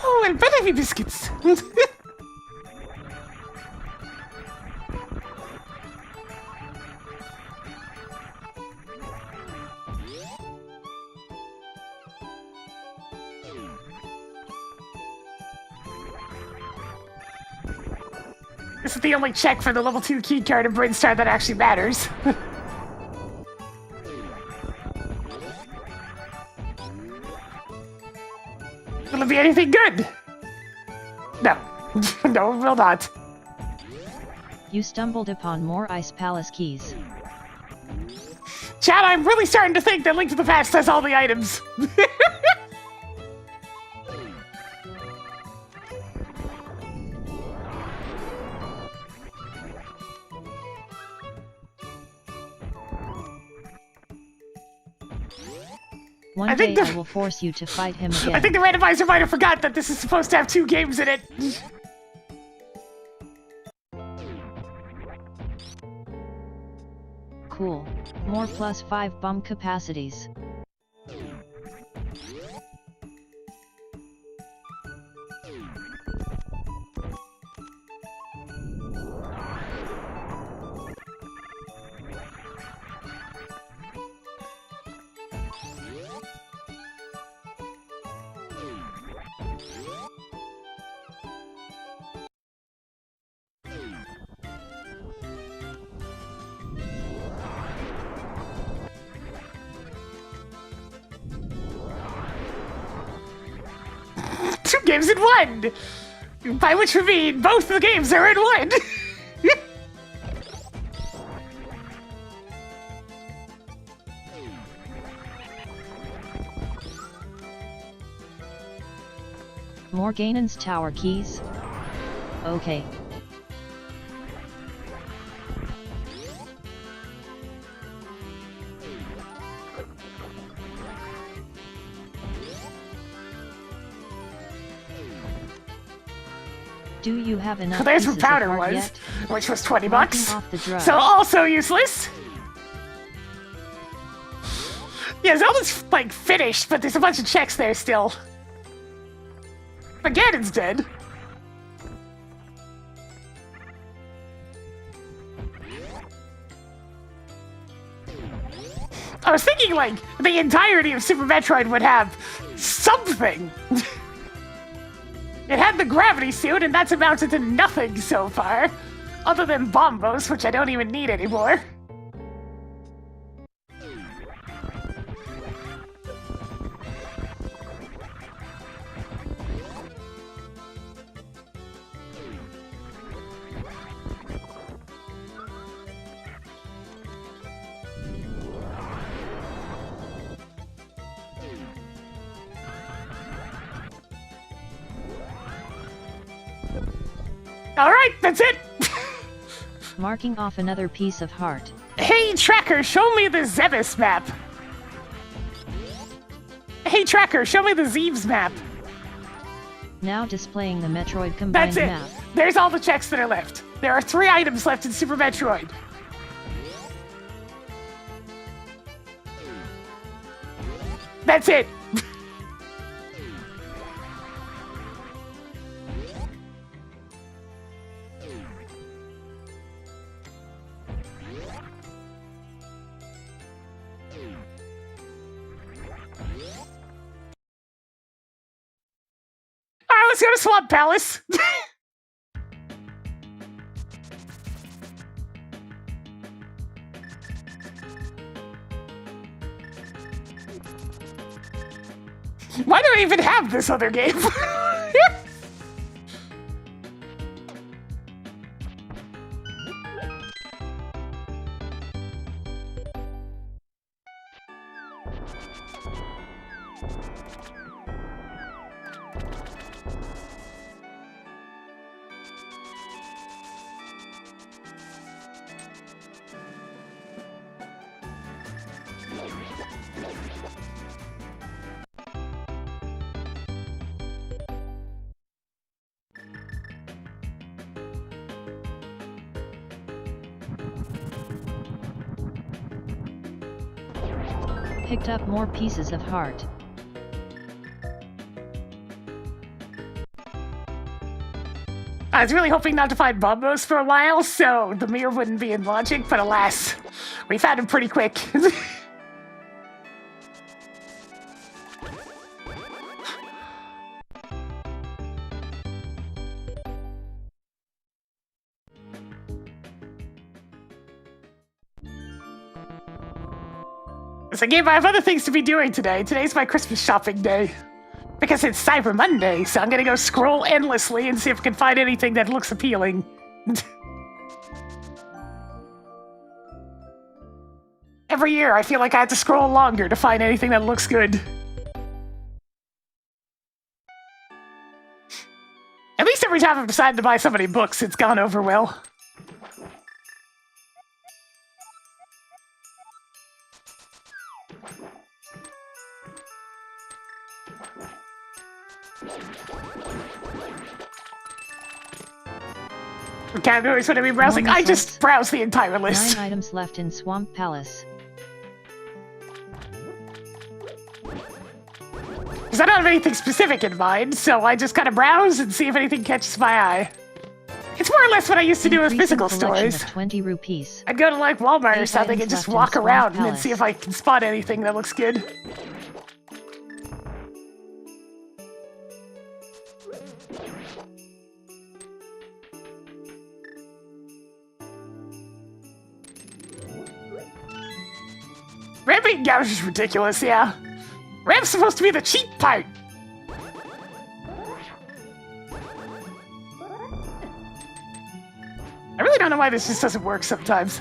Oh, and Benefit biscuits. This is the only check for the level 2 key card in Brainstar that actually matters. Will it be anything good? No. No, it will not. You stumbled upon more Ice Palace keys. Chad, I'm really starting to think that Link to the Past has all the items. One I day think I will force you to fight him again. I think the randomizer might have forgot that this is supposed to have 2 games in it. Cool. More +5 bomb capacities. Two games in one! By which we mean both the games are in one! More Ganon's tower keys? Okay. Do you have enough There's pieces where powder of heart was, yet? which was 20 Marking bucks. off the drug. So also useless. Yeah, Zelda's like finished, but there's a bunch of checks there still. But Ganon's dead. I was thinking like the entirety of Super Metroid would have something. It had the gravity suit, and that's amounted to nothing so far. Other than bombos, which I don't even need anymore. Alright, that's it! Marking off another piece of heart. Hey Tracker, show me the Zebus map! Hey Tracker, show me the Zeebs map! Now displaying the Metroid combined That's it! map. There's all the checks that are left. There are 3 items left in Super Metroid. That's it! let's go to Swamp Palace. Why do I even have this other game? Picked up more pieces of heart. I was really hoping not to find Bombos for a while, so the mirror wouldn't be in logic, but alas, we found him pretty quick. It's a game. I have other things to be doing today. Today's my Christmas shopping day. Because it's Cyber Monday, so I'm gonna go scroll endlessly and see if I can find anything that looks appealing. Every year, I feel like I have to scroll longer to find anything that looks good. At least every time I've decided to buy somebody books, it's gone over well. Categories when I be browsing. I just browse the entire list. 9 items left in Swamp Palace. Because I don't have anything specific in mind, so I just kind of browse and see if anything catches my eye. It's more or less what I used to do with physical stores. 20 rupees. I'd go to like Walmart or something and just walk around and Palace. see if I can spot anything that looks good. Ramping gouge is ridiculous, yeah. Ramp's supposed to be the cheap part. I really don't know why this just doesn't work sometimes.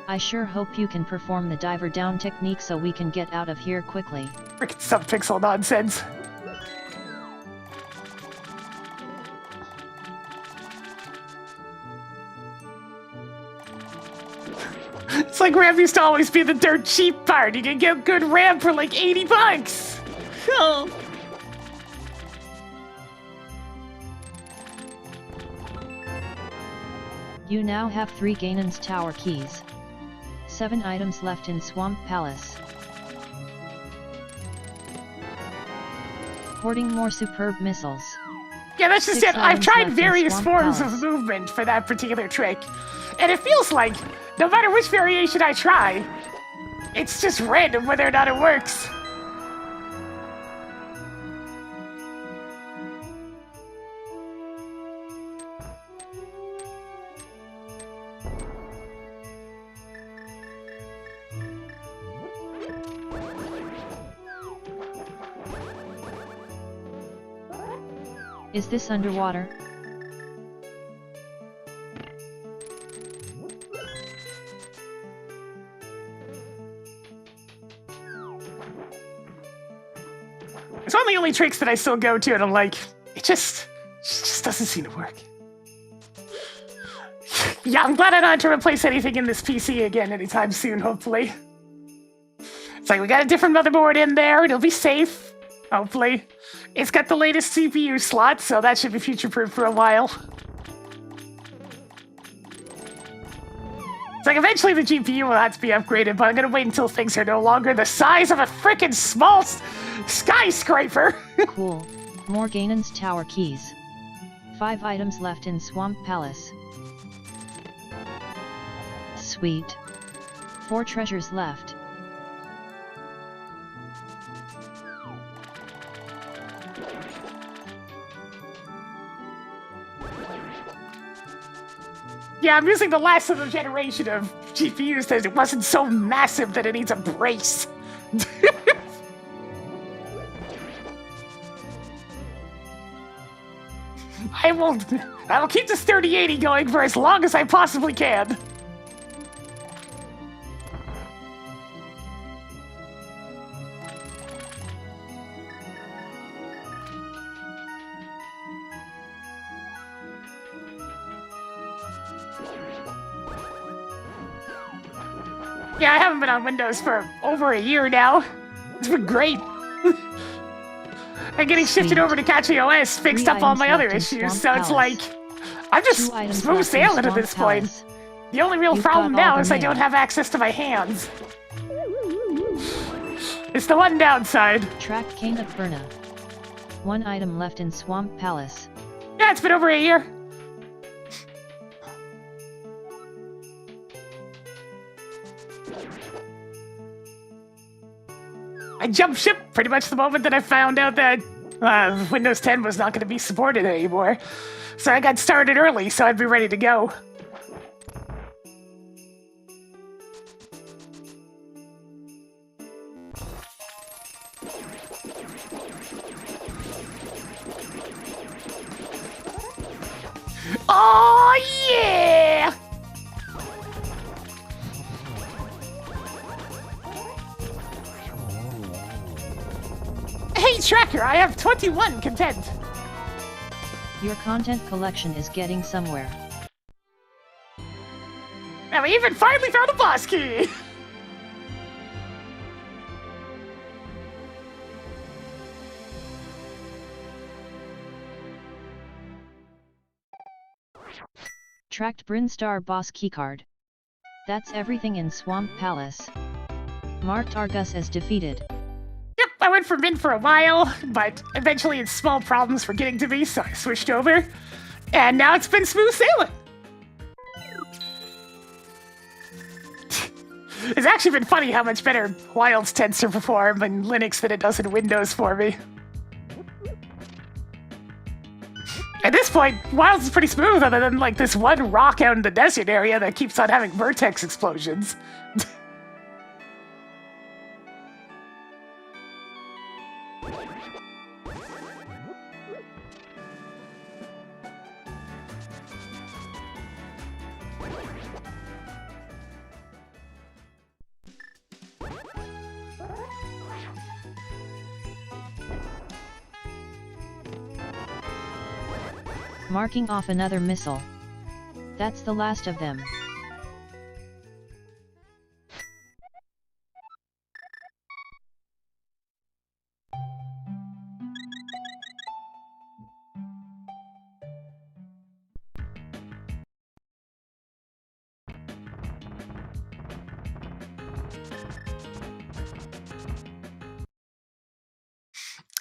I sure hope you can perform the diver down technique so we can get out of here quickly. Freaking sub-pixel nonsense. It's like ramp used to always be the dirt cheap part. You can get good ramp for like 80 bucks. Oh. You now have 3 Ganon's Tower keys. 7 items left in Swamp Palace. Hoarding more superb missiles. Yeah, that's just 6 it. I've items tried left in various Swamp forms Palace. of movement for that particular trick. And it feels like, no matter which variation I try, it's just random whether or not it works. Is this underwater? It's one of the only tricks that I still go to, and I'm like, it just doesn't seem to work. Yeah, I'm glad I don't have to replace anything in this PC again anytime soon, hopefully. It's like, we got a different motherboard in there, it'll be safe, hopefully. It's got the latest CPU slot, so that should be future-proof for a while. It's like, eventually the GPU will have to be upgraded, but I'm gonna wait until things are no longer the size of a frickin' small skyscraper! Cool. More Ganon's Tower keys. 5 items left in Swamp Palace. Sweet. 4 treasures left. Yeah, I'm using the last of the generation of GPUs that it wasn't so massive that it needs a brace. I will keep this 3080 going for as long as I possibly can. Yeah, I haven't been on Windows for over a year now. It's been great. And getting shifted over to Catchy OS fixed up all my other issues, so it's like, I'm just smooth sailing at this point. The only real problem now is I don't have access to my hands. It's the one downside. Tracked Cane of Burna. One item left in Swamp Palace. Yeah, it's been over a year. I jumped ship pretty much the moment that I found out that Windows 10 was not going to be supported anymore. So I got started early, so I'd be ready to go. Oh, yeah! Hey, Tracker, I have 21 content. Your content collection is getting somewhere. And we even finally found a boss key! Tracked Brinstar boss keycard. That's everything in Swamp Palace. Marked Argus as defeated. Yep, I went for Min for a while, but eventually it's small problems were getting to me, so I switched over. And now it's been smooth sailing. It's actually been funny how much better Wilds tends to perform in Linux than it does in Windows for me. At this point, Wilds is pretty smooth other than like this one rock out in the desert area that keeps on having vertex explosions. Marking off another missile. That's the last of them.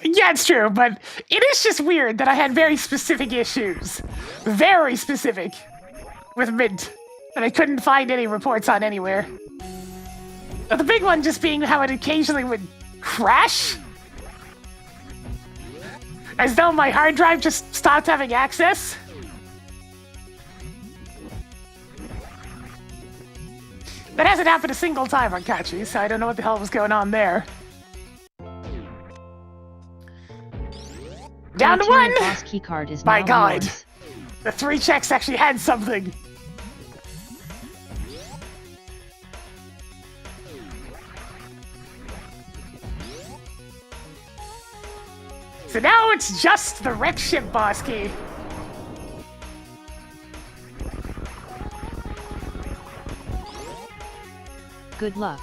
Yeah, it's true, but it is just weird that I had very specific issues. Very specific. With Mint. And I couldn't find any reports on anywhere. The big one just being how it occasionally would crash. As though my hard drive just stopped having access. That hasn't happened a single time on Catchy, so I don't know what the hell was going on there. Down to one! Boss keycard is My now god. yours. The 3 checks actually had something. So now it's just the wreck ship boss key. Good luck.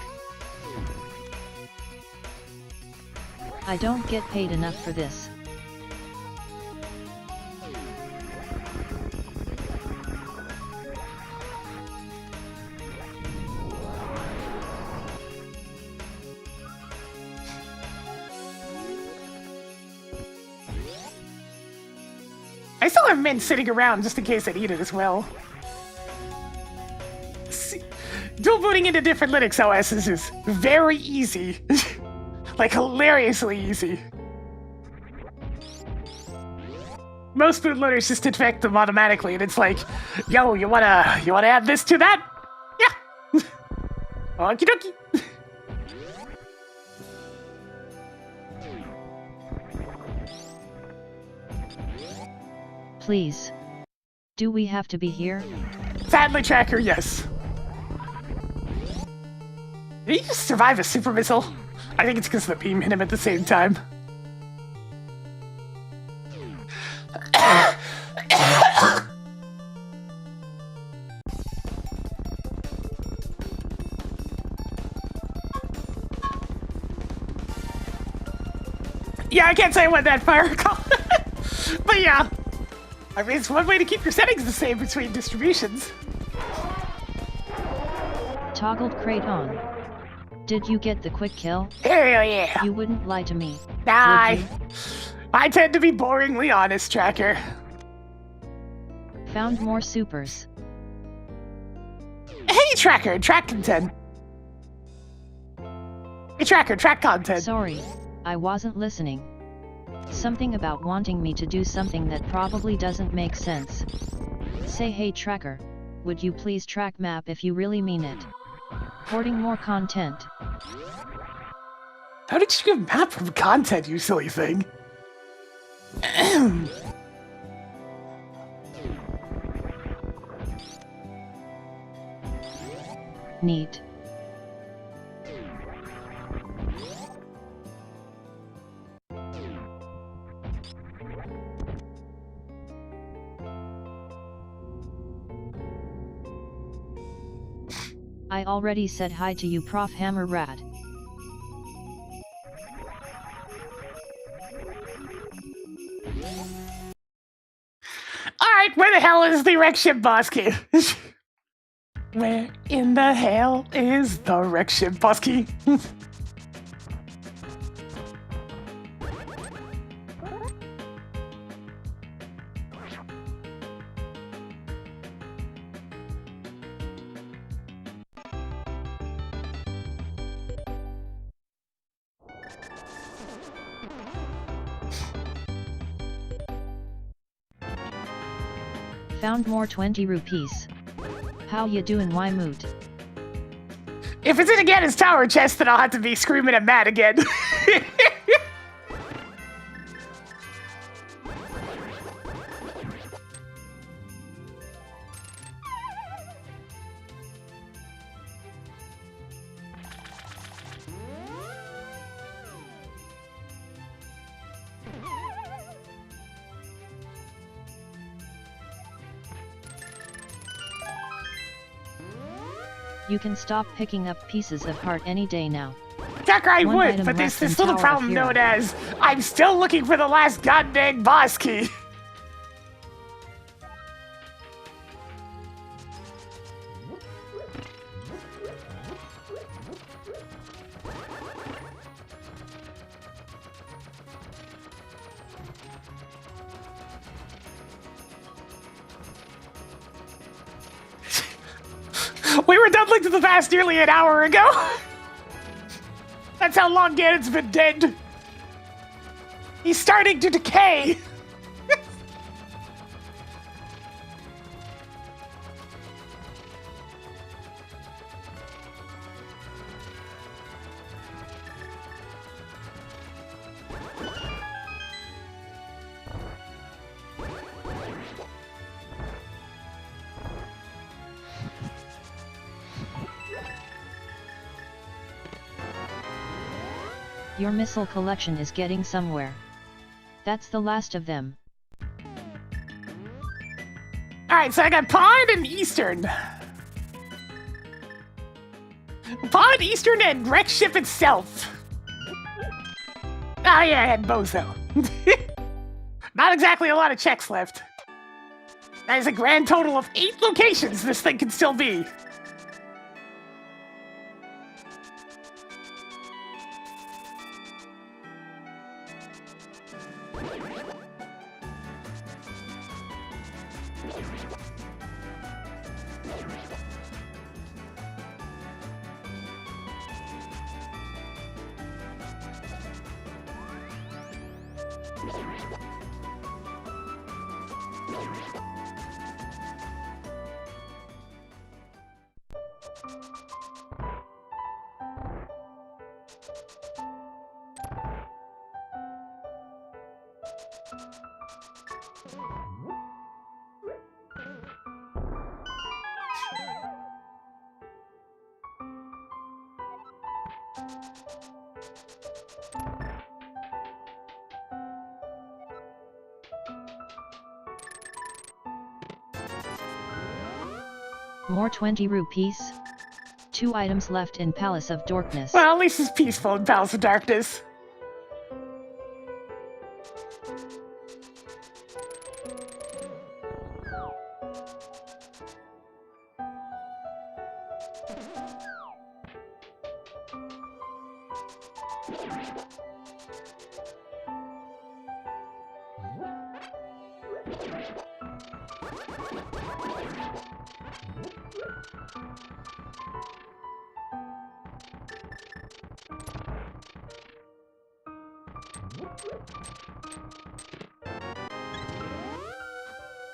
I don't get paid enough for this. I still have Mint sitting around just in case I need it as well. Dual booting into different Linux OSs is very easy. Like, hilariously easy. Most bootloaders just infect them automatically, and it's like, yo, you wanna add this to that? Yeah. Okie dokie. Please. Do we have to be here? Sadly, Tracker, yes. Did he just survive a super missile? I think it's because the beam hit him at the same time. Yeah, I can't say I went that far. But yeah. I mean, it's one way to keep your settings the same between distributions. Toggled crate on. Did you get the quick kill? Hell yeah. You wouldn't lie to me. Nah, would you? I tend to be boringly honest, Tracker. Found more supers. Hey, Tracker, track content. Hey, Tracker, track content. Sorry, I wasn't listening. Something about wanting me to do something that probably doesn't make sense. Say hey Tracker, would you please track map if you really mean it? Hoarding more content. How did you get map from content, you silly thing? Neat. I already said hi to you, Prof. Hammer Rat. Alright, where the hell is the wreck ship boss key? Where in the hell is the wreck ship boss key? Found more 20 rupees. How you doing, Wymoot? If it's in again his tower chest, then I'll have to be screaming at Matt again. You can stop picking up pieces of heart any day now. Jack, I One would, item but there's less this than little Tower of problem Hero. known as I'm still looking for the last goddamn boss key. We were done Link to the Past nearly an hour ago. That's how long Ganon's been dead. He's starting to decay. Your missile collection is getting somewhere. That's the last of them. Alright, so I got Pod and Eastern. Pod, Eastern, and Wreck Ship itself. Ah, yeah, I had Bozo. Not exactly a lot of checks left. That is a grand total of 8 locations this thing can still be. More 20 rupees. 2 items left in Palace of Darkness. Well, at least it's peaceful in Palace of Darkness.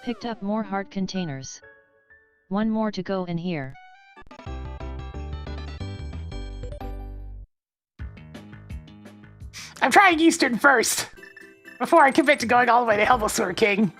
Picked up more heart containers. 1 more to go in here. I'm trying Eastern first, before I commit to going all the way to Helmsword King.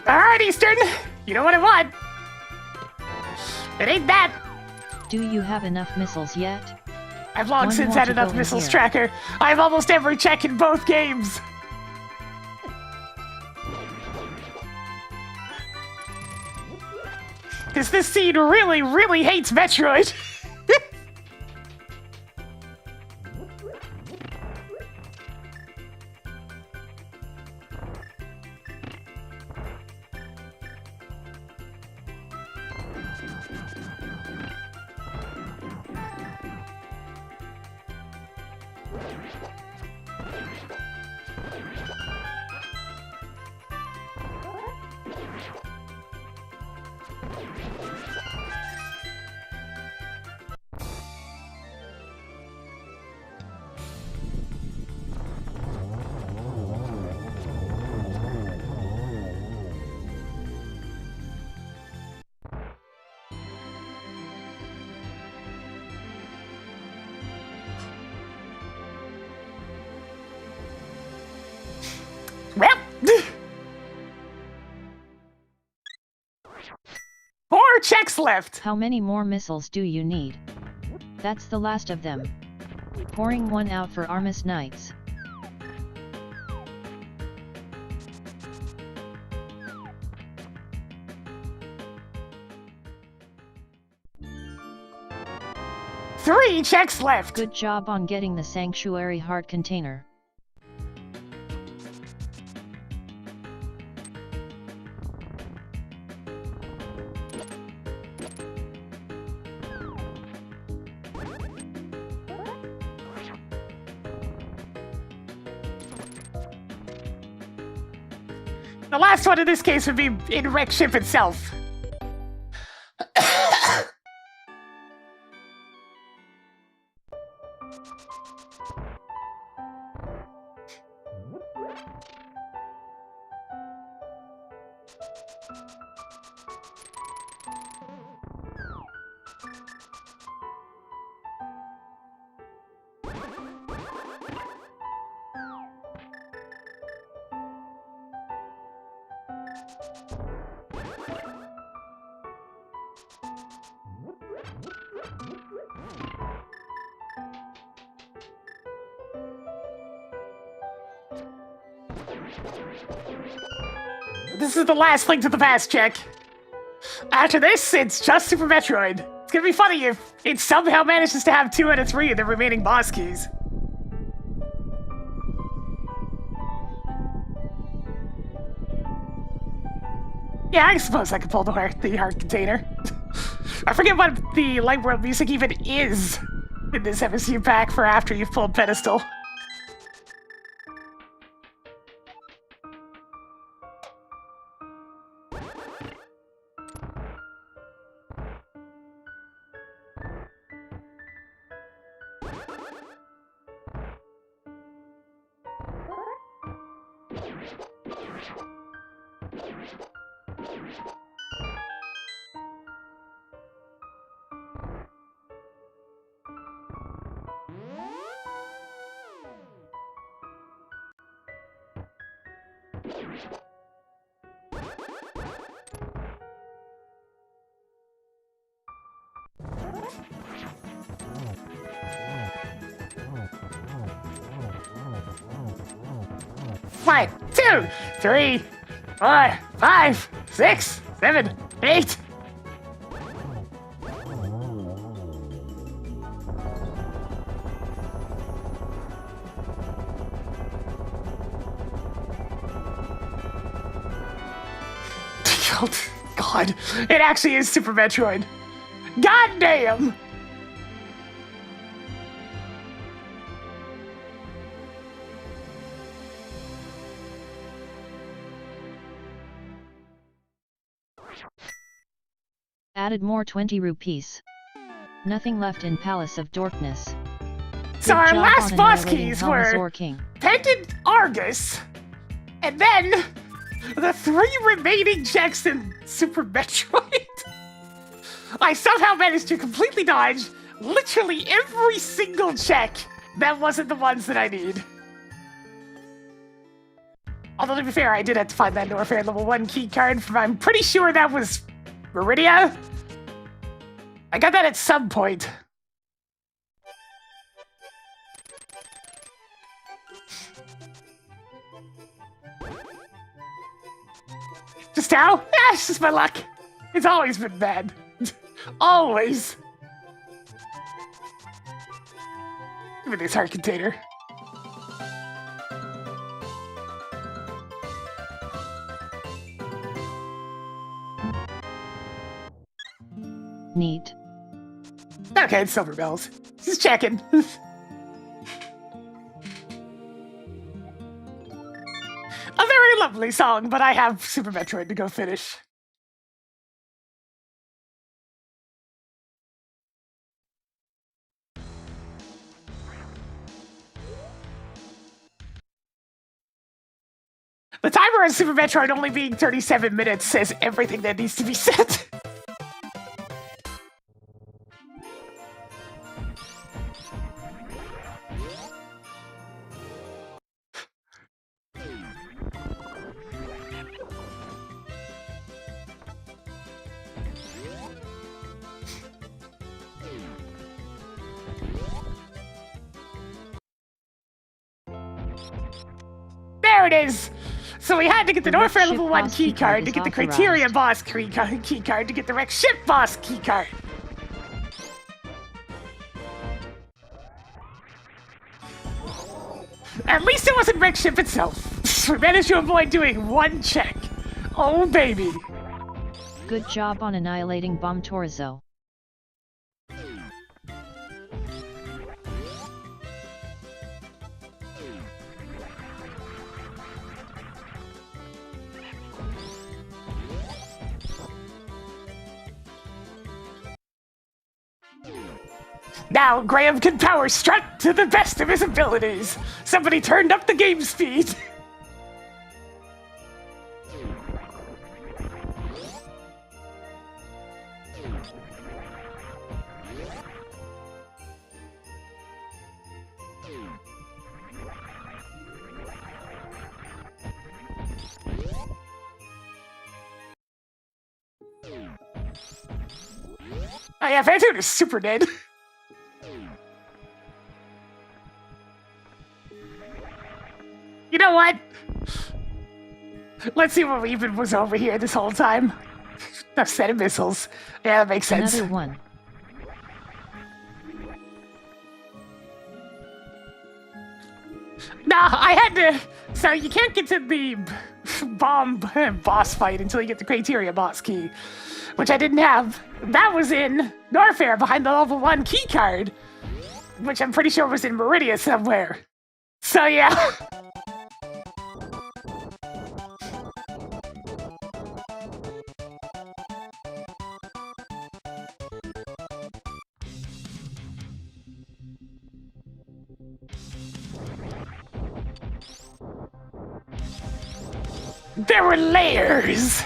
Alright, Eastern! You know what I want! It ain't that! Do you have enough missiles yet? I've long 1 since more had to enough go in missiles here. tracker. I have almost every check in both games! Because this scene really, really hates Metroid! Well, 4 checks left. How many more missiles do you need? That's the last of them. Pouring 1 out for Armis Knights. Three checks left. Good job on getting the Sanctuary Heart container. The last one in this case would be in Wreck Ship itself. This is the last Link to the Past check. After this, it's just Super Metroid. It's gonna be funny if it somehow manages to have 2 out of 3 of the remaining boss keys. Yeah, I suppose I could pull the heart container. I forget what the Light World music even is in this MSU pack for after you've pulled Pedestal. One, 2, 3, 4, 5, 6, 7, 8. God, it actually is Super Metroid. God damn! Added more 20 rupees. Nothing left in Palace of Darkness. So Good our job last on boss annihilating keys Thomas were Or King. Pendant Argus, and then the 3 remaining checks in Super Metroid. I somehow managed to completely dodge literally every single check that wasn't the ones that I need. Although, to be fair, I did have to find that Norfair level 1 key card from, I'm pretty sure that was Meridia. I got that at some point. Just how? Yeah, it's just my luck. It's always been bad. Always. Give me this heart container. Neat. Okay, it's Silver Bells. Just checking. A very lovely song, but I have Super Metroid to go finish. The timer on Super Metroid only being 37 minutes says everything that needs to be said. There it is! So we had to get the Norfair level 1 key card to get the Criteria boss key card to get the Rex Ship boss key card. At least it wasn't Rex Ship itself. We managed to avoid doing 1 check. Oh baby. Good job on annihilating Bomb Torzo. Now Graham can power strut to the best of his abilities. Somebody turned up the game speed. Oh yeah, Phantom is super dead. You know what? Let's see what even was over here this whole time. A set of missiles. Yeah, that makes sense. Another one. Nah, I had to... So you can't get to the bomb boss fight until you get the criteria boss key, which I didn't have. That was in Norfair behind the level 1 key card, which I'm pretty sure was in Meridia somewhere. So yeah. There were layers!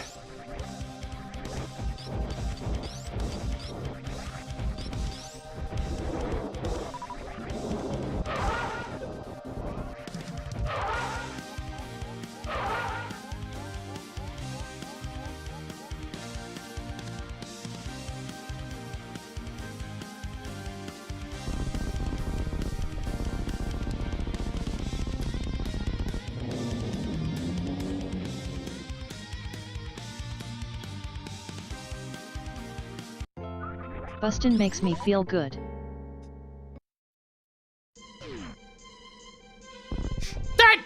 Bustin' makes me feel good. Done!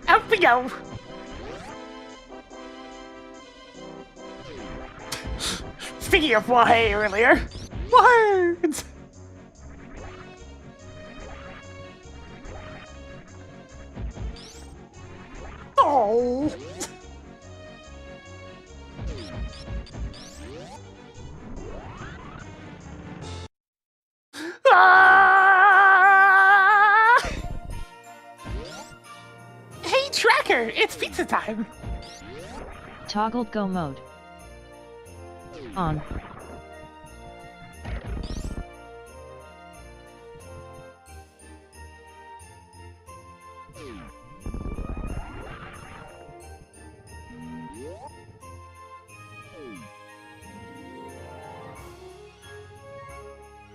Out we go! Speaking of why earlier, words! Oh! Ah! Hey, Tracker, it's pizza time. Toggled go mode. On.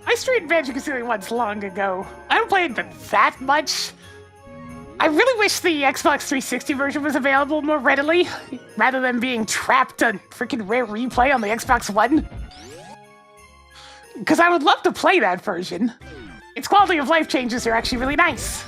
I streamed Banjo-Kazooie once long ago. I haven't played them that much. I really wish the Xbox 360 version was available more readily, rather than being trapped on freaking Rare Replay on the Xbox One. Because I would love to play that version. Its quality of life changes are actually really nice.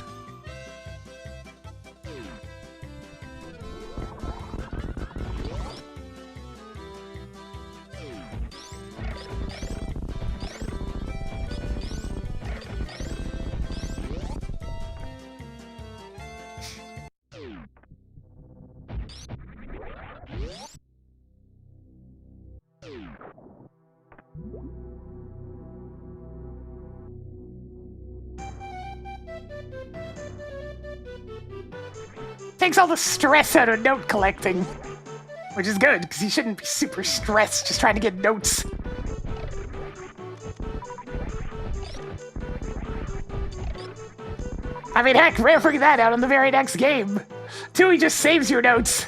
Takes all the stress out of note collecting. Which is good, because you shouldn't be super stressed just trying to get notes. I mean, heck, Rare figured that out on the very next game. Tui just saves your notes.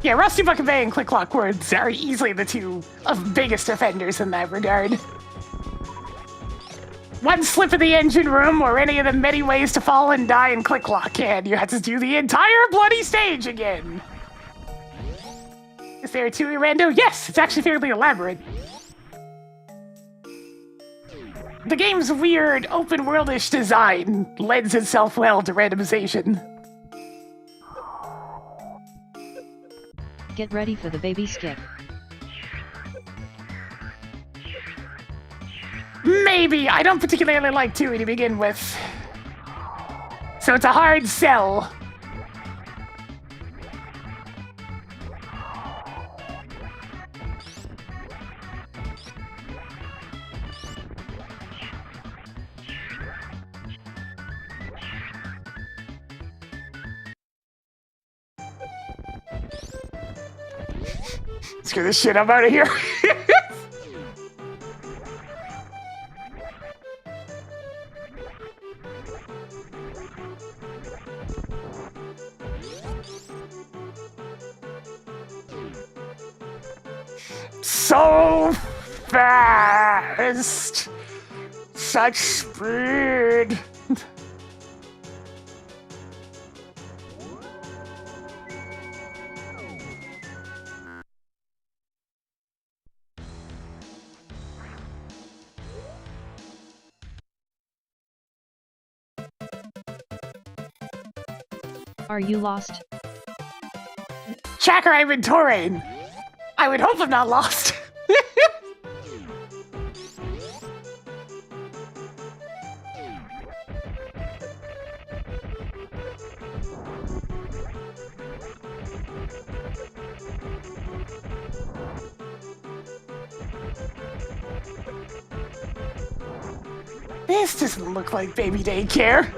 Yeah, Rusty Bucket Bay and Click Clock Words are easily the two biggest offenders in that regard. One slip in the engine room or any of the many ways to fall and die in Click Clock, and you have to do the entire bloody stage again. Is there a Tui rando? Yes, it's actually fairly elaborate. The game's weird, open-worldish design lends itself well to randomization. Get ready for the baby skip. Maybe. I don't particularly like Tui to begin with. So it's a hard sell. Screw this shit, I'm out of here. So fast. Such speed. Are you lost? Tracker, I'm in terrain. I would hope I'm not lost. This doesn't look like baby daycare.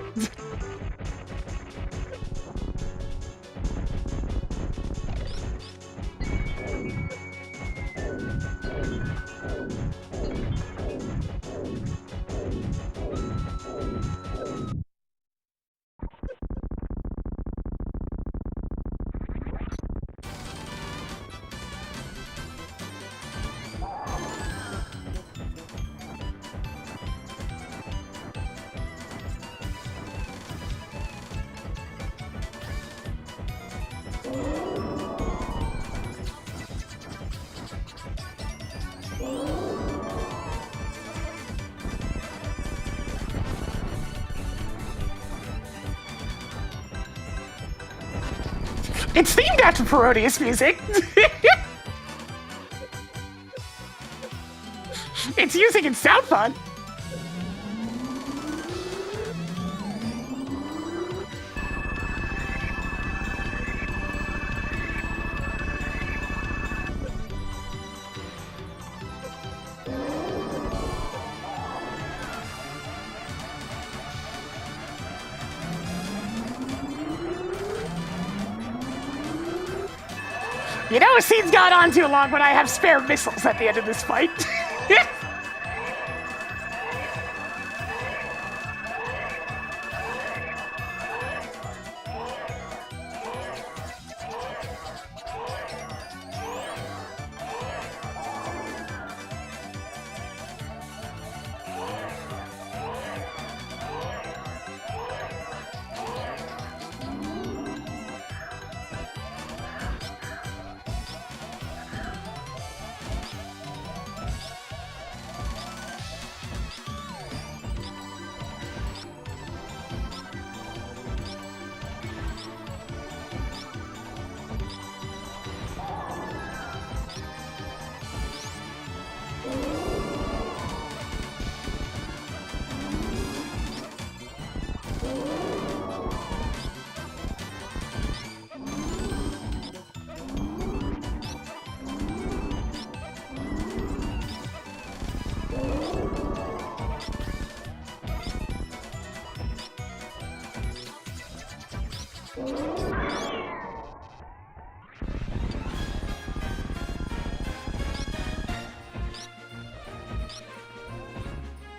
It's themed after parodious music. It's using its sound fun. You know, a scene's gone on too long when I have spare missiles at the end of this fight.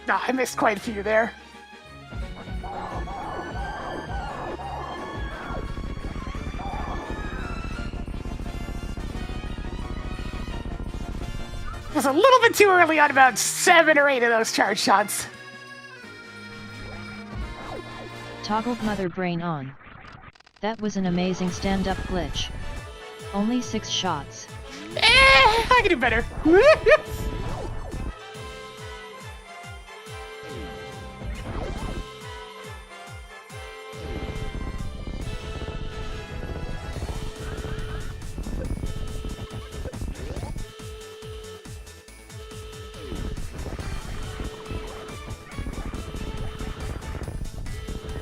Nah, I missed quite a few there. It was a little bit too early on about 7 or 8 of those charge shots. Toggled mother brain on. That was an amazing stand-up glitch. Only 6 shots. I can do better.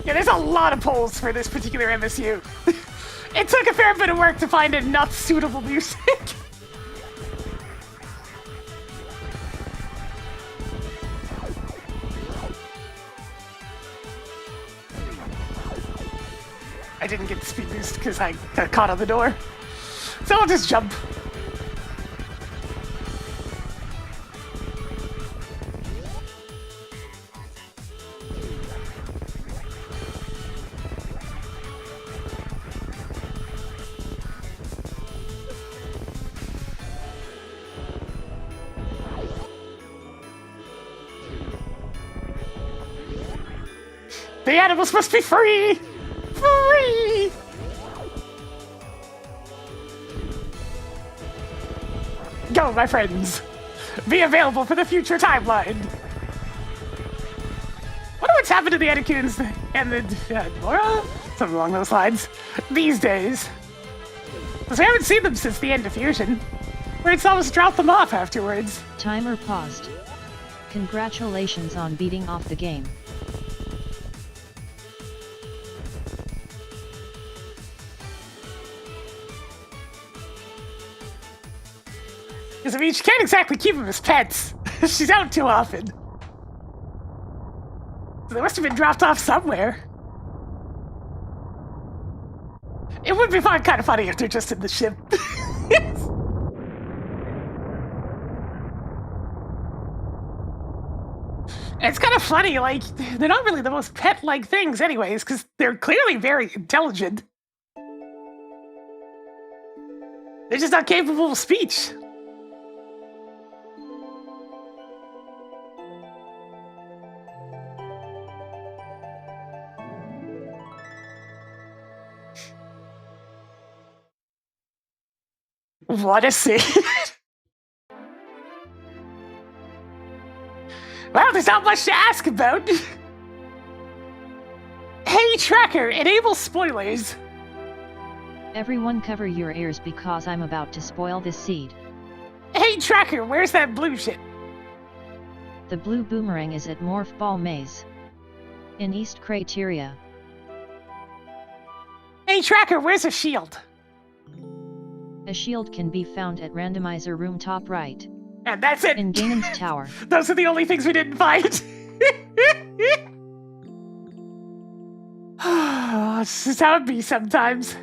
Yeah, there's a lot of polls for this particular MSU. It took a fair bit of work to find enough suitable music. I didn't get the speed boost because I got caught on the door. So I'll just jump. The animals must be free! Free! Go, my friends. Be available for the future timeline. Wonder what's happened to the Anakuns and the Laura? Something along those lines. These days. Because we haven't seen them since the end of Fusion. Where it's almost dropped them off afterwards. Timer paused. Congratulations on beating off the game. Because, I mean, she can't exactly keep them as pets. She's out too often. So they must have been dropped off somewhere. It would be kind of funny if they're just in the ship. It's kind of funny, like, they're not really the most pet-like things anyways, because they're clearly very intelligent. They're just not capable of speech. What a scene. Well, there's not much to ask about. Hey, Tracker, enable spoilers. Everyone cover your ears because I'm about to spoil this seed. Hey, Tracker, where's that blue shit? The blue boomerang is at Morph Ball Maze. In East Crateria. Hey, Tracker, where's a shield? A shield can be found at Randomizer room top right. And that's it. In Ganon's tower. Those are the only things we didn't find. This is how it be sometimes.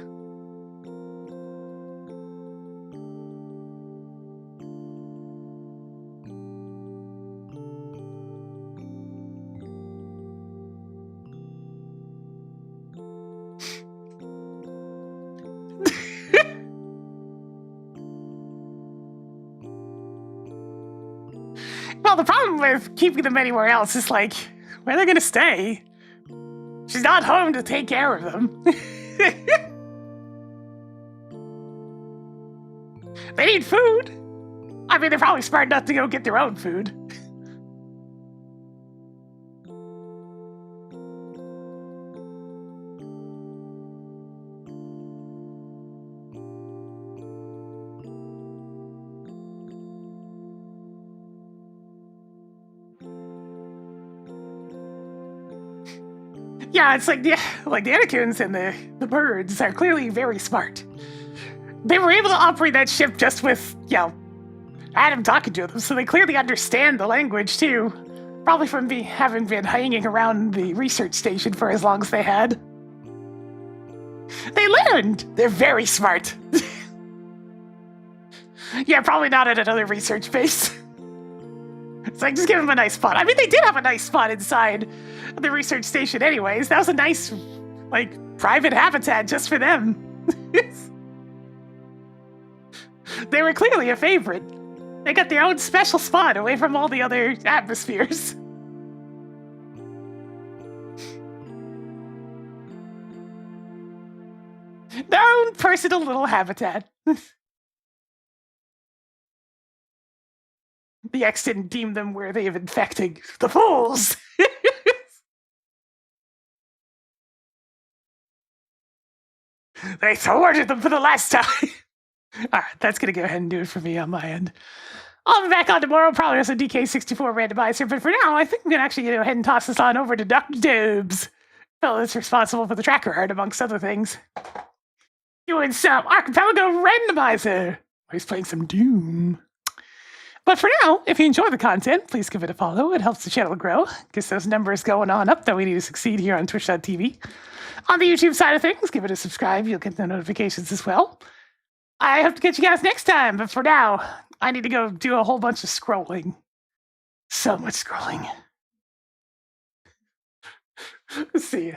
Well, the problem with keeping them anywhere else is, like, where are they gonna stay? She's not home to take care of them. They need food. I mean, they're probably smart enough to go get their own food. Yeah, it's like the Anakuns and the birds are clearly very smart. They were able to operate that ship just with, Adam talking to them, so they clearly understand the language too. Probably from having been hanging around the research station for as long as they had. They learned! They're very smart. Yeah, probably not at another research base. It's like, just give them a nice spot. I mean, they did have a nice spot inside the research station anyways. That was a nice, private habitat just for them. They were clearly a favorite. They got their own special spot away from all the other atmospheres. Their own personal little habitat. The X didn't deem them worthy of infecting the fools. They thwarted them for the last time. Alright, that's gonna go ahead and do it for me on my end. I'll be back on tomorrow, probably as a DK64 randomizer, but for now, I think I'm gonna actually go ahead and toss this on over to Dr. Dubes, fellow that's responsible for the tracker art, amongst other things. Doing some Archipelago Randomizer. He's playing some Doom. But for now, if you enjoy the content, please give it a follow. It helps the channel grow. Gets those numbers going on up that we need to succeed here on Twitch.tv. On the YouTube side of things, give it a subscribe. You'll get the notifications as well. I hope to catch you guys next time. But for now, I need to go do a whole bunch of scrolling. So much scrolling. See ya.